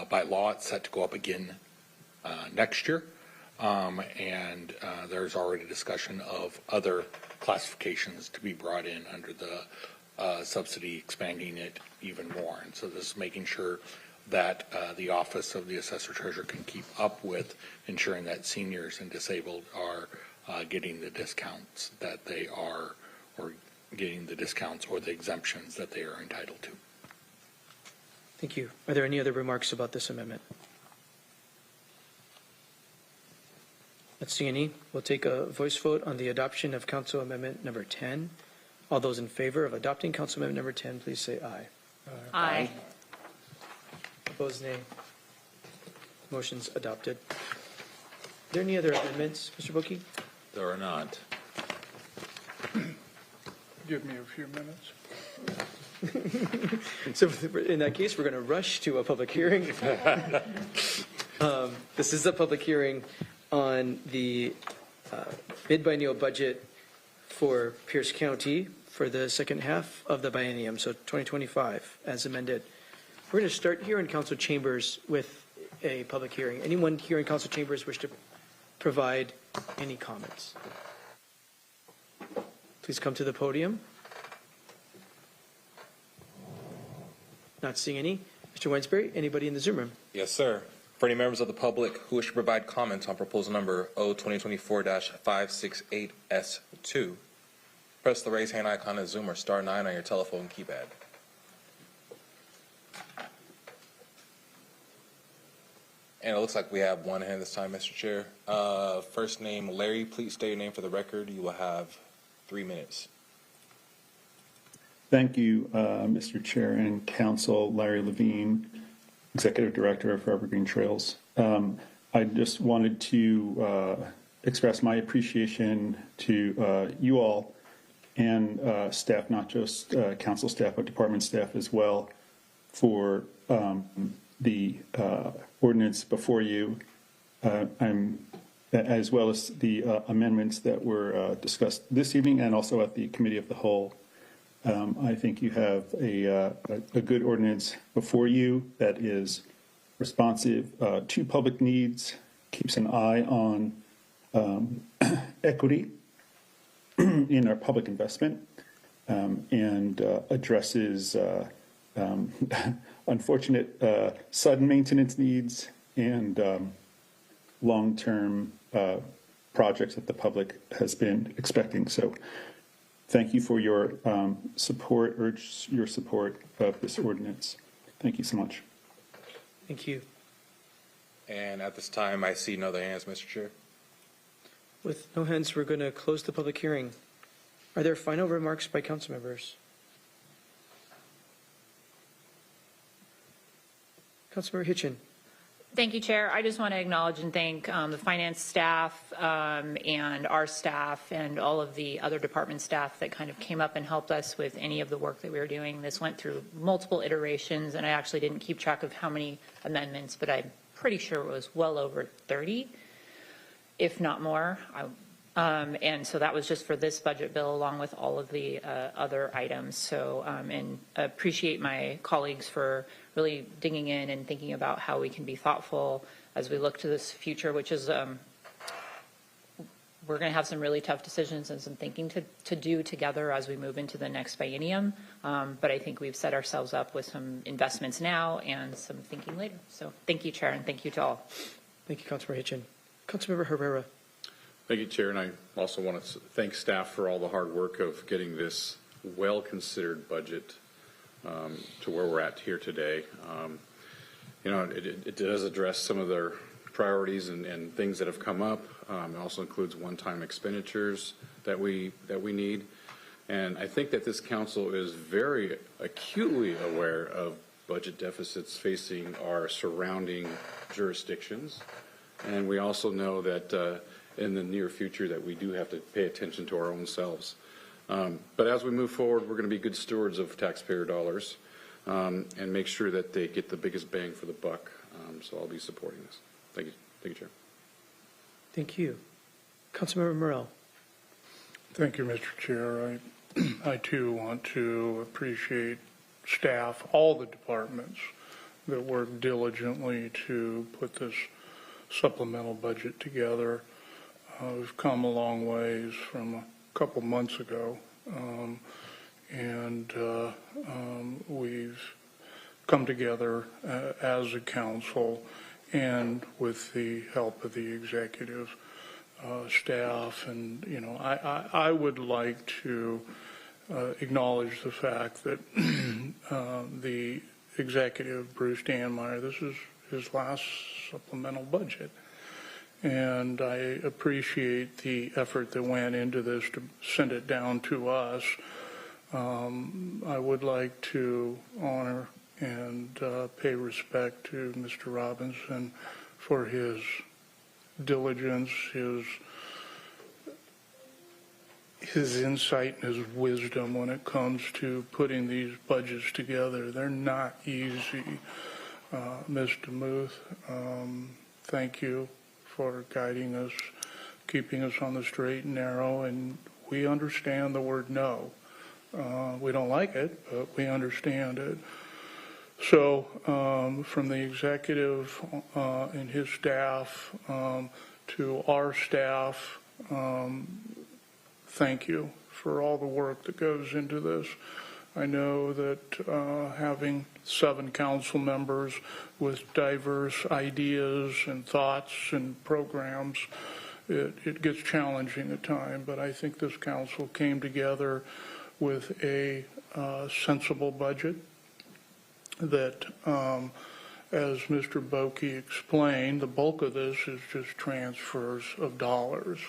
By law, it's set to go up again next year. And there's already discussion of other classifications to be brought in under the subsidy, expanding it even more. And so this is making sure that the Office of the Assessor Treasurer can keep up with ensuring that seniors and disabled are getting the discounts that they are, or getting the discounts or the exemptions that they are entitled to. Thank you. Are there any other remarks about this amendment? Not seeing any. We'll take a voice vote on the adoption of Council Amendment Number 10. All those in favor of adopting Council Amendment Number 10, please say aye. Aye. Opposed, nay. Motion's adopted. Are there any other amendments, Mr. Boakey? There are not. Give me a few minutes. So in that case, we're going to rush to a public hearing. This is a public hearing on the mid-biennial budget for Pierce County for the second half of the biennium, so 2025 as amended. We're going to start here in council chambers with a public hearing. Anyone here in council chambers wish to provide any comments? Please come to the podium. Not seeing any. Mr. Weinsbury, anybody in the Zoom room? Yes, sir. For any members of the public who wish to provide comments on proposal number O2024-568S2, press the raise hand icon on Zoom or *9 on your telephone keypad. And it looks like we have one hand this time, Mr. Chair. First name, Larry. Please state your name for the record. You will have 3 minutes. Thank you, Mr. Chair and Council. Larry Levine, Executive Director of Forever Green Trails. I just wanted to express my appreciation to you all and staff, not just council staff, but department staff as well, for the ordinance before you, as well as the amendments that were discussed this evening and also at the Committee of the Whole. I think you have a good ordinance before you that is responsive to public needs, keeps an eye on equity in our public investment, and addresses unfortunate sudden maintenance needs and long-term projects that the public has been expecting. So thank you for your support, urge your support of this ordinance. Thank you so much. Thank you. And at this time, I see no other hands, Mr. Chair. With no hands, we're going to close the public hearing. Are there final remarks by council members? Councilmember Hitchin. Thank you, Chair. I just want to acknowledge and thank the finance staff and our staff and all of the other department staff that kind of came up and helped us with any of the work that we were doing. This went through multiple iterations, and I actually didn't keep track of how many amendments, but I'm pretty sure it was well over 30, if not more. And so that was just for this budget bill, along with all of the other items. So, and appreciate my colleagues for really digging in and thinking about how we can be thoughtful as we look to this future, which is, we're going to have some really tough decisions and some thinking to do together as we move into the next biennium. But I think we've set ourselves up with some investments now and some thinking later. So thank you, Chair, and thank you to all. Thank you, Councilmember Hitchin. Councilmember Herrera. Thank you, Chair, and I also want to thank staff for all the hard work of getting this well-considered budget to where we're at here today. You know, it does address some of their priorities and things that have come up. It also includes one-time expenditures that we need. And I think that this council is very acutely aware of budget deficits facing our surrounding jurisdictions. And we also know that in the near future that we do have to pay attention to our own selves. But as we move forward, we're going to be good stewards of taxpayer dollars and make sure that they get the biggest bang for the buck. So I'll be supporting this. Thank you. Thank you, Chair. Thank you. Councilmember Morrell. Thank you, Mr. Chair. I too want to appreciate staff, all the departments that worked diligently to put this supplemental budget together. We've come a long ways from a couple months ago, and we've come together as a council and with the help of the executive staff. And, you know, I would like to acknowledge the fact that the executive, Bruce Danmeyer, this is his last supplemental budget. And I appreciate the effort that went into this to send it down to us. I would like to honor and pay respect to Mr. Robinson for his diligence, his insight and his wisdom when it comes to putting these budgets together. They're not easy. Ms. DeMuth, thank you for guiding us, keeping us on the straight and narrow, and we understand the word no. We don't like it, but we understand it. So from the executive and his staff to our staff, thank you for all the work that goes into this. I know that having 7 council members with diverse ideas and thoughts and programs, it gets challenging at times, but I think this council came together with a sensible budget that, as Mr. Boki explained, the bulk of this is just transfers of dollars.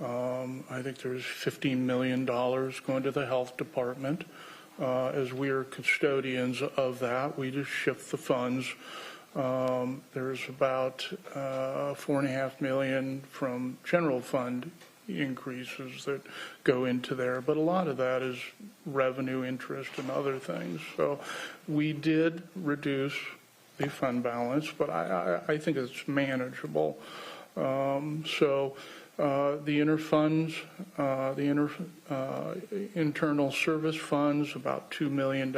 I think there's $15 million going to the health department. As we are custodians of that, we just shift the funds. There's about $4.5 million from general fund increases that go into there, but a lot of that is revenue, interest, and other things. So we did reduce the fund balance, but I think it's manageable. The interfunds, internal service funds, about $2 million,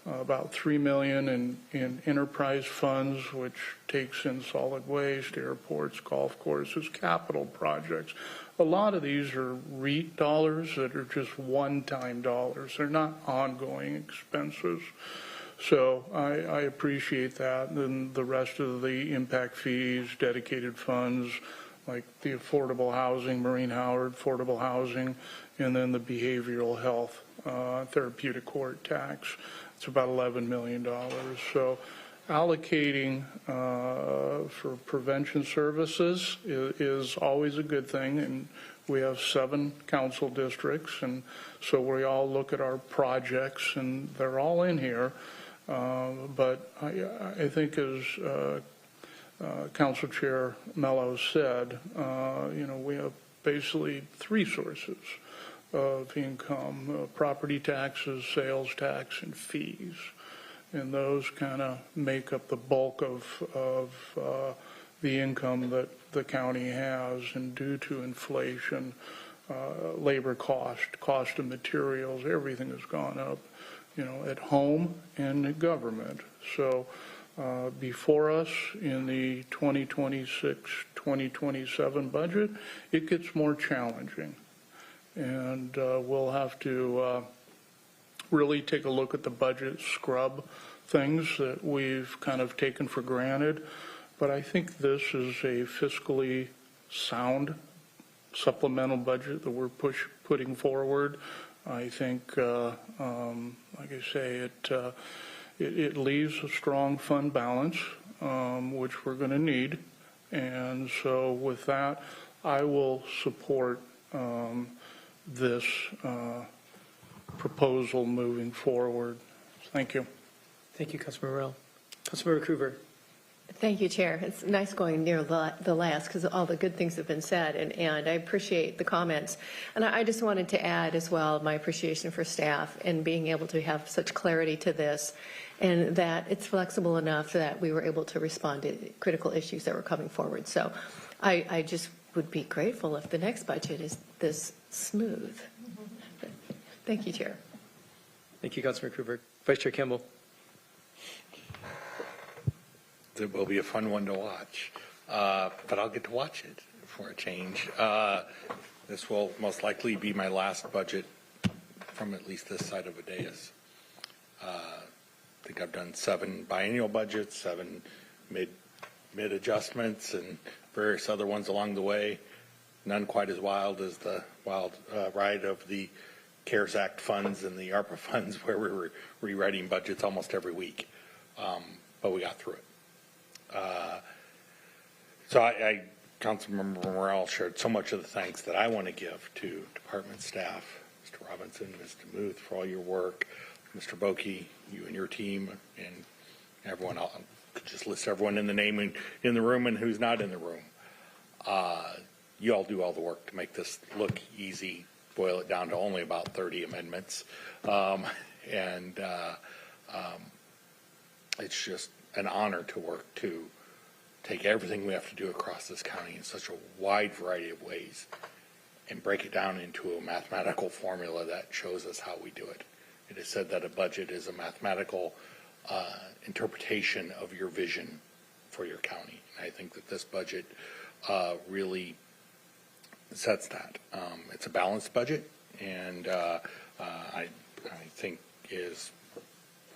about $3 million in enterprise funds, which takes in solid waste, airports, golf courses, capital projects. A lot of these are REIT dollars that are just one-time dollars. They're not ongoing expenses. So I appreciate that. And then the rest of the impact fees, dedicated funds, like the affordable housing, Maureen Howard, affordable housing, and then the behavioral health therapeutic court tax. It's about $11 million. So allocating for prevention services is always a good thing, and we have 7 council districts, and so we all look at our projects, and they're all in here. But I think as Council Chair Mello said, we have basically 3 sources of income: property taxes, sales tax, and fees. And those kind of make up the bulk of the income that the county has. And due to inflation, labor cost of materials, everything has gone up, at home and at government. So before us in the 2026-2027 budget, it gets more challenging. And we'll have to really take a look at the budget, scrub things that we've kind of taken for granted. But I think this is a fiscally sound supplemental budget that we're putting forward. I think, like I say, it leaves a strong fund balance, which we're going to need. And so with that, I will support this proposal moving forward. Thank you. Thank you, Councilmember Morell. Councilmember Coover. Thank you, Chair. It's nice going near the last because all the good things have been said, and I appreciate the comments. And I just wanted to add as well my appreciation for staff and being able to have such clarity to this, and that it's flexible enough that we were able to respond to critical issues that were coming forward. So I just would be grateful if the next budget is this smooth. Thank you, Chair. Thank you, Councilmember Coover. Vice Chair Kimball. It will be a fun one to watch, but I'll get to watch it for a change. This will most likely be my last budget from at least this side of a dais. I think I've done 7 biennial budgets, 7 mid adjustments, and various other ones along the way. None quite as wild as the wild ride of the CARES Act funds and the ARPA funds, where we were rewriting budgets almost every week, but we got through it. Councilmember Morell shared so much of the thanks that I want to give to department staff, Mr. Robinson, Mr. Muth, for all your work, Mr. Boki, you and your team, and everyone else. I could just list everyone in the name in the room and who's not in the room. You all do all the work to make this look easy, boil it down to only about 30 amendments. It's just an honor to work to take everything we have to do across this county in such a wide variety of ways and break it down into a mathematical formula that shows us how we do it. It is said that a budget is a mathematical interpretation of your vision for your county. And I think that this budget really sets that. It's a balanced budget, and I think is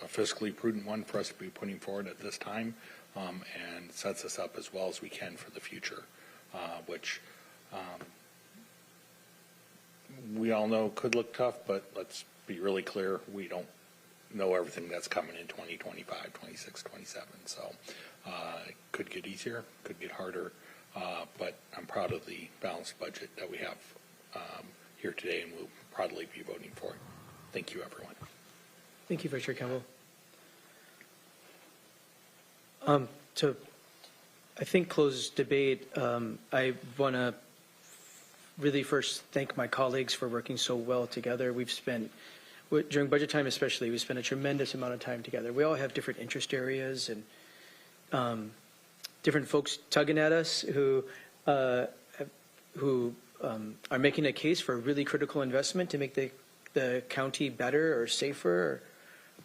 a fiscally prudent one for us to be putting forward at this time, and sets us up as well as we can for the future, which we all know could look tough, but let's be really clear, we don't know everything that's coming in 2025, 26, 27. So it could get easier, could get harder, but I'm proud of the balanced budget that we have here today, and we'll proudly be voting for it. Thank you, everyone. Thank you, Vice Chair Campbell. To, I think, close debate, I want to really first thank my colleagues for working so well together. We've spent, during budget time especially, we spent a tremendous amount of time together. We all have different interest areas and different folks tugging at us who are making a case for a really critical investment to make the county better or safer.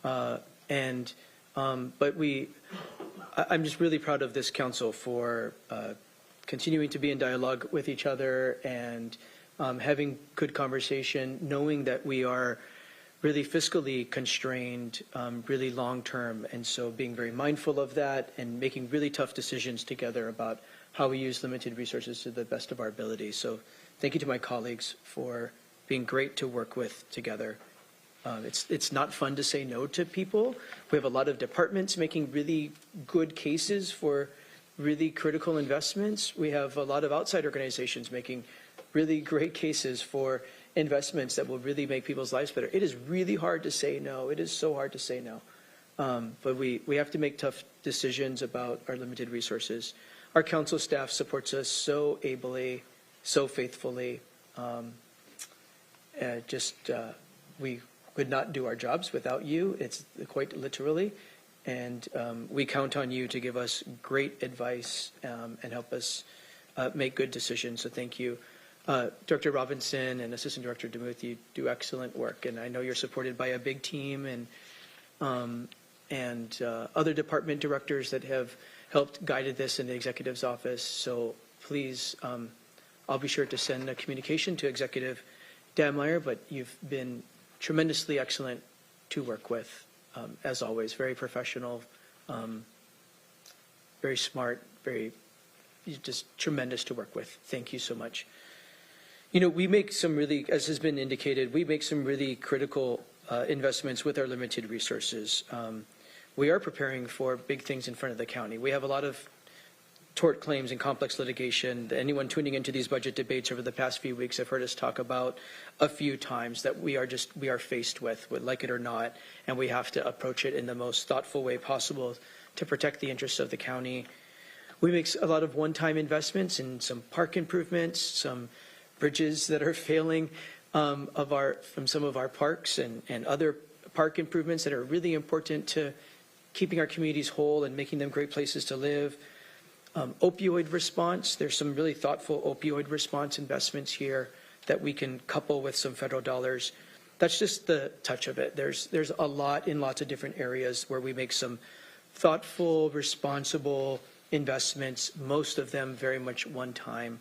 But I'm just really proud of this council for continuing to be in dialogue with each other and having good conversation, knowing that we are really fiscally constrained, really long term, and so being very mindful of that and making really tough decisions together about how we use limited resources to the best of our ability. So thank you to my colleagues for being great to work with together. It's not fun to say no to people. We have a lot of departments making really good cases for really critical investments. We have a lot of outside organizations making really great cases for investments that will really make people's lives better. It is really hard to say no. It is so hard to say no. But we have to make tough decisions about our limited resources. Our council staff supports us so ably, so faithfully. We could not do our jobs without you. It's quite literally. And we count on you to give us great advice and help us make good decisions. So thank you. Director Robinson and Assistant Director DeMuth, you do excellent work. And I know you're supported by a big team and other department directors that have helped guided this in the executive's office. So please, I'll be sure to send a communication to Executive Dammeier, but you've been tremendously excellent to work with, as always. Very professional, very smart, just tremendous to work with. Thank you so much. You know, we make some really, as has been indicated, we make some really critical investments with our limited resources. We are preparing for big things in front of the county. We have a lot of tort claims and complex litigation. Anyone tuning into these budget debates over the past few weeks have heard us talk about a few times that we are faced with, like it or not, and we have to approach it in the most thoughtful way possible to protect the interests of the county. We make a lot of one-time investments in some park improvements, some bridges that are failing from some of our parks and other park improvements that are really important to keeping our communities whole and making them great places to live. Opioid response, there's some really thoughtful opioid response investments here that we can couple with some federal dollars. That's just the touch of it. There's a lot in lots of different areas where we make some thoughtful, responsible investments, most of them very much one time.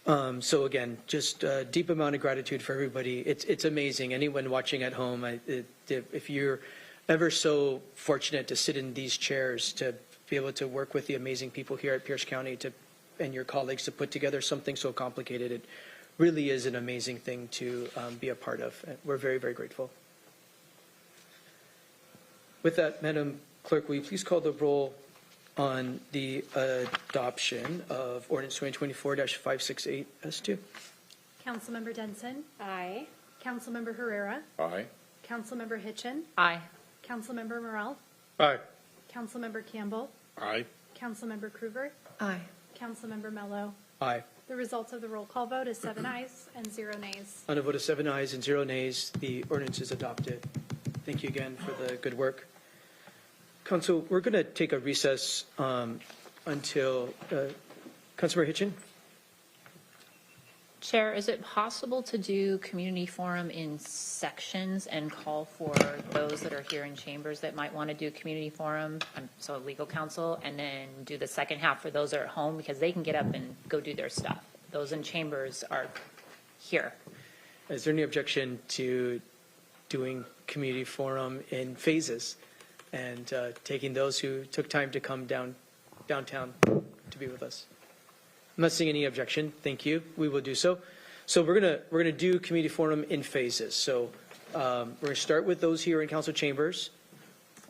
So again, just a deep amount of gratitude for everybody. It's amazing. Anyone watching at home, if you're ever so fortunate to sit in these chairs, to be able to work with the amazing people here at Pierce County and your colleagues to put together something so complicated, it really is an amazing thing to be a part of. We're very, very grateful. With that, Madam Clerk, will you please call the roll on the adoption of Ordinance 2024-568 S2? Councilmember Denson. Aye. Councilmember Herrera. Aye. Councilmember Hitchin. Aye. Councilmember Morrell. Aye. Councilmember Campbell. Aye. Councilmember Kruger. Aye. Councilmember Mello. Aye. The results of the roll call vote is 7 ayes and 0 nays. On a vote of 7 ayes and 0 nays, the ordinance is adopted. Thank you again for the good work. Council, we're going to take a recess until, Councilmember Hitchin? Chair, is it possible to do community forum in sections and call for those that are here in chambers that might want to do community forum, so legal counsel, and then do the second half for those that are at home because they can get up and go do their stuff. Those in chambers are here. Is there any objection to doing community forum in phases and taking those who took time to come downtown to be with us? I'm not seeing any objection. Thank you. We will do so. So we're gonna do community forum in phases. So we're gonna start with those here in council chambers.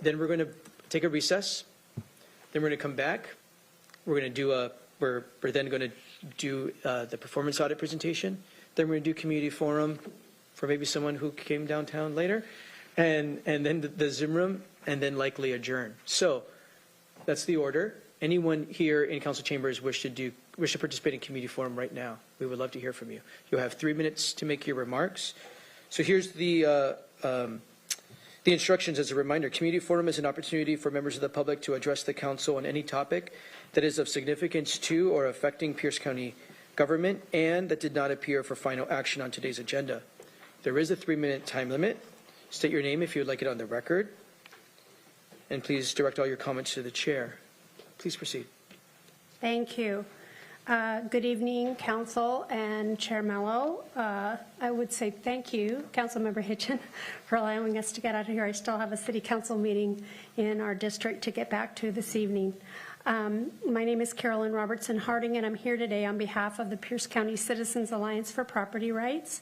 Then we're gonna take a recess. Then we're gonna come back. We're then gonna do the performance audit presentation. Then we're gonna do community forum for maybe someone who came downtown later, and then the Zoom room, and then likely adjourn. So that's the order. Anyone here in council chambers wish to participate in community forum right now, we would love to hear from you. You'll have 3 minutes to make your remarks. So here's the instructions as a reminder. Community forum is an opportunity for members of the public to address the council on any topic that is of significance to or affecting Pierce County government and that did not appear for final action on today's agenda. There is a 3-minute time limit. State your name if you would like it on the record. And please direct all your comments to the chair. Please proceed. Thank you. Good evening, Council and Chair Mello. I would say thank you, Councilmember Hitchin, for allowing us to get out of here. I still have a City Council meeting in our district to get back to this evening. My name is Carolyn Robertson Harding, and I'm here today on behalf of the Pierce County Citizens Alliance for Property Rights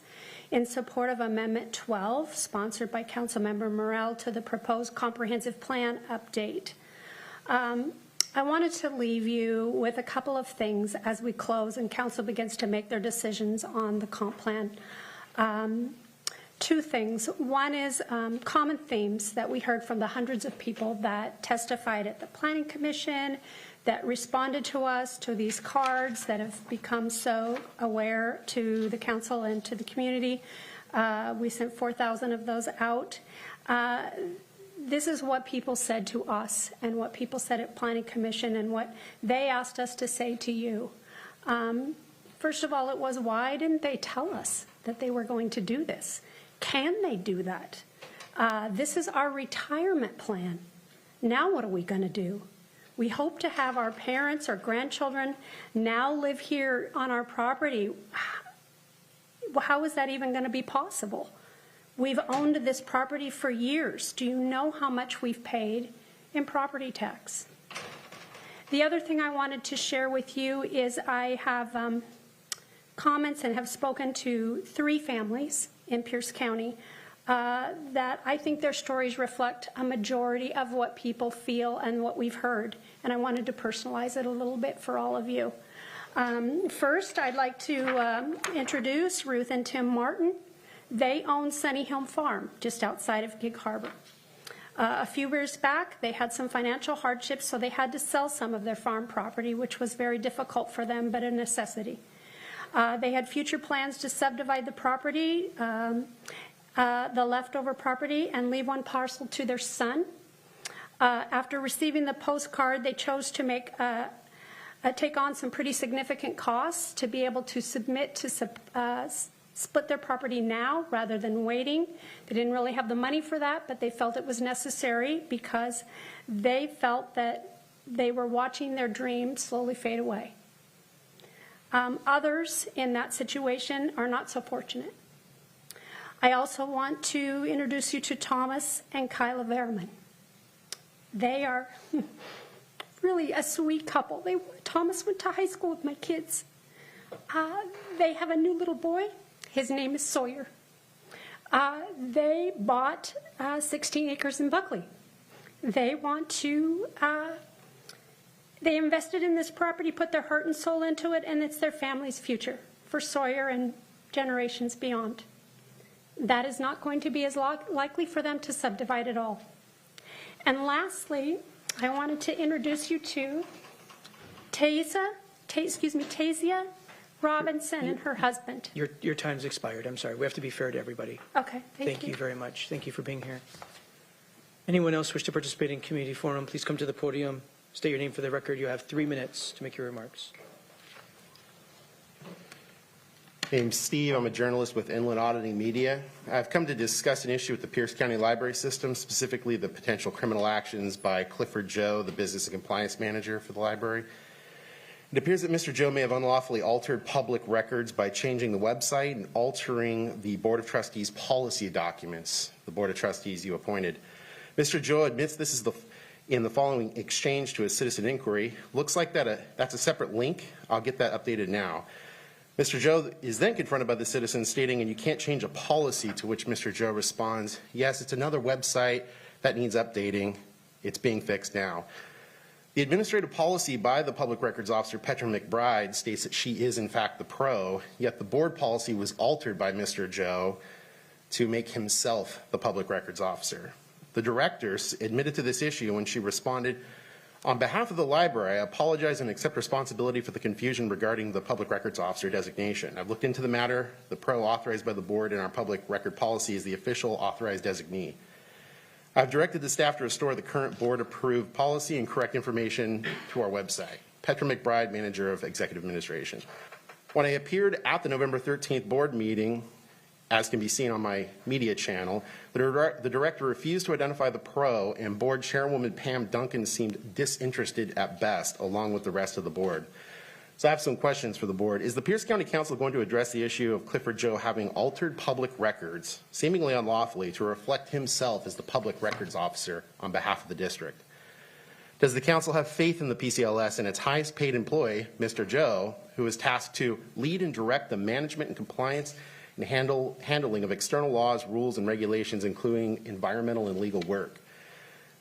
in support of Amendment 12, sponsored by Councilmember Morrell, to the proposed comprehensive plan update. I wanted to leave you with a couple of things as we close and council begins to make their decisions on the comp plan. 2 things. One is common themes that we heard from the hundreds of people that testified at the Planning Commission, that responded to us, to these cards that have become so aware to the council and to the community. We sent 4,000 of those out. This is what people said to us and what people said at Planning Commission and what they asked us to say to you. First of all, it was, why didn't they tell us that they were going to do this? Can they do that? This is our retirement plan. Now what are we going to do? We hope to have our parents or grandchildren now live here on our property. How is that even going to be possible? We've owned this property for years. Do you know how much we've paid in property tax? The other thing I wanted to share with you is I have comments and have spoken to 3 families in Pierce County that I think their stories reflect a majority of what people feel and what we've heard. And I wanted to personalize it a little bit for all of you. First, I'd like to introduce Ruth and Tim Martin. They own Sunny Hill Farm, just outside of Gig Harbor. A few years back, they had some financial hardships, so they had to sell some of their farm property, which was very difficult for them, but a necessity. They had future plans to subdivide the property, the leftover property, and leave 1 parcel to their son. After receiving the postcard, they chose to take on some pretty significant costs to be able to submit to split their property now rather than waiting. They didn't really have the money for that, but they felt it was necessary because they felt that they were watching their dream slowly fade away. Others in that situation are not so fortunate. I also want to introduce you to Thomas and Kyla Verman. They are really a sweet couple. Thomas went to high school with my kids. They have a new little boy. His name is Sawyer. They bought 16 acres in Buckley. They invested in this property, put their heart and soul into it, and it's their family's future for Sawyer and generations beyond. That is not going to be as likely for them to subdivide at all. And lastly, I wanted to introduce you to Tasia Robinson and her husband. Your time's expired. I'm sorry. We have to be fair to everybody. Okay, thank you. Thank you very much. Thank you for being here. Anyone else wish to participate in community forum, please come to the podium. State your name for the record. You have 3 minutes to make your remarks. Name's Steve. I'm a journalist with Inland Auditing Media. I've come to discuss an issue with the Pierce County Library System, specifically the potential criminal actions by Clifford Joe, the business and compliance manager for the library. It appears that Mr. Joe may have unlawfully altered public records by changing the website and altering the Board of Trustees policy documents, the Board of Trustees you appointed. Mr. Joe admits this is in the following exchange to a citizen inquiry. Looks like that's a separate link. I'll get that updated now. Mr. Joe is then confronted by the citizen stating, and you can't change a policy, to which Mr. Joe responds, yes, it's another website that needs updating. It's being fixed now. The administrative policy by the Public Records Officer, Petra McBride, states that she is in fact the pro, yet the board policy was altered by Mr. Joe to make himself the Public Records Officer. The directors admitted to this issue when she responded, on behalf of the library, I apologize and accept responsibility for the confusion regarding the Public Records Officer designation. I've looked into the matter. The pro authorized by the board in our public record policy is the official authorized designee. I've directed the staff to restore the current board-approved policy and correct information to our website. Petra McBride, Manager of Executive Administration. When I appeared at the November 13th board meeting, as can be seen on my media channel, the director refused to identify the pro, and board chairwoman Pam Duncan seemed disinterested at best, along with the rest of the board. So I have some questions for the board. Is the Pierce County Council going to address the issue of Clifford Joe having altered public records, seemingly unlawfully, to reflect himself as the Public Records Officer on behalf of the district? Does the council have faith in the PCLS and its highest paid employee, Mr. Joe, who is tasked to lead and direct the management and compliance and handling of external laws, rules, and regulations, including environmental and legal work?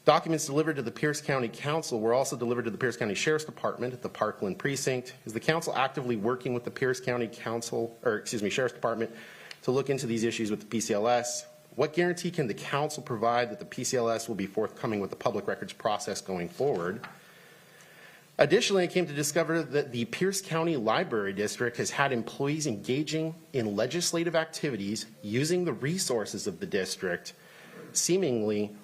Documents delivered to the Pierce County Council were also delivered to the Pierce County Sheriff's Department at the Parkland Precinct. Is the council actively working with the Pierce County Sheriff's Department to look into these issues with the PCLS? What guarantee can the council provide that the PCLS will be forthcoming with the public records process going forward? Additionally, I came to discover that the Pierce County Library District has had employees engaging in legislative activities using the resources of the district, seemingly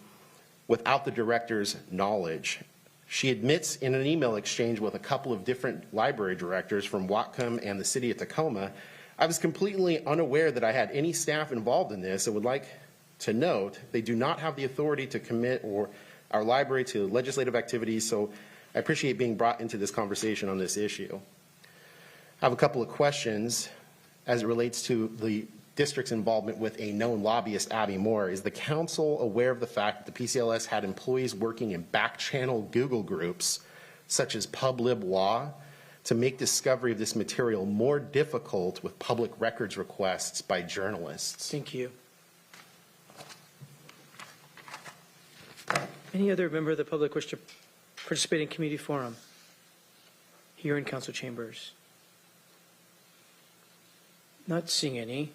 without the director's knowledge. She admits in an email exchange with a couple of different library directors from Whatcom and the city of Tacoma, I was completely unaware that I had any staff involved in this and would like to note they do not have the authority to commit our library to legislative activities, so I appreciate being brought into this conversation on this issue. I have a couple of questions as it relates to the district's involvement with a known lobbyist, Abby Moore. Is the council aware of the fact that the PCLS had employees working in back-channel Google groups, such as Publib Law, to make discovery of this material more difficult with public records requests by journalists? Thank you. Any other member of the public wish to participate in community forum here in council chambers? Not seeing any.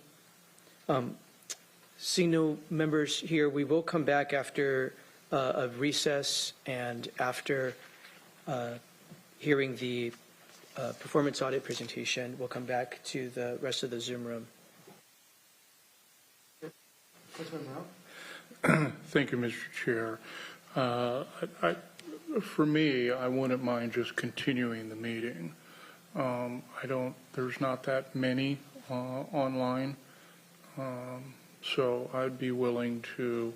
Seeing no members here, we will come back after a recess and after hearing the performance audit presentation. We'll come back to the rest of the Zoom room. Thank you, Mr. Chair. For me, I wouldn't mind just continuing the meeting. There's not that many online, so I'd be willing to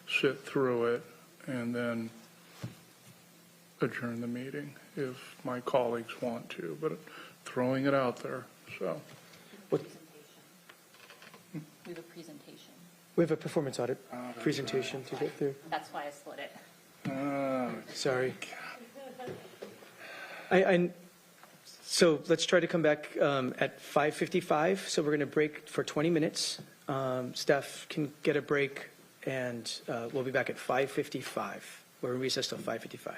sit through it and then adjourn the meeting if my colleagues want to, but throwing it out there, so. We have a presentation. We have a performance audit presentation to get through. That's why I split it. Sorry. So let's try to come back at 5:55. So we're going to break for 20 minutes. Staff can get a break, and we'll be back at 5:55. We're in recess till 5:55.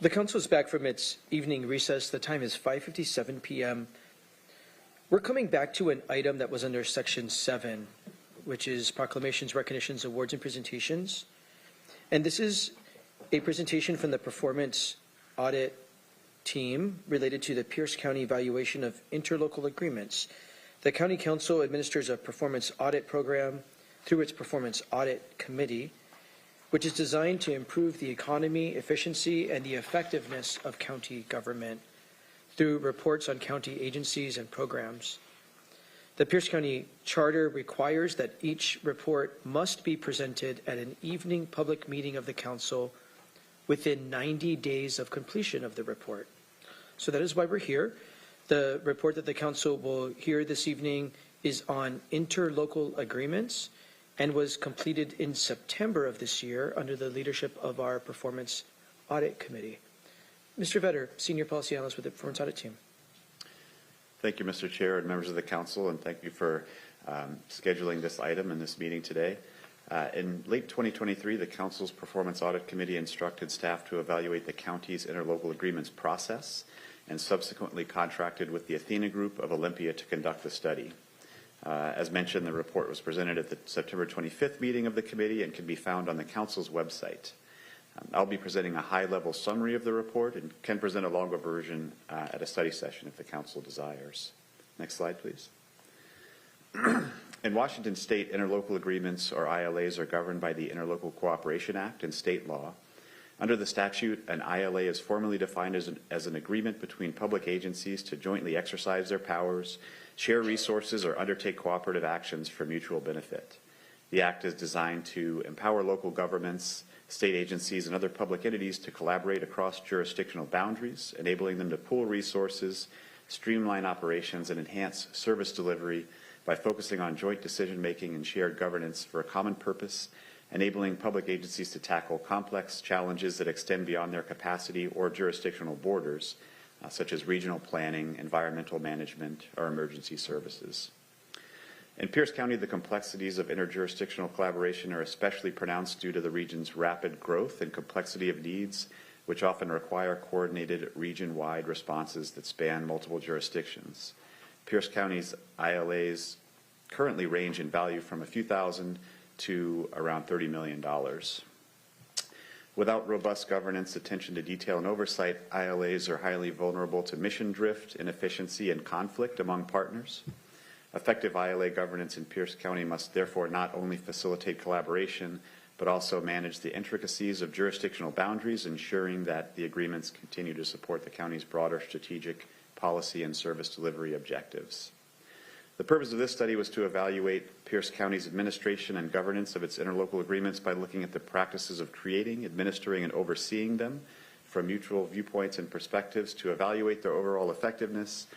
The council is back from its evening recess. The time is 5:57 p.m. We're coming back to an item that was under Section 7, which is proclamations, recognitions, awards, and presentations. And this is a presentation from the performance audit team related to the Pierce County evaluation of interlocal agreements. The County Council administers a performance audit program through its Performance Audit Committee, which is designed to improve the economy, efficiency, and the effectiveness of county government through reports on county agencies and programs. The Pierce County Charter requires that each report must be presented at an evening public meeting of the council within 90 days of completion of the report. So that is why we're here. The report that the council will hear this evening is on interlocal agreements and was completed in September of this year under the leadership of our Performance Audit Committee. Mr. Vetter, Senior Policy Analyst with the Performance Audit Team. Thank you, Mr. Chair and members of the council, and thank you for scheduling this item in this meeting today. In late 2023, the council's Performance Audit Committee instructed staff to evaluate the county's interlocal agreements process and subsequently contracted with the Athena Group of Olympia to conduct the study. As mentioned, the report was presented at the September 25th meeting of the committee and can be found on the council's website. I'll be presenting a high-level summary of the report and can present a longer version at a study session if the council desires. Next slide, please. In Washington state, interlocal agreements, or ILAs, are governed by the Interlocal Cooperation Act and state law. Under the statute, an ILA is formally defined as an agreement between public agencies to jointly exercise their powers, share resources, or undertake cooperative actions for mutual benefit. The Act is designed to empower local governments, state agencies, and other public entities to collaborate across jurisdictional boundaries, enabling them to pool resources, streamline operations, and enhance service delivery by focusing on joint decision-making and shared governance for a common purpose, enabling public agencies to tackle complex challenges that extend beyond their capacity or jurisdictional borders, such as regional planning, environmental management, or emergency services. In Pierce County, the complexities of interjurisdictional collaboration are especially pronounced due to the region's rapid growth and complexity of needs, which often require coordinated region-wide responses that span multiple jurisdictions. Pierce County's ILAs currently range in value from a few thousand to around $30 million. Without robust governance, attention to detail, and oversight, ILAs are highly vulnerable to mission drift, inefficiency, and conflict among partners. Effective ILA governance in Pierce County must therefore not only facilitate collaboration, but also manage the intricacies of jurisdictional boundaries, ensuring that the agreements continue to support the county's broader strategic, policy, and service delivery objectives. The purpose of this study was to evaluate Pierce County's administration and governance of its interlocal agreements by looking at the practices of creating, administering, and overseeing them from mutual viewpoints and perspectives to evaluate their overall effectiveness,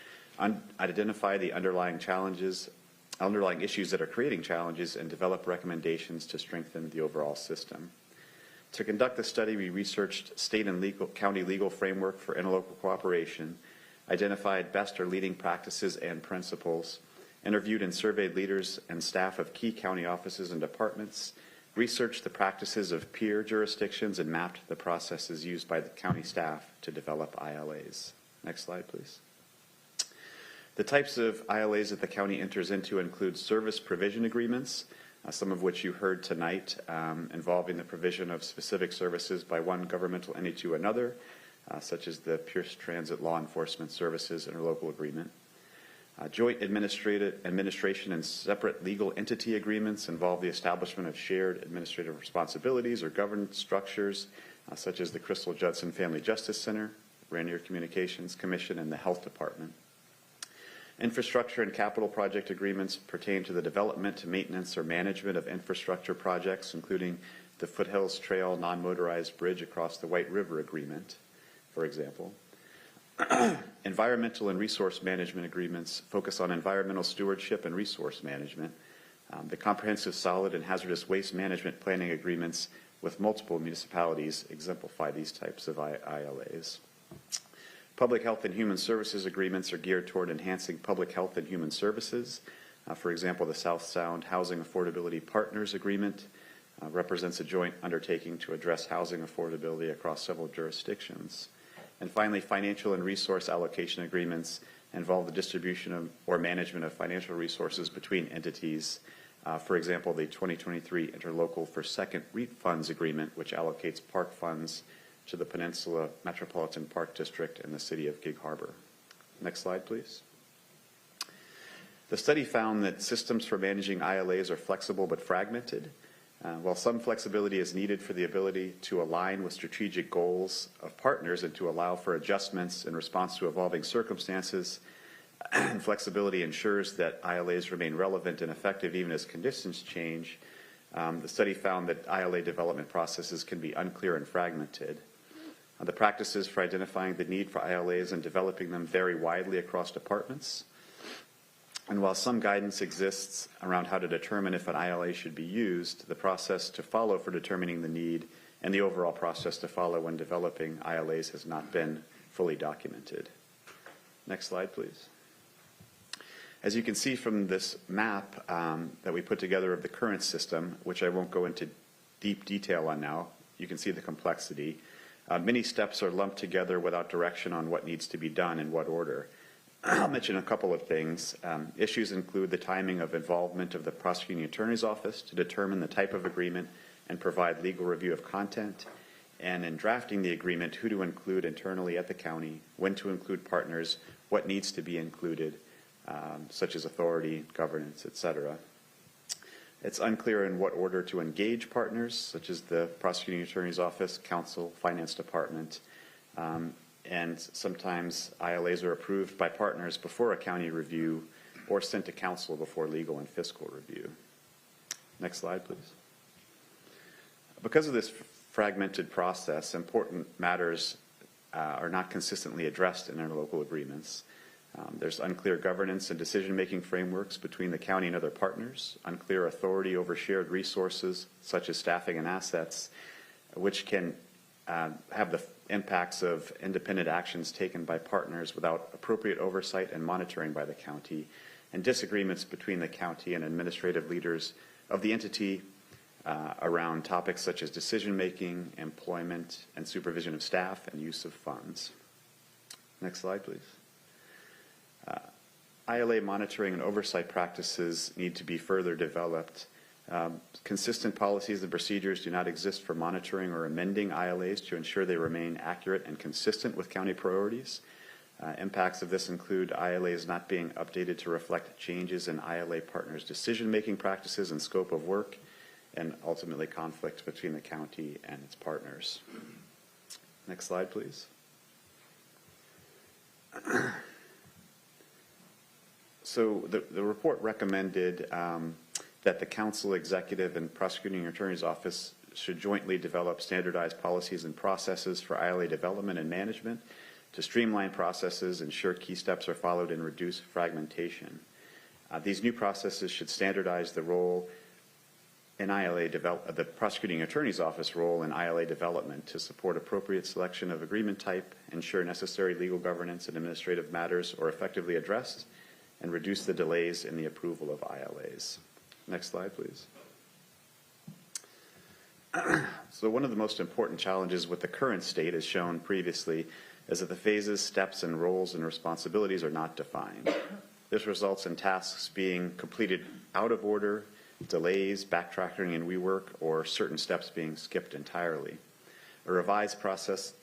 identify the underlying issues that are creating challenges, and develop recommendations to strengthen the overall system. To conduct the study, we researched state and county legal framework for interlocal cooperation, identified best or leading practices and principles, interviewed and surveyed leaders and staff of key county offices and departments, researched the practices of peer jurisdictions, and mapped the processes used by the county staff to develop ILAs. Next slide, please. The types of ILAs that the county enters into include service provision agreements, some of which you heard tonight, involving the provision of specific services by one governmental entity to another, such as the Pierce Transit Law Enforcement Services Interlocal Agreement. Joint administration and separate legal entity agreements involve the establishment of shared administrative responsibilities or governance structures, such as the Crystal Judson Family Justice Center, Rainier Communications Commission, and the Health Department. Infrastructure and capital project agreements pertain to the development, maintenance, or management of infrastructure projects, including the Foothills Trail non-motorized bridge across the White River Agreement, for example. Environmental and resource management agreements focus on environmental stewardship and resource management. The comprehensive solid and hazardous waste management planning agreements with multiple municipalities exemplify these types of ILAs. Public health and human services agreements are geared toward enhancing public health and human services. For example, the South Sound Housing Affordability Partners Agreement represents a joint undertaking to address housing affordability across several jurisdictions. And finally, financial and resource allocation agreements involve the distribution of or management of financial resources between entities. For example, the 2023 Interlocal for Second REIT Funds Agreement, which allocates park funds to the Peninsula Metropolitan Park District and the City of Gig Harbor. Next slide, please. The study found that systems for managing ILAs are flexible but fragmented. While some flexibility is needed for the ability to align with strategic goals of partners and to allow for adjustments in response to evolving circumstances, flexibility ensures that ILAs remain relevant and effective even as conditions change. The study found that ILA development processes can be unclear and fragmented. The practices for identifying the need for ILAs and developing them vary widely across departments. And while some guidance exists around how to determine if an ILA should be used, the process to follow for determining the need and the overall process to follow when developing ILAs has not been fully documented. Next slide, please. As you can see from this map that we put together of the current system, which I won't go into deep detail on now, you can see the complexity. Many steps are lumped together without direction on what needs to be done in what order. I'll mention a couple of things. Issues include the timing of involvement of the prosecuting attorney's office to determine the type of agreement and provide legal review of content, and in drafting the agreement, who to include internally at the county, when to include partners, what needs to be included, such as authority, governance, etc. It's unclear in what order to engage partners, such as the prosecuting attorney's office, council, finance department, and sometimes ILAs are approved by partners before a county review or sent to council before legal and fiscal review. Next slide, please. Because of this fragmented process, important matters are not consistently addressed in interlocal agreements. There's unclear governance and decision-making frameworks between the county and other partners, unclear authority over shared resources, such as staffing and assets, which can have the impacts of independent actions taken by partners without appropriate oversight and monitoring by the county, and disagreements between the county and administrative leaders of the entity around topics such as decision-making, employment, and supervision of staff and use of funds. Next slide, please. ILA monitoring and oversight practices need to be further developed. Consistent policies and procedures do not exist for monitoring or amending ILAs to ensure they remain accurate and consistent with county priorities. Impacts of this include ILAs not being updated to reflect changes in ILA partners' decision-making practices and scope of work, and ultimately conflict between the county and its partners. Next slide, please. So the report recommended that the council, executive, and prosecuting attorney's office should jointly develop standardized policies and processes for ILA development and management to streamline processes, ensure key steps are followed, and reduce fragmentation. These new processes should standardize the role in the prosecuting attorney's office role in ILA development to support appropriate selection of agreement type, ensure necessary legal governance and administrative matters are effectively addressed, and reduce the delays in the approval of ILAs. Next slide, please. So one of the most important challenges with the current state, as shown previously, is that the phases, steps, and roles and responsibilities are not defined. This results in tasks being completed out of order, delays, backtracking and rework, or certain steps being skipped entirely. A revised process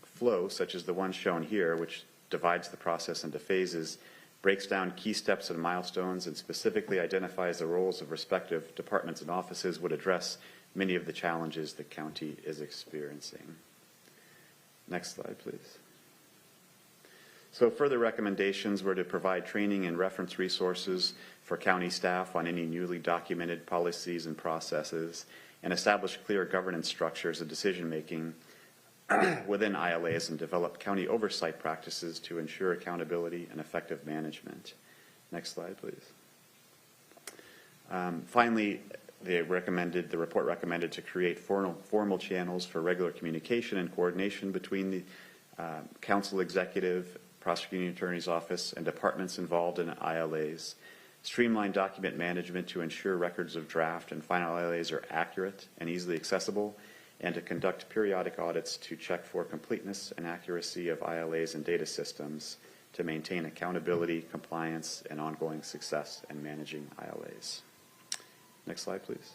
flow, such as the one shown here, which divides the process into phases, breaks down key steps and milestones, and specifically identifies the roles of respective departments and offices, would address many of the challenges the county is experiencing. Next slide, please. So further recommendations were to provide training and reference resources for county staff on any newly documented policies and processes, and establish clear governance structures of decision-making within ILAs, and develop county oversight practices to ensure accountability and effective management. Next slide, please. Finally, the report recommended to create formal channels for regular communication and coordination between the council executive, prosecuting attorney's office, and departments involved in ILAs. Streamline document management to ensure records of draft and final ILAs are accurate and easily accessible, and to conduct periodic audits to check for completeness and accuracy of ILAs and data systems to maintain accountability, compliance, and ongoing success in managing ILAs. Next slide, please.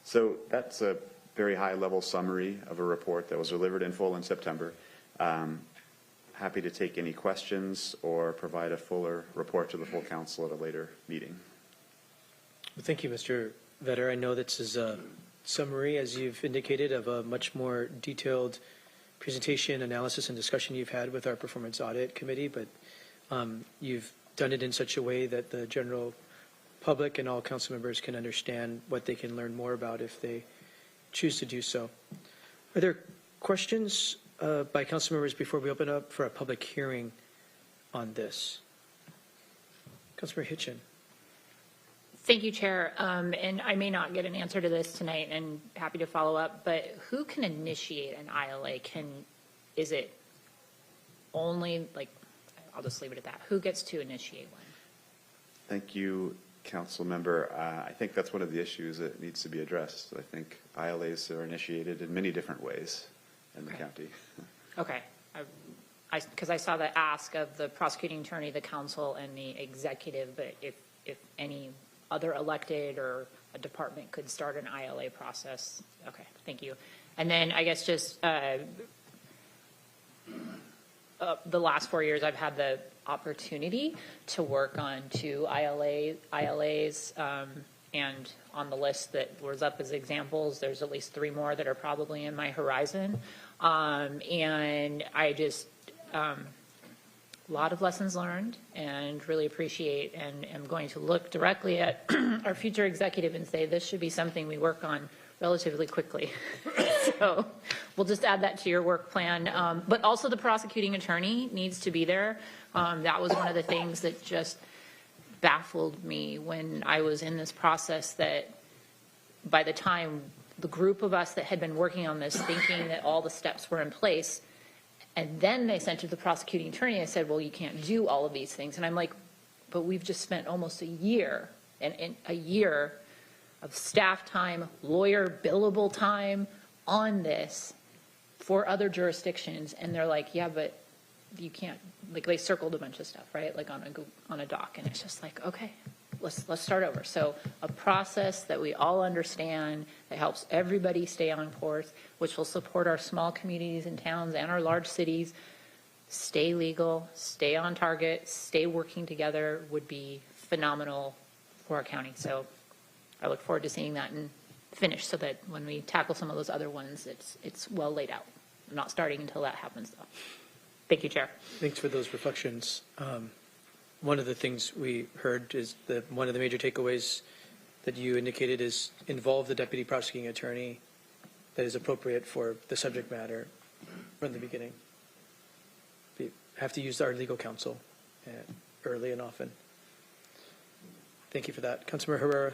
So that's a very high-level summary of a report that was delivered in full in September. Happy to take any questions or provide a fuller report to the full council at a later meeting. Well, thank you, Mr. Vetter. I know this is a summary, as you've indicated, of a much more detailed presentation, analysis, and discussion you've had with our Performance Audit Committee, but you've done it in such a way that the general public and all council members can understand what they can learn more about if they choose to do so. Are there questions by council members before we open up for a public hearing on this? Councilmember Hitchin. Thank you, Chair. And I may not get an answer to this tonight, and happy to follow up, but who can initiate an ILA? Is it only, like, I'll just leave it at that. Who gets to initiate one? Thank you, Council Member. I think that's one of the issues that needs to be addressed. I think ILAs are initiated in many different ways in the county. Okay. Because I saw the ask of the prosecuting attorney, the council, and the executive, but if any other elected or a department could start an ILA process. Okay, thank you. And then I guess just the last 4 years I've had the opportunity to work on 2 ILAs, and on the list that was up as examples, there's at least 3 more that are probably in my horizon. And I just, a lot of lessons learned, and really appreciate and am going to look directly at our future executive and say this should be something we work on relatively quickly. So we'll just add that to your work plan. But also the prosecuting attorney needs to be there. That was one of the things that just baffled me when I was in this process, that by the time the group of us that had been working on this, thinking that all the steps were in place, and then they sent it to the prosecuting attorney, I said, well, you can't do all of these things. And I'm like, but we've just spent almost a year, and a year of staff time, lawyer billable time on this for other jurisdictions. And they're like, yeah, but you can't, like, they circled a bunch of stuff, right? Like on a doc. And it's just like, okay, let's start over. So a process that we all understand, that helps everybody stay on course, which will support our small communities and towns and our large cities, stay legal, stay on target, stay working together, would be phenomenal for our county. So I look forward to seeing that and finish, so that when we tackle some of those other ones, it's well laid out. I'm not starting until that happens, though. Thank you, Chair. Thanks for those reflections. One of the things we heard is that one of the major takeaways that you indicated is involve the deputy prosecuting attorney that is appropriate for the subject matter from the beginning. We have to use our legal counsel early and often. Thank you for that. Councilmember Herrera.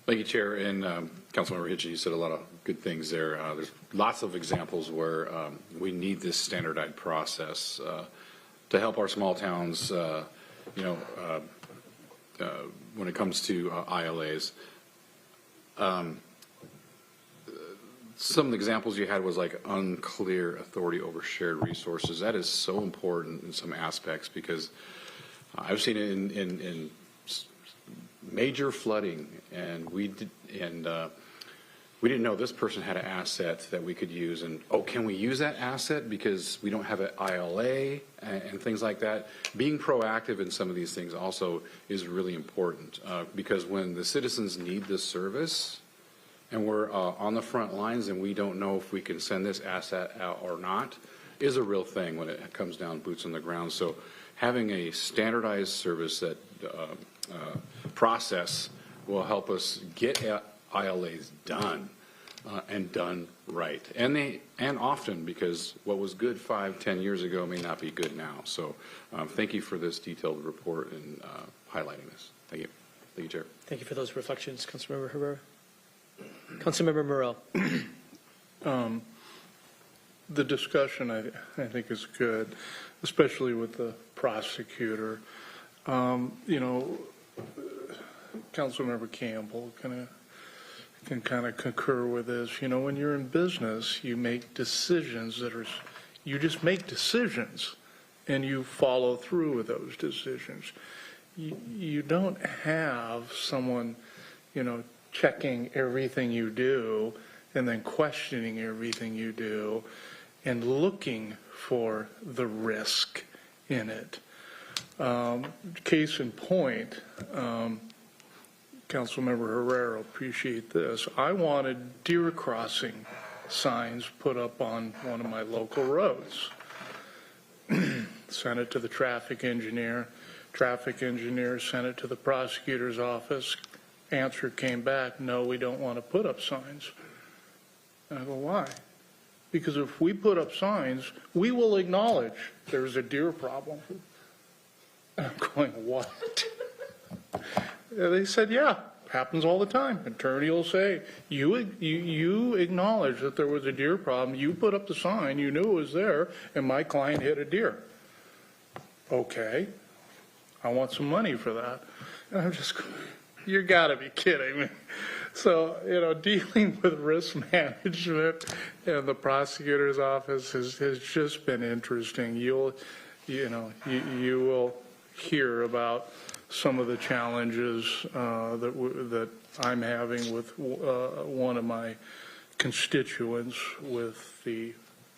Thank you, Chair. And Councilmember Hitchens, you said a lot of good things there. There's lots of examples where we need this standardized process to help our small towns, when it comes to ILAs. Some of the examples you had was like unclear authority over shared resources. That is so important in some aspects, because I've seen it in major flooding, and we didn't know this person had an asset that we could use, and can we use that asset because we don't have an ILA and things like that. Being proactive in some of these things also is really important, because when the citizens need this service and we're on the front lines and we don't know if we can send this asset out or not, is a real thing when it comes down boots on the ground. So having a standardized service that process will help us get ILAs done and done right, and often, because what was good 5-10 years ago may not be good now. So thank you for this detailed report and highlighting this. Thank you, Chair. Thank you for those reflections, Councilmember Herrera. Councilmember Morrell. The discussion, I think, is good, especially with the prosecutor. Councilmember Campbell kind of can kind of concur with this. You know, when you're in business, you make decisions you just make decisions and you follow through with those decisions. You don't have someone, you know, checking everything you do and then questioning everything you do and looking for the risk in it. Case in point, Councilmember Herrera, appreciate this. I wanted deer crossing signs put up on one of my local roads. Sent it to the traffic engineer. Traffic engineer sent it to the prosecutor's office. Answer came back, no, we don't want to put up signs. And I go, why? Because if we put up signs, we will acknowledge there's a deer problem. And I'm going, what? And they said, yeah, happens all the time. Attorney will say, you acknowledge that there was a deer problem. You put up the sign, you knew it was there, and my client hit a deer. Okay, I want some money for that. And I'm just going, you got to be kidding me. So, you know, dealing with risk management in the prosecutor's office has just been interesting. You will hear about some of the challenges that I'm having with one of my constituents with the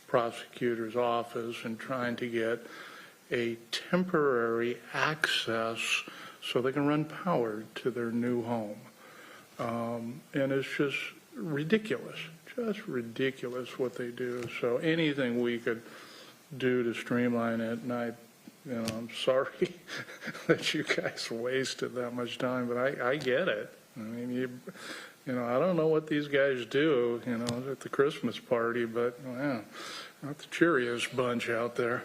prosecutor's office and trying to get a temporary access so they can run power to their new home. And it's just ridiculous what they do. So anything we could do to streamline it, and I'm sorry that you guys wasted that much time, but I get it. I mean, I don't know what these guys do, at the Christmas party, but not the cheeriest bunch out there.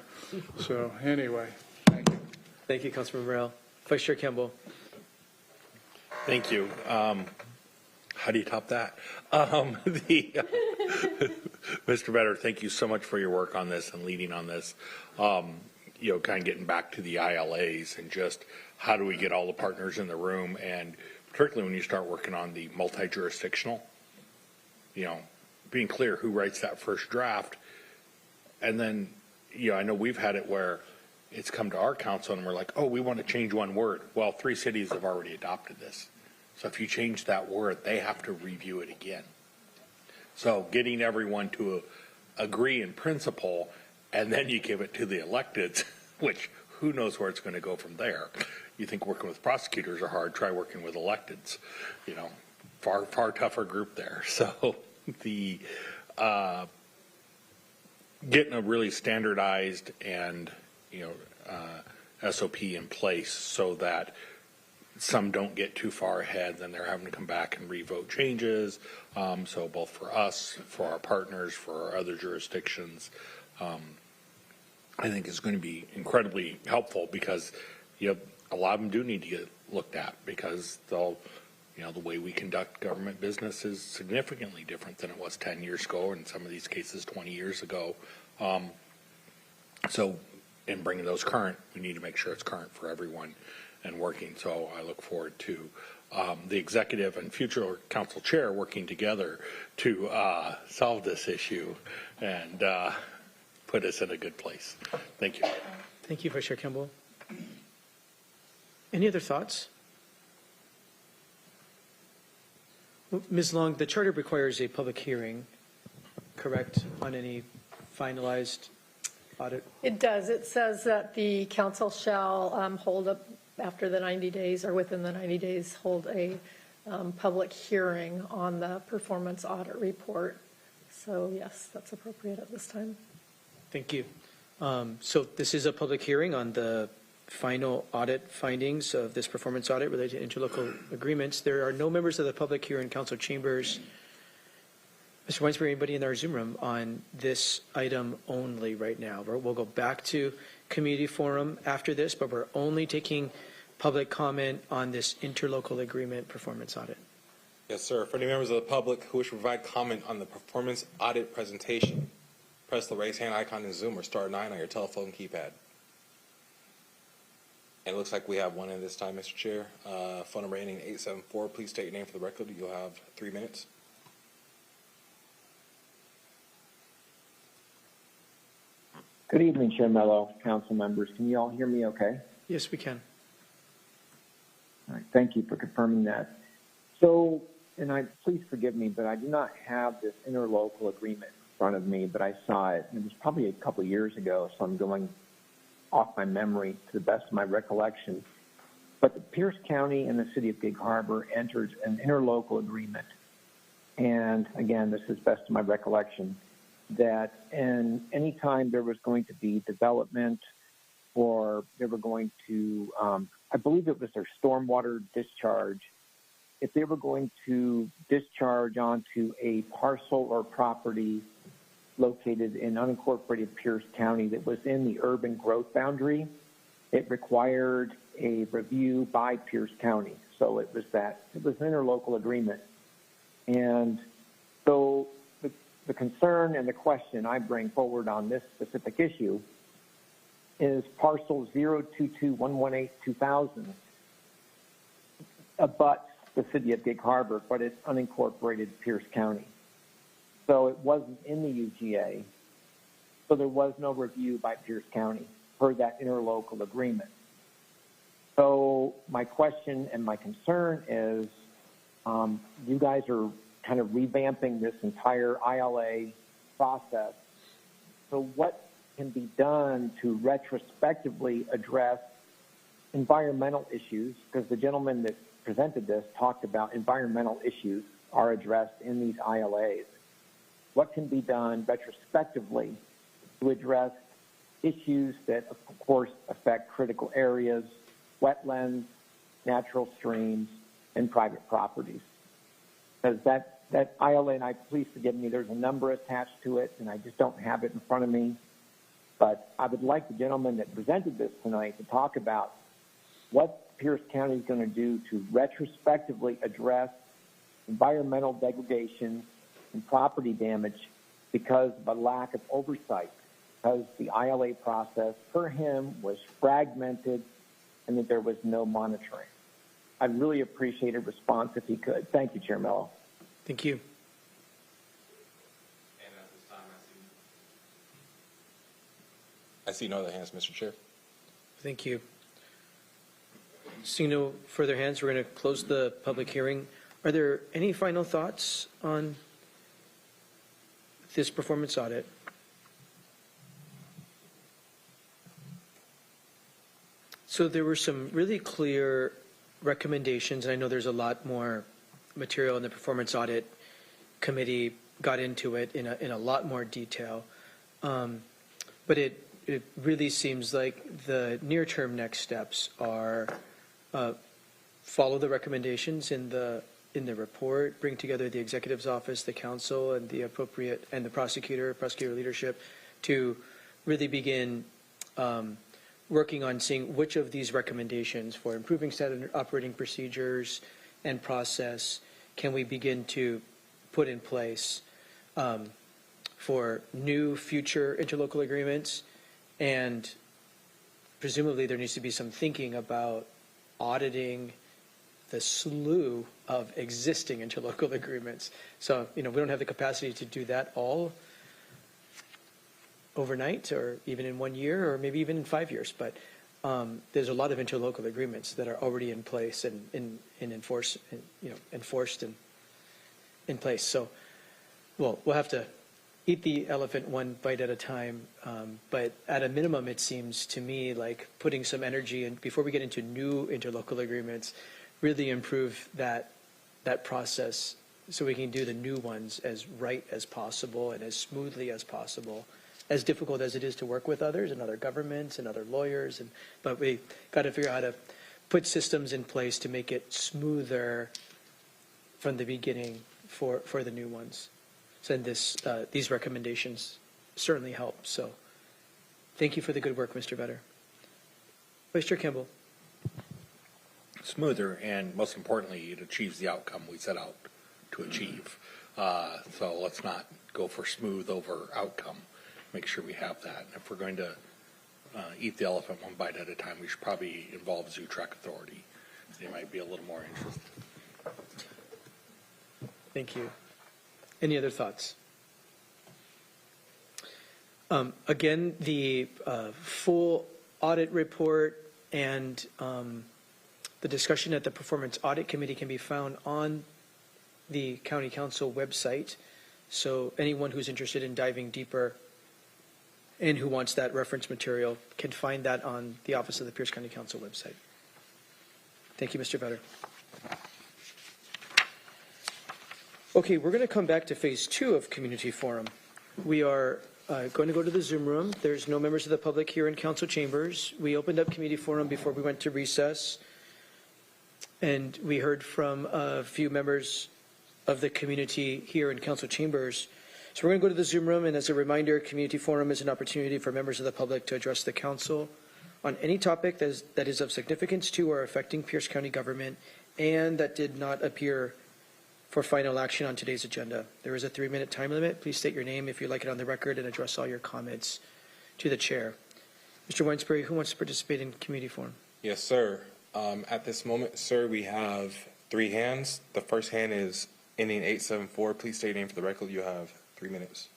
So anyway, thank you. Thank you, Councilman Morrell. Vice Chair Campbell. Thank you. How do you top that? Mr. Vetter, thank you so much for your work on this and leading on this. Kind of getting back to the ILAs and just how do we get all the partners in the room, and particularly when you start working on the multi-jurisdictional, being clear who writes that first draft. And then, I know we've had it where it's come to our council and we're like, oh, we want to change one word. Well, 3 cities have already adopted this. So if you change that word, they have to review it again. So getting everyone to agree in principle, and then you give it to the electeds, which who knows where it's going to go from there. You think working with prosecutors are hard, try working with electeds. Far tougher group there. So the getting a really standardized and SOP in place so that some don't get too far ahead, then they're having to come back and revote changes. So both for us, for our partners, for our other jurisdictions, I think is going to be incredibly helpful because a lot of them do need to get looked at because the way we conduct government business is significantly different than it was 10 years ago, or in some of these cases 20 years ago. So in bringing those current, we need to make sure it's current for everyone and working. So I look forward to the executive and future council chair working together to solve this issue and put us in a good place. Thank you. Thank you, Vice Chair Campbell. Any other thoughts? Ms. Long, the charter requires a public hearing, correct, on any finalized audit? It does. It says that the council shall hold up after the 90 days or within the 90 days, hold a public hearing on the performance audit report. So yes, that's appropriate at this time. Thank you. So this is a public hearing on the final audit findings of this performance audit related to interlocal agreements. There are no members of the public here in council chambers. Mr. Weinsberg, anybody in our Zoom room on this item only right now? We'll go back to community forum after this, but we're only taking public comment on this interlocal agreement performance audit. Yes, sir. For any members of the public who wish to provide comment on the performance audit presentation, press the raise hand icon in Zoom or star 9 on your telephone keypad. And it looks like we have one in this time, Mr. Chair. Phone number ending 874. Please state your name for the record. You'll have 3 minutes. Good evening, Chair Mello, council members. Can you all hear me okay? Yes, we can. All right, thank you for confirming that. So, please forgive me, but I do not have this interlocal agreement in front of me, but I saw it. It was probably a couple of years ago, so I'm going off my memory to the best of my recollection. But the Pierce County and the City of Gig Harbor entered an interlocal agreement. And again, this is best of my recollection, that any time there was going to be development or they were going to, I believe it was their stormwater discharge, if they were going to discharge onto a parcel or property located in unincorporated Pierce County that was in the urban growth boundary, it required a review by Pierce County. So it was an interlocal agreement. And so the concern and the question I bring forward on this specific issue is parcel 022-118-2000 abuts the City of Gig Harbor, but it's unincorporated Pierce County. So it wasn't in the UGA, so there was no review by Pierce County per that interlocal agreement. So my question and my concern is, you guys are kind of revamping this entire ILA process. So what can be done to retrospectively address environmental issues? Because the gentleman that presented this talked about environmental issues are addressed in these ILAs. What can be done retrospectively to address issues that, of course, affect critical areas, wetlands, natural streams, and private properties? Because that ILA, and please forgive me, there's a number attached to it, and I just don't have it in front of me. But I would like the gentleman that presented this tonight to talk about what Pierce County is going to do to retrospectively address environmental degradation and property damage because of a lack of oversight, because the ILA process for him was fragmented and that there was no monitoring. I'd really appreciate a response if he could. Thank you, Chair Mello. Thank you. And at this time, I see no other hands, Mr. Chair. Thank you. Seeing no further hands, we're going to close the public hearing. Are there any final thoughts on this performance audit? So there were some really clear recommendations, and I know there's a lot more material in the performance audit committee, got into it in a lot more detail. But it really seems like the near-term next steps are follow the recommendations in the report, bring together the executive's office, the council, and the appropriate, and the prosecutor leadership to really begin working on seeing which of these recommendations for improving standard operating procedures and process can we begin to put in place for new future interlocal agreements. And presumably there needs to be some thinking about auditing the slew of existing interlocal agreements. So, we don't have the capacity to do that all overnight or even in 1 year or maybe even in 5 years. But there's a lot of interlocal agreements that are already in place and enforced and in place. So, we'll have to eat the elephant one bite at a time. But at a minimum, it seems to me like putting some energy in before we get into new interlocal agreements, really improve that process so we can do the new ones as right as possible and as smoothly as possible, as difficult as it is to work with others and other governments and other lawyers. But we got to figure out how to put systems in place to make it smoother from the beginning for the new ones. So these recommendations certainly help. So thank you for the good work, Mr. Vedder. Vice Chair Campbell. Smoother, and most importantly, it achieves the outcome we set out to achieve. So let's not go for smooth over outcome. Make sure we have that. And if we're going to eat the elephant one bite at a time. We should probably involve Zoo Track Authority. They might be a little more interested. Thank you. Any other thoughts? Again, the full audit report and the discussion at the Performance Audit Committee can be found on the County Council website. So anyone who's interested in diving deeper and who wants that reference material can find that on the Office of the Pierce County Council website. Thank you, Mr. Vetter. Okay, we're going to come back to phase 2 of Community Forum. We are going to go to the Zoom room. There's no members of the public here in council chambers. We opened up Community Forum before we went to recess, and we heard from a few members of the community here in council chambers. So we're going to go to the Zoom room, and as a reminder, Community Forum is an opportunity for members of the public to address the council on any topic that is of significance to or affecting Pierce County government and that did not appear for final action on today's agenda. There is a 3-minute time limit. Please state your name if you'd like it on the record and address all your comments to the chair. Mr. Weinsbury, who wants to participate in Community Forum? Yes, sir. At this moment, sir, we have 3 hands. The first hand is ending 874. Please state your name for the record. You have 3 minutes.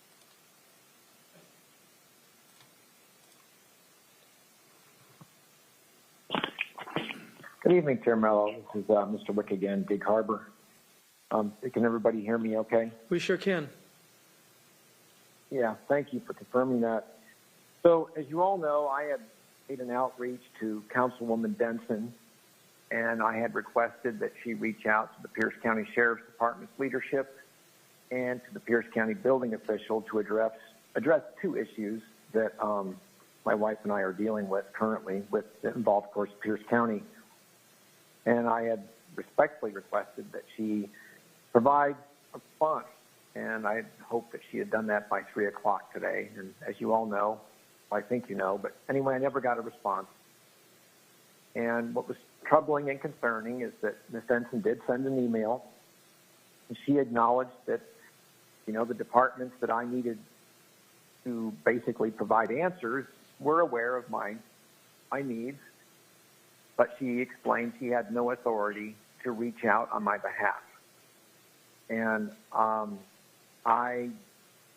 Good evening, Chair Mello. This is Mr. Wick again, Gig Harbor. Can everybody hear me okay? We sure can. Yeah, thank you for confirming that. So, as you all know, I had made an outreach to Councilwoman Denson, and I had requested that she reach out to the Pierce County Sheriff's Department's leadership and to the Pierce County building official to address 2 issues that my wife and I are dealing with currently, that involve, of course, Pierce County. And I had respectfully requested that she provide a response, and I hoped that she had done that by 3 o'clock today. And as you all know, I think you know, but anyway, I never got a response. And what was troubling and concerning is that Ms. Denson did send an email, and she acknowledged that, the departments that I needed to basically provide answers were aware of my needs, but she explained she had no authority to reach out on my behalf. And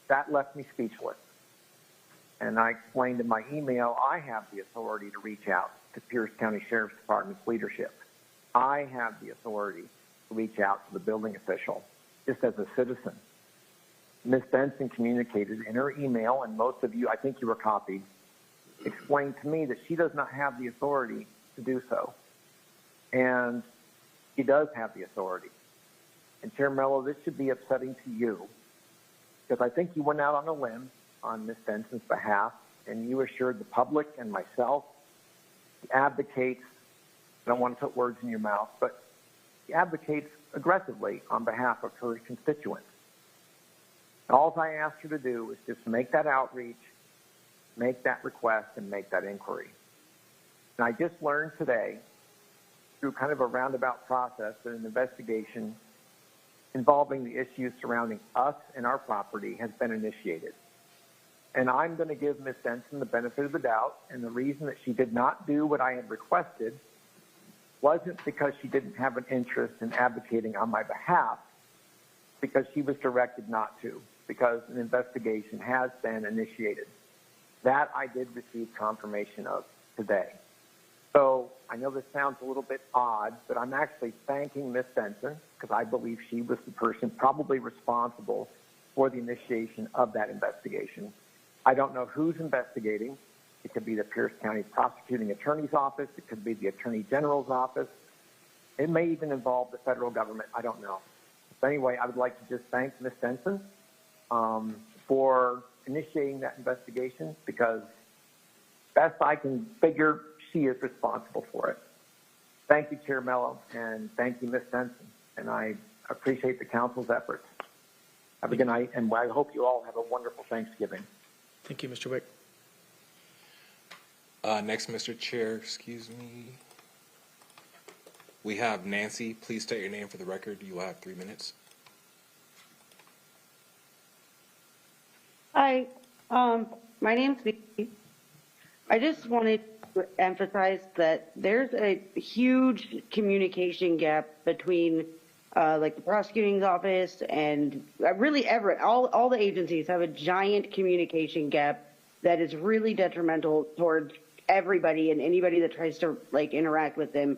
that left me speechless. And I explained in my email, I have the authority to reach out to Pierce County Sheriff's Department's leadership. I have the authority to reach out to the building official, just as a citizen. Ms. Benson communicated in her email, and most of you, I think you were copied, explained to me that she does not have the authority to do so. And she does have the authority. And Chair Mello, this should be upsetting to you, because I think you went out on a limb on Ms. Benson's behalf, and you assured the public and myself, she advocates, I don't want to put words in your mouth, but she advocates aggressively on behalf of her constituents. And all I asked her to do was just make that outreach, make that request, and make that inquiry. And I just learned today, through kind of a roundabout process, that an investigation involving the issues surrounding us and our property has been initiated. And I'm going to give Ms. Denson the benefit of the doubt, and the reason that she did not do what I had requested wasn't because she didn't have an interest in advocating on my behalf, because she was directed not to, because an investigation has been initiated. That I did receive confirmation of today. So I know this sounds a little bit odd, but I'm actually thanking Ms. Denson, because I believe she was the person probably responsible for the initiation of that investigation. I don't know who's investigating. It could be the Pierce County Prosecuting Attorney's Office. It could be the Attorney General's Office. It may even involve the federal government. I don't know. But anyway, I would like to just thank Ms. Denson for initiating that investigation, because best I can figure, she is responsible for it. Thank you, Chair Mello, and thank you, Ms. Denson. And I appreciate the council's efforts. Have a good night, and I hope you all have a wonderful Thanksgiving. Thank you, Mr. Wick. Next, Mr. Chair, excuse me. We have Nancy. Please state your name for the record. You will have 3 minutes. Hi, my name's Vicky. I just wanted to emphasize that there's a huge communication gap between like the prosecuting office and really Everett. All the agencies have a giant communication gap that is really detrimental towards everybody and anybody that tries to like interact with them.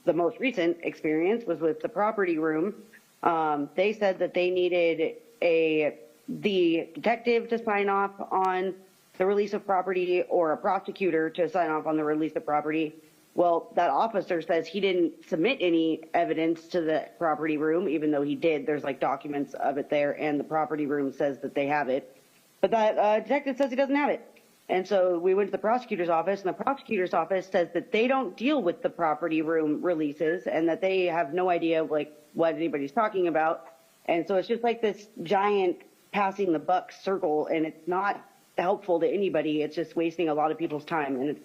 The most recent experience was with the property room. They said that they needed the detective to sign off on the release of property or a prosecutor to sign off on the release of property. Well, that officer says he didn't submit any evidence to the property room, even though he did. There's like documents of it there, and the property room says that they have it. But that detective says he doesn't have it. And so we went to the prosecutor's office, and the prosecutor's office says that they don't deal with the property room releases and that they have no idea like what anybody's talking about. And so it's just like this giant passing the buck circle, and it's not helpful to anybody. It's just wasting a lot of people's time. And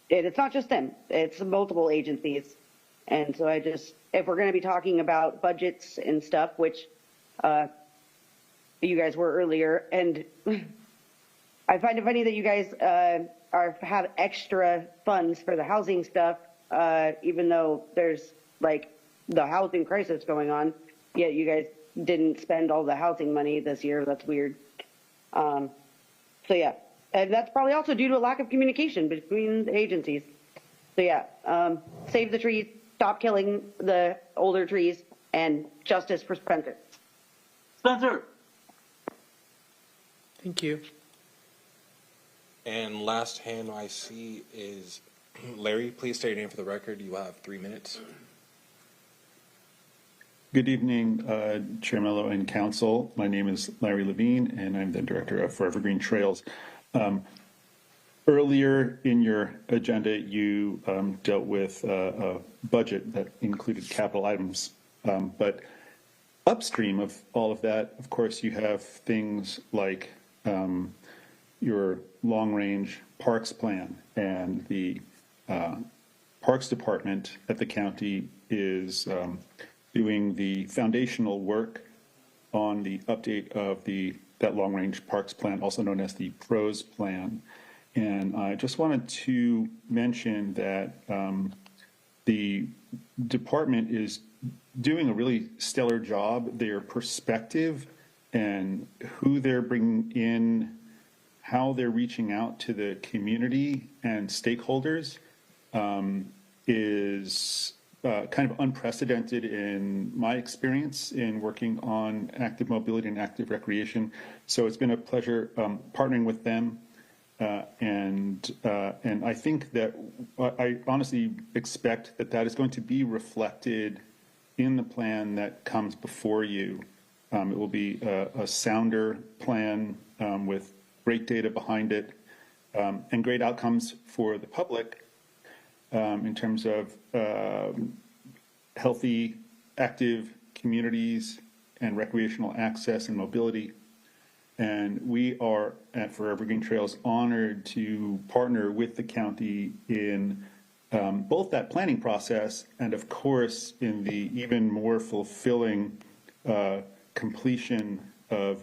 it's not just them. It's multiple agencies. And so if we're going to be talking about budgets and stuff, which you guys were earlier, and I find it funny that you guys have extra funds for the housing stuff, even though there's like the housing crisis going on, yet you guys didn't spend all the housing money this year. That's weird. So yeah, and that's probably also due to a lack of communication between the agencies. So yeah, save the trees, stop killing the older trees, and justice for Spencer. Spencer. Thank you. And last hand I see is Larry. Please state your name for the record. You have 3 minutes. Good evening, Chair Mello and Council. My name is Larry Levine, and I'm the Director of Forever Green Trails. Earlier in your agenda, you dealt with a budget that included capital items. But upstream of all of that, of course, you have things like your long-range parks plan, and the Parks Department at the county is doing the foundational work on the update of that long-range parks plan, also known as the PROS plan. And I just wanted to mention that the department is doing a really stellar job. Their perspective and who they're bringing in, how they're reaching out to the community and stakeholders is kind of unprecedented in my experience in working on active mobility and active recreation. So it's been a pleasure partnering with them. And I think that I honestly expect that is going to be reflected in the plan that comes before you. It will be a sounder plan with great data behind it and great outcomes for the public in terms of healthy, active communities and recreational access and mobility. And we are at Forever Green Trails honored to partner with the county in both that planning process and, of course, in the even more fulfilling completion of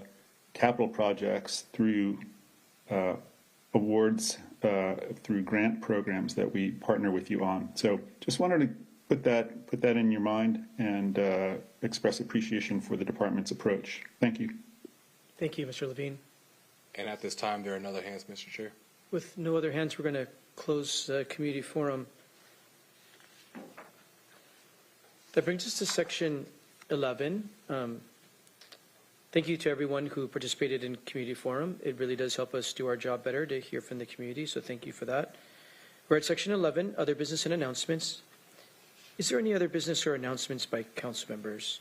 capital projects through awards, through grant programs that we partner with you on. So just wanted to put that in your mind and express appreciation for the department's approach. Thank you. Thank you, Mr. Levine. And at this time, there are no other hands, Mr. Chair. With no other hands, we're going to close the community forum. That brings us to section 11. Thank you to everyone who participated in community forum. It really does help us do our job better to hear from the community, so thank you for that. We're at section 11, other business and announcements. Is there any other business or announcements by council members?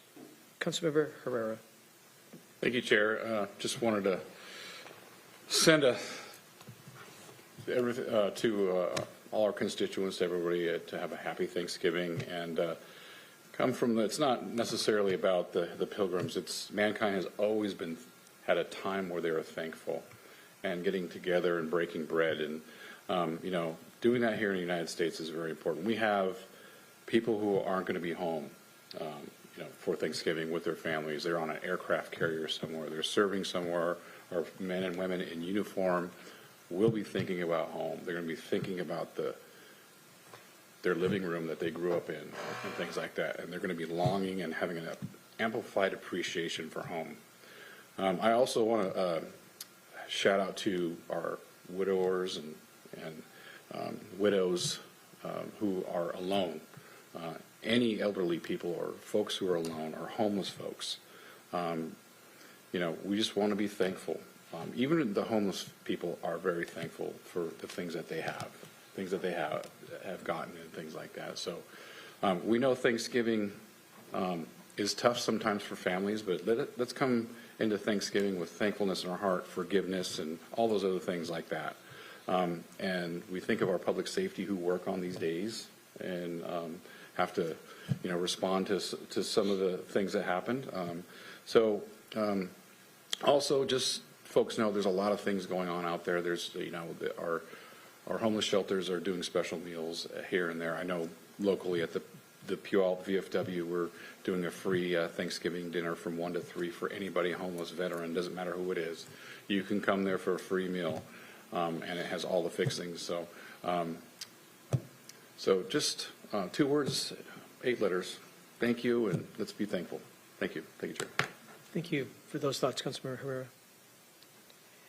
Councilmember Herrera. Thank you, Chair. Just wanted to send to all our constituents, everybody, to have a happy Thanksgiving and come from it's not necessarily about the pilgrims. It's mankind has always had a time where they are thankful and getting together and breaking bread and doing that here in the United States is very important. We have people who aren't going to be home for Thanksgiving with their families. They're on an aircraft carrier somewhere. They're serving somewhere, or men and women in uniform will be thinking about home. They're going to be thinking about their living room that they grew up in and things like that. And they're going to be longing and having an amplified appreciation for home. I also want to shout out to our widowers and widows who are alone. Any elderly people or folks who are alone or homeless folks. We just want to be thankful. Even the homeless people are very thankful for the things that they have gotten and things like that. So we know Thanksgiving is tough sometimes for families, but let's come into Thanksgiving with thankfulness in our heart, forgiveness, and all those other things like that. And we think of our public safety who work on these days and have to, respond to some of the things that happened. Also, just folks know there's a lot of things going on out there. There's, our homeless shelters are doing special meals here and there. I know locally at the Puyallup VFW, we're doing a free Thanksgiving dinner from 1 to 3 for anybody homeless, veteran, doesn't matter who it is. You can come there for a free meal, and it has all the fixings. So just 2 words, 8 letters. Thank you, and let's be thankful. Thank you. Thank you, Chair. Thank you for those thoughts, Councilmember Herrera.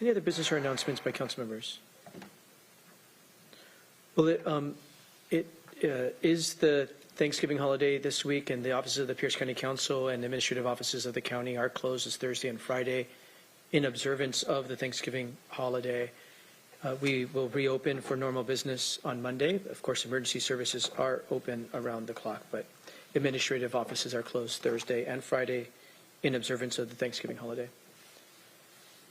Any other business or announcements by council members? Well, it is the Thanksgiving holiday this week, and the offices of the Pierce County Council and administrative offices of the county are closed this Thursday and Friday in observance of the Thanksgiving holiday. We will reopen for normal business on Monday. Of course, emergency services are open around the clock, but administrative offices are closed Thursday and Friday in observance of the Thanksgiving holiday.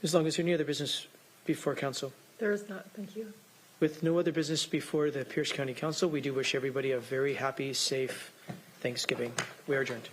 As long as there any other business before council? There is not. Thank you. With no other business before the Pierce County Council, we do wish everybody a very happy, safe Thanksgiving. We are adjourned.